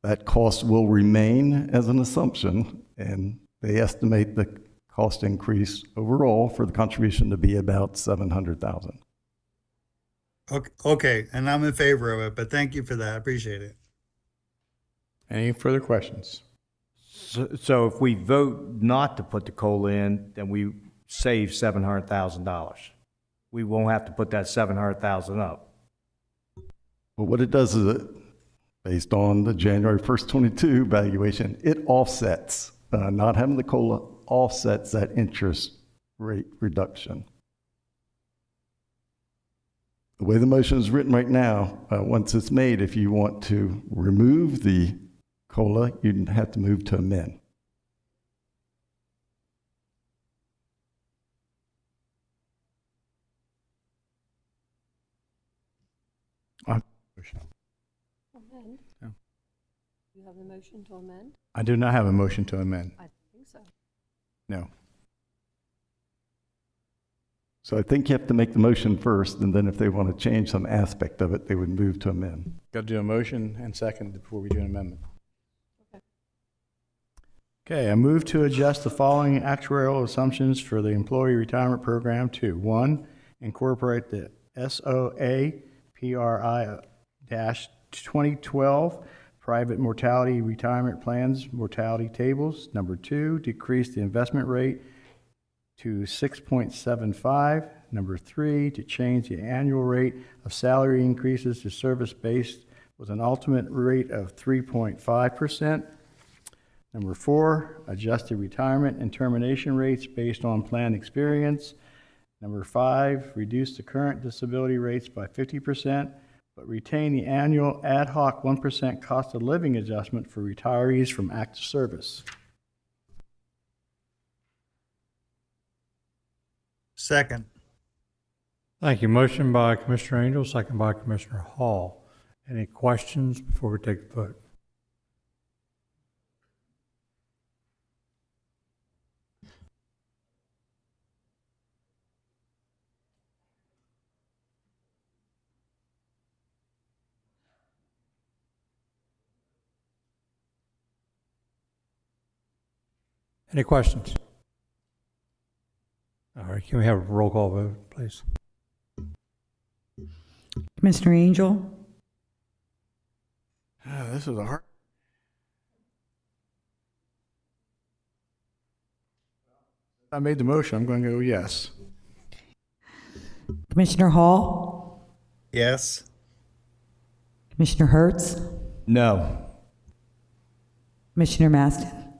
that cost will remain as an assumption, and they estimate the cost increase overall for the contribution to be about $700,000. Okay, and I'm in favor of it, but thank you for that. I appreciate it. Any further questions? So if we vote not to put the COLA in, then we save $700,000. We won't have to put that $700,000 up. Well, what it does is, based on the January 1st, 22 valuation, it offsets, not having the COLA offsets that interest rate reduction. The way the motion is written right now, once it's made, if you want to remove the COLA, you'd have to move to amend. Amend? No. You have the motion to amend? I do not have a motion to amend. I think so. No. So I think you have to make the motion first, and then if they want to change some aspect of it, they would move to amend. Got to do a motion and second before we do an amendment. Okay, I move to adjust the following actuarial assumptions for the employee retirement program to: 1, incorporate the SOA PRI-2012 private mortality retirement plans mortality tables. Number 2, decrease the investment rate to 6.75. Number 3, to change the annual rate of salary increases to service-based with an ultimate rate of 3.5%. Number 4, adjust the retirement and termination rates based on plan experience. Number 5, reduce the current disability rates by 50%, but retain the annual ad hoc 1% cost of living adjustment for retirees from active service. Second. Thank you. Motion by Commissioner Angel, second by Commissioner Hall. Any questions before we take the vote? Any questions? All right, can we have a roll call vote, please? Commissioner Angel, This is a hard. I made the motion. I'm going to go yes. Commissioner Hall, Yes. Commissioner Hertz, No. Commissioner Maston,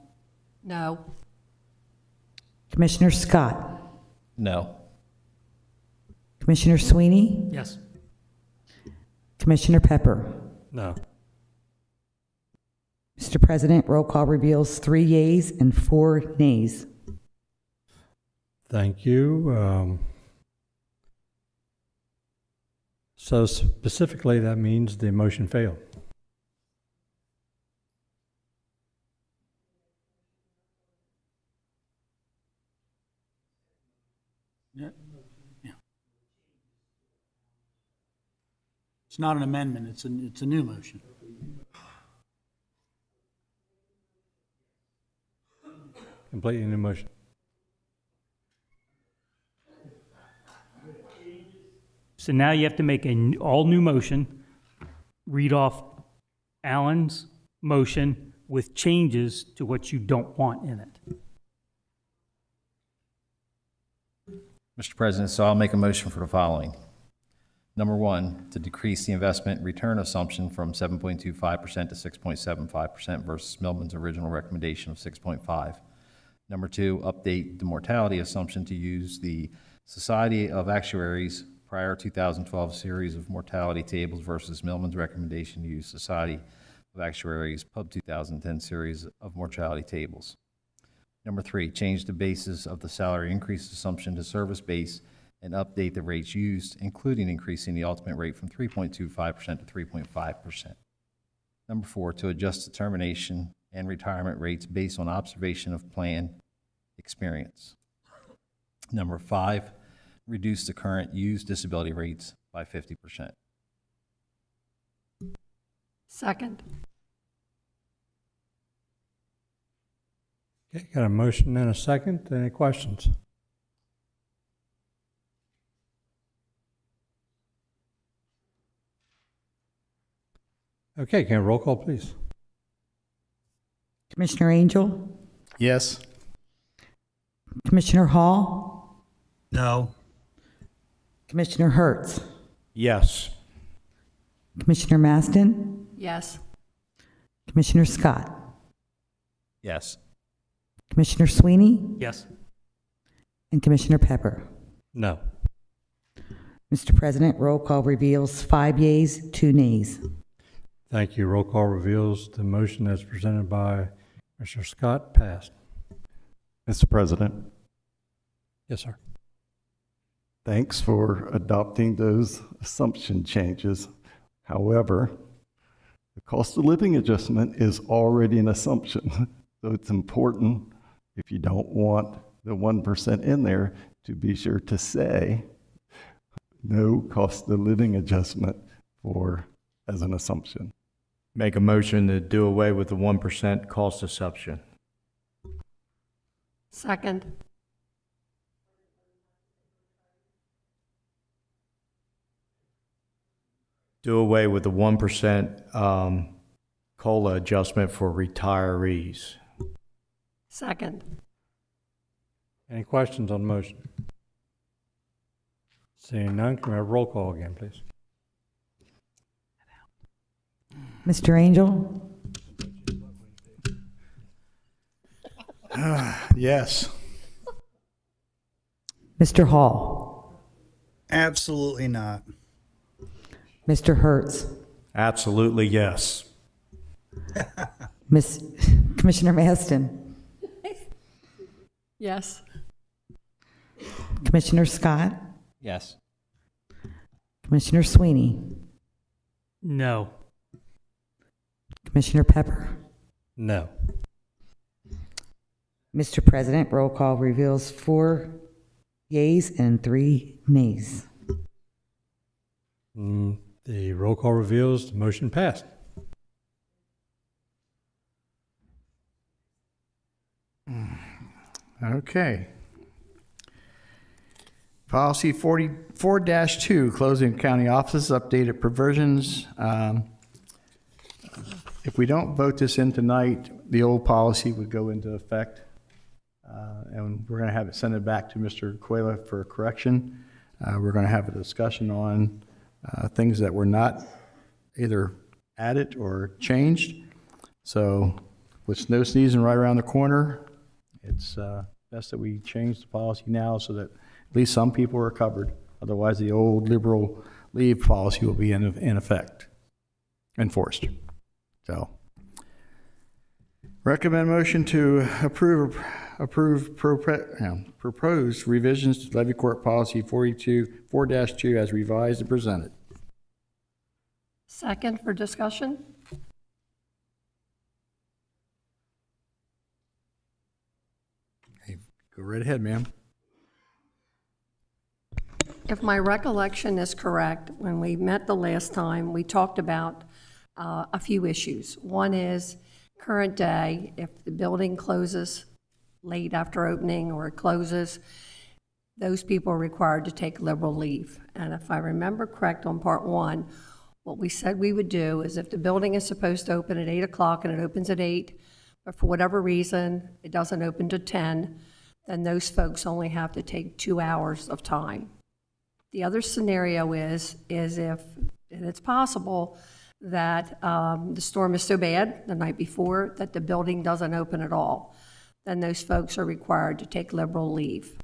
No. Commissioner Scott, No. Commissioner Sweeney, Yes. Commissioner Pepper. No. Mr. President, roll call reveals 3 yeas and 4 nays. Thank you. So specifically, that means the motion failed. Yeah. It's not an amendment, it's a new motion. Completely new motion. So now you have to make an all-new motion, read off Alan's motion with changes to what you don't want in it. Mr. President, so I'll make a motion for the following. Number 1, to decrease the investment return assumption from 7.25% to 6.75% versus Millman's original recommendation of 6.5. Number 2, update the mortality assumption to use the Society of Actuaries prior 2012 series of mortality tables versus Millman's recommendation to use Society of Actuaries Pub 2010 series of mortality tables. Number 3, change the basis of the salary increase assumption to service base and update the rates used, including increasing the ultimate rate from 3.25% to 3.5%. Number 4, to adjust the termination and retirement rates based on observation of plan experience. Number 5, reduce the current used disability rates by 50%. Second. Okay, got a motion and a second. Any questions? Okay, can I roll call, please? Commissioner Angel? Yes. Commissioner Hall? No. Commissioner Hertz? Yes. Commissioner Maston? Yes. Commissioner Scott? Yes. Commissioner Sweeney? Yes. And Commissioner Pepper? No. Mr. President, roll call reveals 5 yeas, 2 nays. Thank you. Roll call reveals the motion as presented by Commissioner Scott passed. Mr. President, Yes, sir. thanks for adopting those assumption changes. However, the cost of living adjustment is already an assumption. So it's important, if you don't want the 1% in there, to be sure to say no cost of living adjustment as an assumption. Make a motion to do away with the 1% cost assumption. Second. Do away with the 1% COLA adjustment for retirees. Second. Any questions on the motion? Seeing none, can we have roll call again, please? Mr. Angel? Yes. Mr. Hall? Absolutely not. Mr. Hertz? Absolutely yes. Commissioner Maston? Yes. Commissioner Scott? Yes. Commissioner Sweeney? No. Commissioner Pepper? No. Mr. President, roll call reveals 4 yeas and 3 nays. The roll call reveals the motion passed. Okay. Policy 44-2, closing county offices, updated provisions. If we don't vote this in tonight, the old policy would go into effect. And we're going to have it send it back to Mr. Cuela for correction. We're going to have a discussion on things that were not either added or changed. So with snow season right around the corner, it's best that we change the policy now so that at least some people are covered. Otherwise, the old liberal leave policy will be in effect, enforced. So, recommend motion to approve proposed revisions to Levy Court Policy 4-2 as revised and presented. Second for discussion? Hey, go right ahead, ma'am. If my recollection is correct, when we met the last time, we talked about a few issues. One is current day, if the building closes late after opening or it closes, those people are required to take liberal leave. And if I remember correct on part 1, what we said we would do is if the building is supposed to open at 8 o'clock and it opens at 8, but for whatever reason it doesn't open to 10, then those folks only have to take 2 hours of time. The other scenario is if, and it's possible, that the storm is so bad the night before that the building doesn't open at all, then those folks are required to take liberal leave.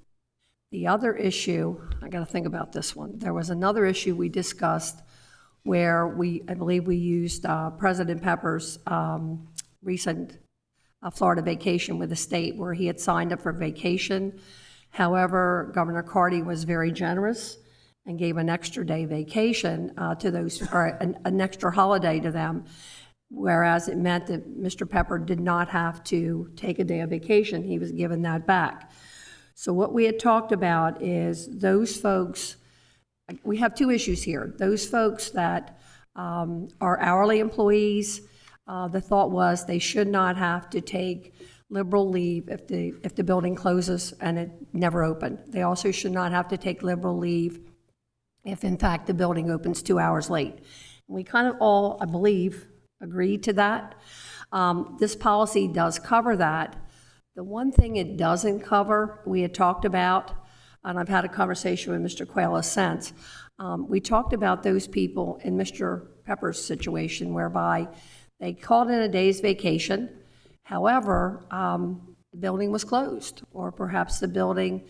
The other issue, I got to think about this one. There was another issue we discussed where I believe we used President Pepper's recent Florida vacation with the state where he had signed up for vacation. However, Governor Carty was very generous and gave an extra day vacation to those, or an extra holiday to them, whereas it meant that Mr. Pepper did not have to take a day of vacation. He was given that back. So what we had talked about is those folks, we have 2 issues here. Those folks that Our hourly employees, the thought was they should not have to take liberal leave if the building closes and it never opened. They also should not have to take liberal leave if in fact the building opens 2 hours late. We kind of all, I believe, agreed to that. This policy does cover that. The one thing it doesn't cover, we had talked about, and I've had a conversation with Mr. Quayla since, we talked about those people in Mr. Pepper's situation whereby they called in a day's vacation. However, the building was closed, or perhaps the building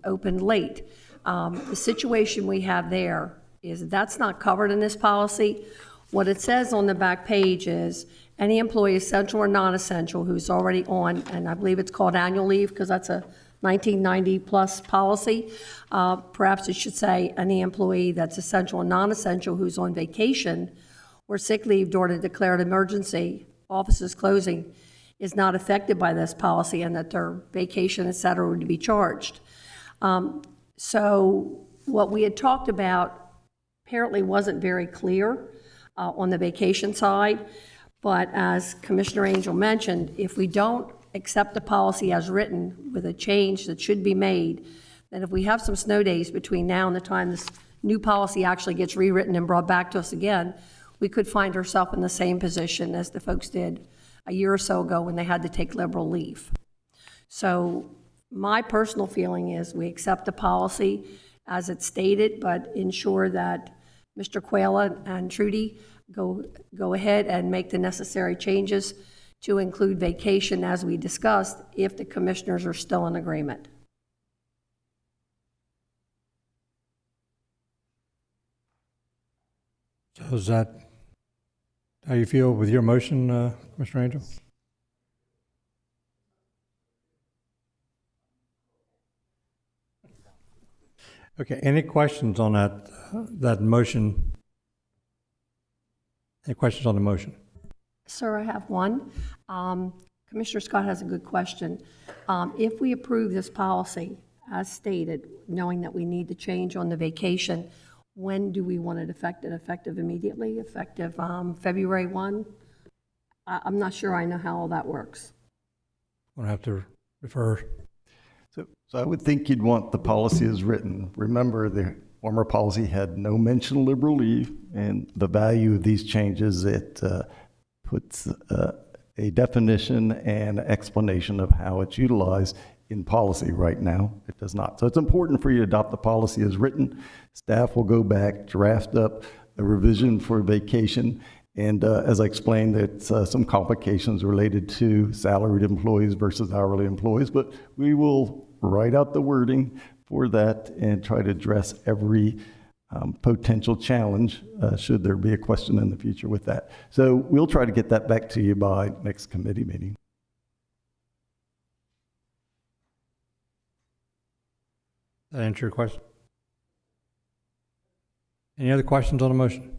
opened late. The situation we have there is that's not covered in this policy. What it says on the back page is any employee, essential or non-essential, who's already on, and I believe it's called annual leave because that's a 1990 plus policy. Perhaps it should say any employee that's essential or non-essential who's on vacation or sick leave during a declared emergency, offices closing, is not affected by this policy, and that their vacation, et cetera, would be charged. So what we had talked about apparently wasn't very clear on the vacation side, but as Commissioner Angel mentioned, if we don't accept the policy as written with a change that should be made, then if we have some snow days between now and the time this new policy actually gets rewritten and brought back to us again, we could find ourselves in the same position as the folks did a year or so ago when they had to take liberal leave. So my personal feeling is we accept the policy as it's stated, but ensure that Mr. Quayla and Trudy go ahead and make the necessary changes to include vacation as we discussed if the commissioners are still in agreement. So is that how you feel with your motion, Commissioner Angel? Okay, any questions on that motion? Any questions on the motion? Sir, I have one. Commissioner Scott has a good question. If we approve this policy as stated, knowing that we need to change on the vacation, when do we want it effective? Effective immediately? Effective February 1? I'm not sure I know how all that works. I'm going to have to refer. So I would think you'd want the policy as written. Remember, the former policy had no mention of liberal leave, and the value of these changes, it puts a definition and explanation of how it's utilized in policy. Right now, it does not. So it's important for you to adopt the policy as written. Staff will go back, draft up a revision for vacation, and as I explained, it's some complications related to salaried employees versus hourly employees, but we will write out the wording for that and try to address every potential challenge should there be a question in the future with that. So we'll try to get that back to you by next committee meeting. That answer your question? Any other questions on the motion?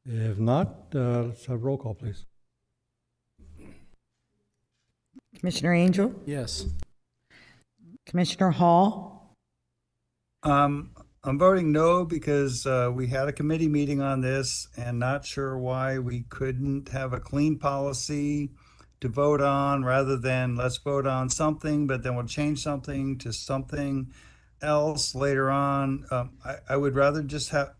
If not, let's have roll call, please. Commissioner Angel? Yes. Commissioner Hall? I'm voting no because we had a committee meeting on this and not sure why we couldn't have a clean policy to vote on rather than let's vote on something, but then we'll change something to something else later on. I would rather just have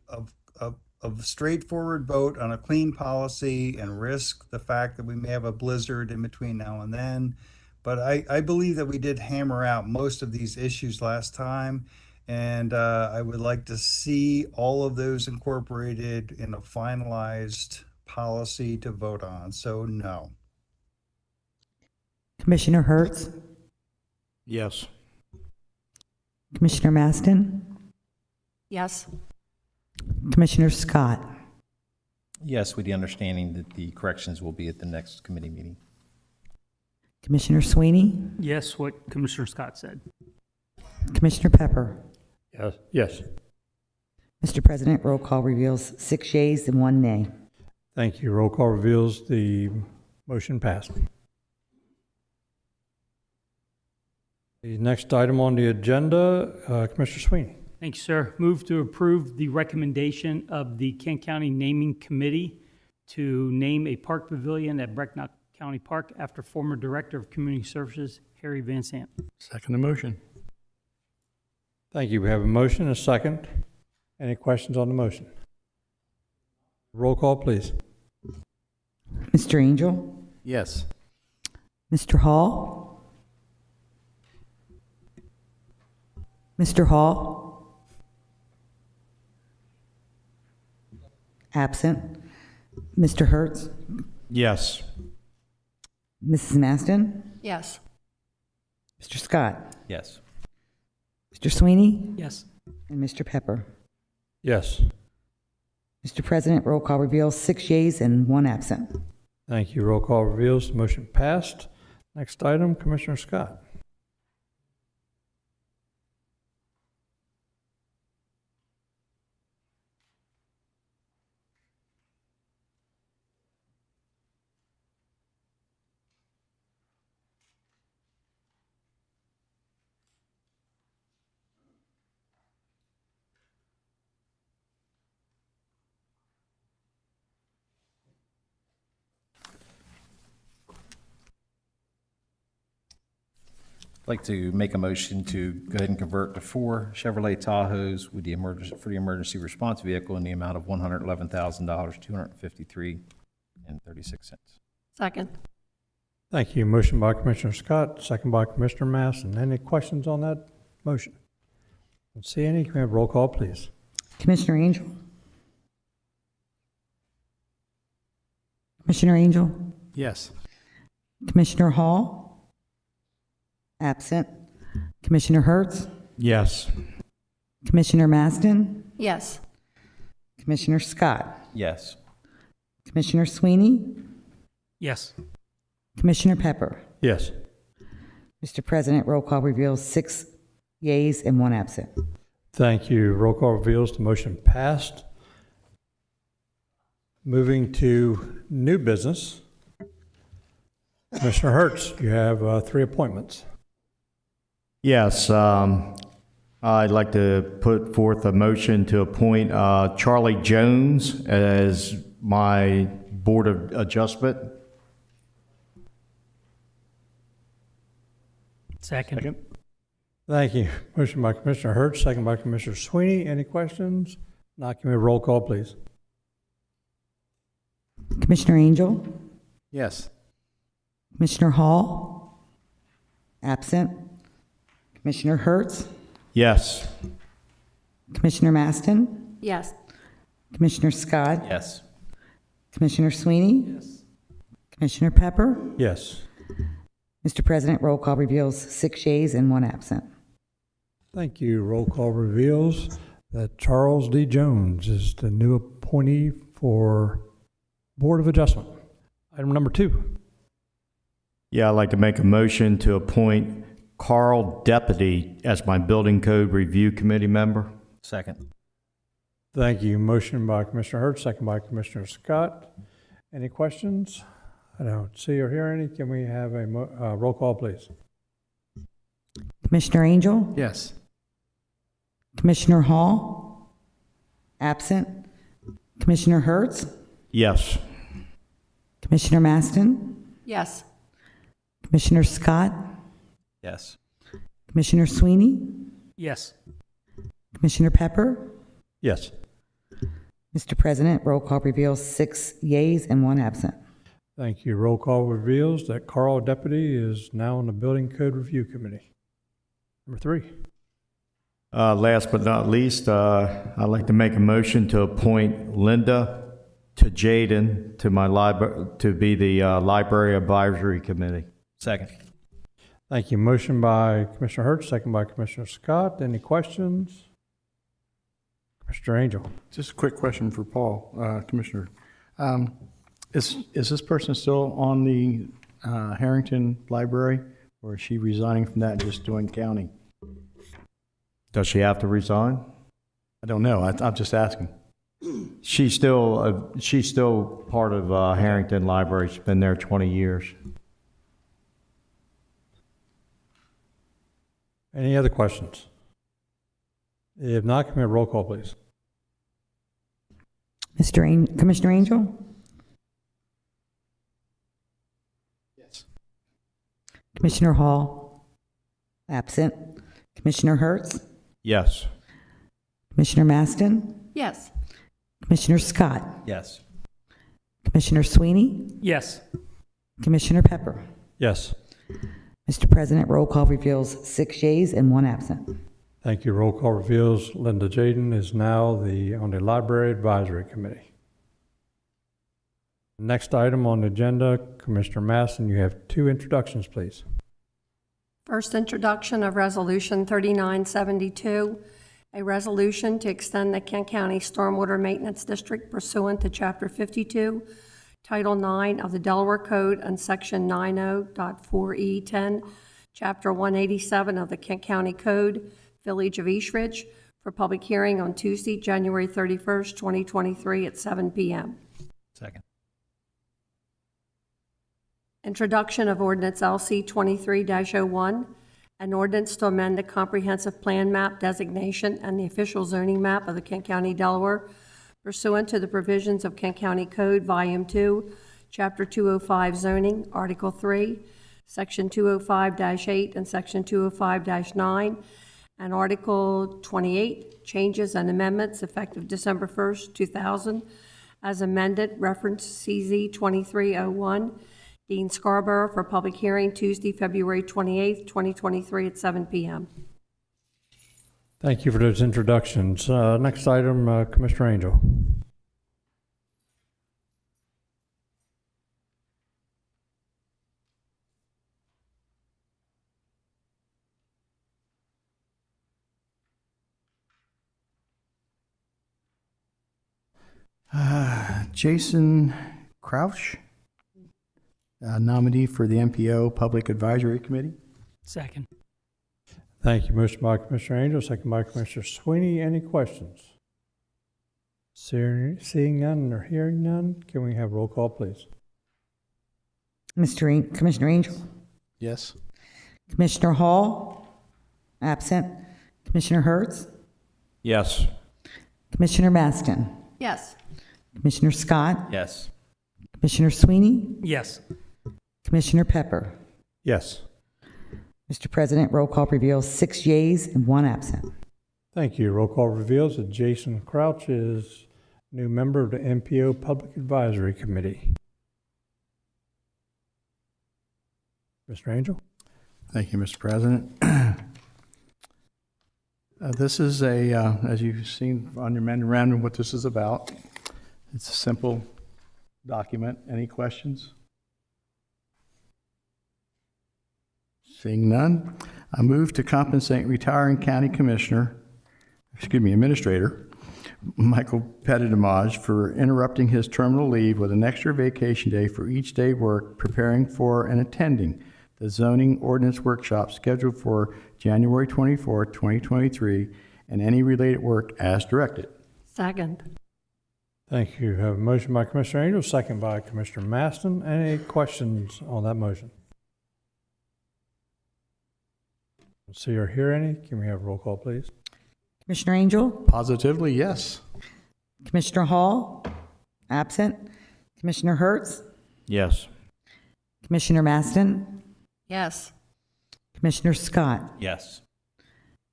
a straightforward vote on a clean policy and risk the fact that we may have a blizzard in between now and then. But I believe that we did hammer out most of these issues last time, and I would like to see all of those incorporated in a finalized policy to vote on. So no. Commissioner Hertz? Yes. Commissioner Maston? Yes. Commissioner Scott? Yes, with the understanding that the corrections will be at the next committee meeting. Commissioner Sweeney? Yes, what Commissioner Scott said. Commissioner Pepper? Yes. Yes. Mr. President, roll call reveals 6 yeas and 1 nay. Thank you. Roll call reveals the motion passed. The next item on the agenda, Commissioner Sweeney. Thank you, sir. Move to approve the recommendation of the Kent County Naming Committee to name a park pavilion at Brecknock County Park after former Director of Community Services, Harry Van Sant. Second the motion. Thank you. We have a motion and a second. Any questions on the motion? Roll call, please. Mr. Angel? Yes. Mr. Hall? Mr. Hall? Absent. Mr. Hertz? Yes. Mrs. Maston? Yes. Mr. Scott? Yes. Mr. Sweeney? Yes. And Mr. Pepper? Yes. Mr. President, roll call reveals 6 yeas and 1 absent. Thank you. Roll call reveals the motion passed. Next item, Commissioner Scott. I'd like to make a motion to go ahead and convert to 4 Chevrolet Tahoes with the emergency response vehicle in the amount of $111,253.36. Second. Thank you. Motion by Commissioner Scott, second by Commissioner Masson. Any questions on that motion? Don't see any. Can we have roll call, please? Commissioner Angel? Commissioner Angel? Yes. Commissioner Hall? Absent. Commissioner Hertz? Yes. Commissioner Maston? Yes. Commissioner Scott? Yes. Commissioner Sweeney? Yes. Commissioner Pepper? Yes. Mr. President, roll call reveals 6 yeas and 1 absent. Thank you. Roll call reveals the motion passed. Moving to new business. Commissioner Hertz, you have 3 appointments. Yes, I'd like to put forth a motion to appoint Charlie Jones as my Board of Adjustment. Second. Thank you. Motion by Commissioner Hertz, second by Commissioner Sweeney. Any questions? Not, can we have roll call, please? Commissioner Angel? Yes. Commissioner Hall? Absent. Commissioner Hertz? Yes. Commissioner Maston? Yes. Commissioner Scott? Yes. Commissioner Sweeney? Yes. Commissioner Pepper? Yes. Mr. President, roll call reveals 6 yeas and 1 absent. Thank you. Roll call reveals that Charles D. Jones is the new appointee for Board of Adjustment. Item number 2. Yeah, I'd like to make a motion to appoint Carl Deputy as my Building Code Review Committee member. Second. Thank you. Motion by Commissioner Hertz, second by Commissioner Scott. Any questions? I don't see or hear any. Can we have a roll call, please? Commissioner Angel? Yes. Commissioner Hall? Absent. Commissioner Hertz? Yes. Commissioner Maston? Yes. Commissioner Scott? Yes. Commissioner Sweeney? Yes. Commissioner Pepper? Yes. Mr. President, roll call reveals 6 yeas and 1 absent. Thank you. Roll call reveals that Carl Deputy is now on the Building Code Review Committee. Number 3. Last but not least, I'd like to make a motion to appoint Linda to Jaden to my to be the Library Advisory Committee. Second. Thank you. Motion by Commissioner Hertz, second by Commissioner Scott. Any questions? Mr. Angel. Just a quick question for Paul, Commissioner. Is this person still on the Harrington Library, or is she resigning from that and just doing county? Does she have to resign? I don't know. I'm just asking. She's still part of Harrington Library. She's been there 20 years. Any other questions? If not, can we have roll call, please? Commissioner Angel? Yes. Commissioner Hall? Absent. Commissioner Hertz? Yes. Commissioner Maston? Yes. Commissioner Scott? Yes. Commissioner Sweeney? Yes. Commissioner Pepper? Yes. Mr. President, roll call reveals 6 yeas and 1 absent. Thank you. Roll call reveals Linda Jaden is now on the Library Advisory Committee. Next item on the agenda, Commissioner Masson, you have 2 introductions, please. First introduction of Resolution 3972, a resolution to extend the Kent County Stormwater Maintenance District pursuant to Chapter 52, Title 9 of the Delaware Code and Section 90.4E10, Chapter 187 of the Kent County Code, Village of East Ridge, for public hearing on Tuesday, January 31st, 2023 at 7 p.m. Second. Introduction of ordinance LC 23-01, an ordinance to amend the comprehensive plan map designation and the official zoning map of the Kent County, Delaware, pursuant to the provisions of Kent County Code, Volume 2, Chapter 205 Zoning, Article 3, Section 205-8 and Section 205-9, and Article 28, Changes and Amendments effective December 1st, 2000, as amended, reference CZ 2301, Dean Scarborough, for public hearing Tuesday, February 28th, 2023 at 7 p.m. Thank you for those introductions. Next item, Commissioner Angel. Jason Crouch, nominee for the MPO Public Advisory Committee. Second. Thank you. Motion by Commissioner Angel, second by Commissioner Sweeney. Any questions? Seeing none or hearing none, can we have roll call, please? Commissioner Angel? Yes. Commissioner Hall? Absent. Commissioner Hertz? Yes. Commissioner Maston? Yes. Commissioner Scott? Yes. Commissioner Sweeney? Yes. Commissioner Pepper? Yes. Mr. President, roll call reveals 6 yeas and 1 absent. Thank you. Roll call reveals that Jason Crouch is new member of the MPO Public Advisory Committee. Mr. Angel? Thank you, Mr. President. This is as you've seen on your memorandum, what this is about. It's a simple document. Any questions? Seeing none, I move to compensate retiring county administrator, Michael Petitdamage, for interrupting his terminal leave with an extra vacation day for each day worked preparing for and attending the zoning ordinance workshop scheduled for January 24, 2023, and any related work as directed. Second. Thank you. Have a motion by Commissioner Angel, second by Commissioner Maston. Any questions on that motion? See or hear any? Can we have roll call, please? Commissioner Angel? Positively, yes. Commissioner Hall? Absent. Commissioner Hertz? Yes. Commissioner Maston? Yes. Commissioner Scott? Yes.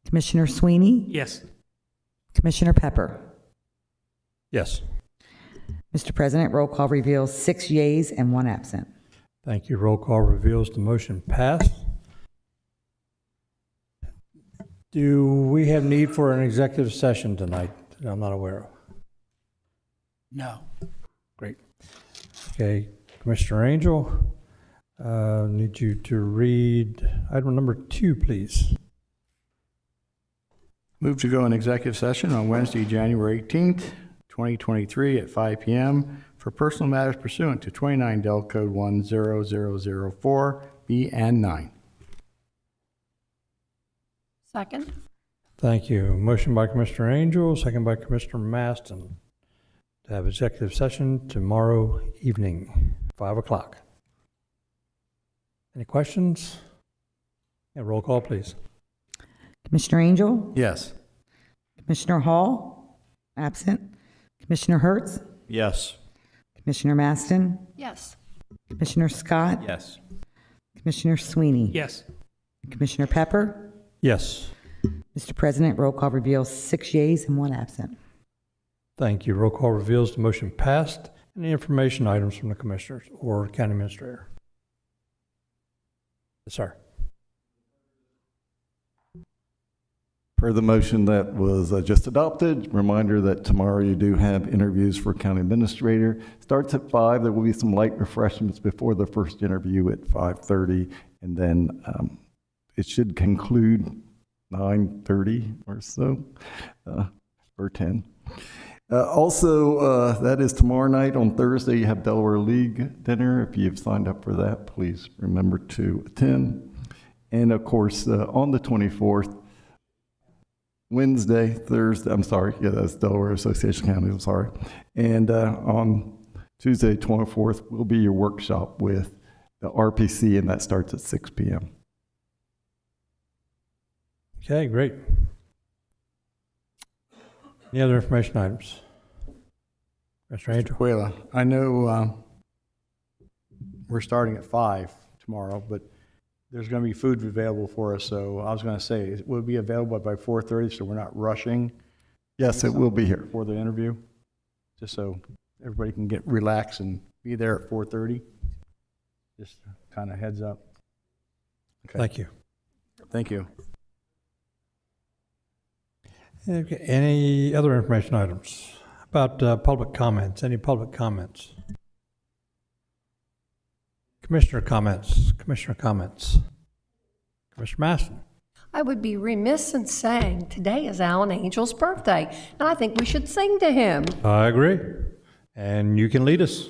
Commissioner Sweeney? Yes. Commissioner Pepper? Yes. Mr. President, roll call reveals 6 yeas and 1 absent. Thank you. Roll call reveals the motion passed. Do we have need for an executive session tonight that I'm not aware of? No. Great. Okay, Commissioner Angel, need you to read item number 2, please. Move to go in executive session on Wednesday, January 18th, 2023 at 5 p.m. for personal matters pursuant to 29 Del Code 10004 B and 9. Second. Thank you. Motion by Commissioner Angel, second by Commissioner Maston to have executive session tomorrow evening, 5 o'clock. Any questions? Yeah, roll call, please. Commissioner Angel? Yes. Commissioner Hall, absent. Commissioner Hertz, Yes. Commissioner Maston, Yes. Commissioner Scott, Yes. Commissioner Sweeney. Yes. Commissioner Pepper. Yes. Mr. President, roll call reveals 6 yeas and 1 absent. Thank you. Roll call reveals the motion passed. Any information items from the commissioners or county administrator? Yes, sir. Per the motion that was just adopted, reminder that tomorrow you do have interviews for county administrator. Starts at 5. There will be some light refreshments before the first interview at 5:30, and then it should conclude 9:30 or so, or 10. Also, that is tomorrow night. On Thursday, you have Delaware League dinner. If you've signed up for that, please remember to attend. And of course, on the 24th, Wednesday, Thursday, I'm sorry, yeah, that's Delaware Association County, I'm sorry. And on Tuesday, 24th, will be your workshop with the RPC, and that starts at 6 p.m. Okay, great. Any other information items? Mr. Angel? Quayla, I know we're starting at 5 tomorrow, but there's going to be food available for us, so I was going to say, it will be available by 4:30, so we're not rushing. Yes, it will be here. For the interview, just so everybody can get relaxed and be there at 4:30. Just kind of heads up. Okay. Thank you. Thank you. Okay, any other information items? About public comments? Any public comments? Commissioner comments? Commissioner comments? Commissioner Maston? I would be remiss in saying today is Alan Angel's birthday, and I think we should sing to him. I agree. And you can lead us.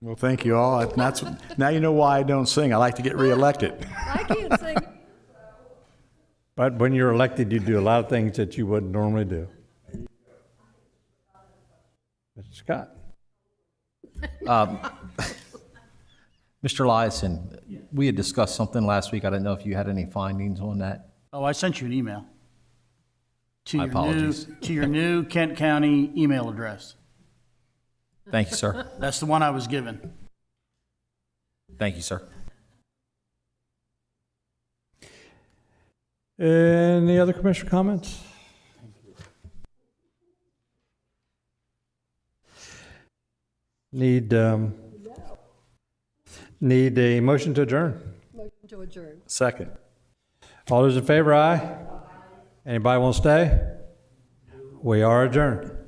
Well, thank you all. Now you know why I don't sing. I like to get reelected. I can't sing. But when you're elected, you do a lot of things that you wouldn't normally do. Mr. Scott? Mr. Eliason, we had discussed something last week. I didn't know if you had any findings on that. Oh, I sent you an email. My apologies. To your new Kent County email address. Thank you, sir. That's the one I was given. Thank you, sir. Any other commissioner comments? Need a motion to adjourn. Motion to adjourn. Second. All those in favor, aye. Anybody want to stay? We are adjourned.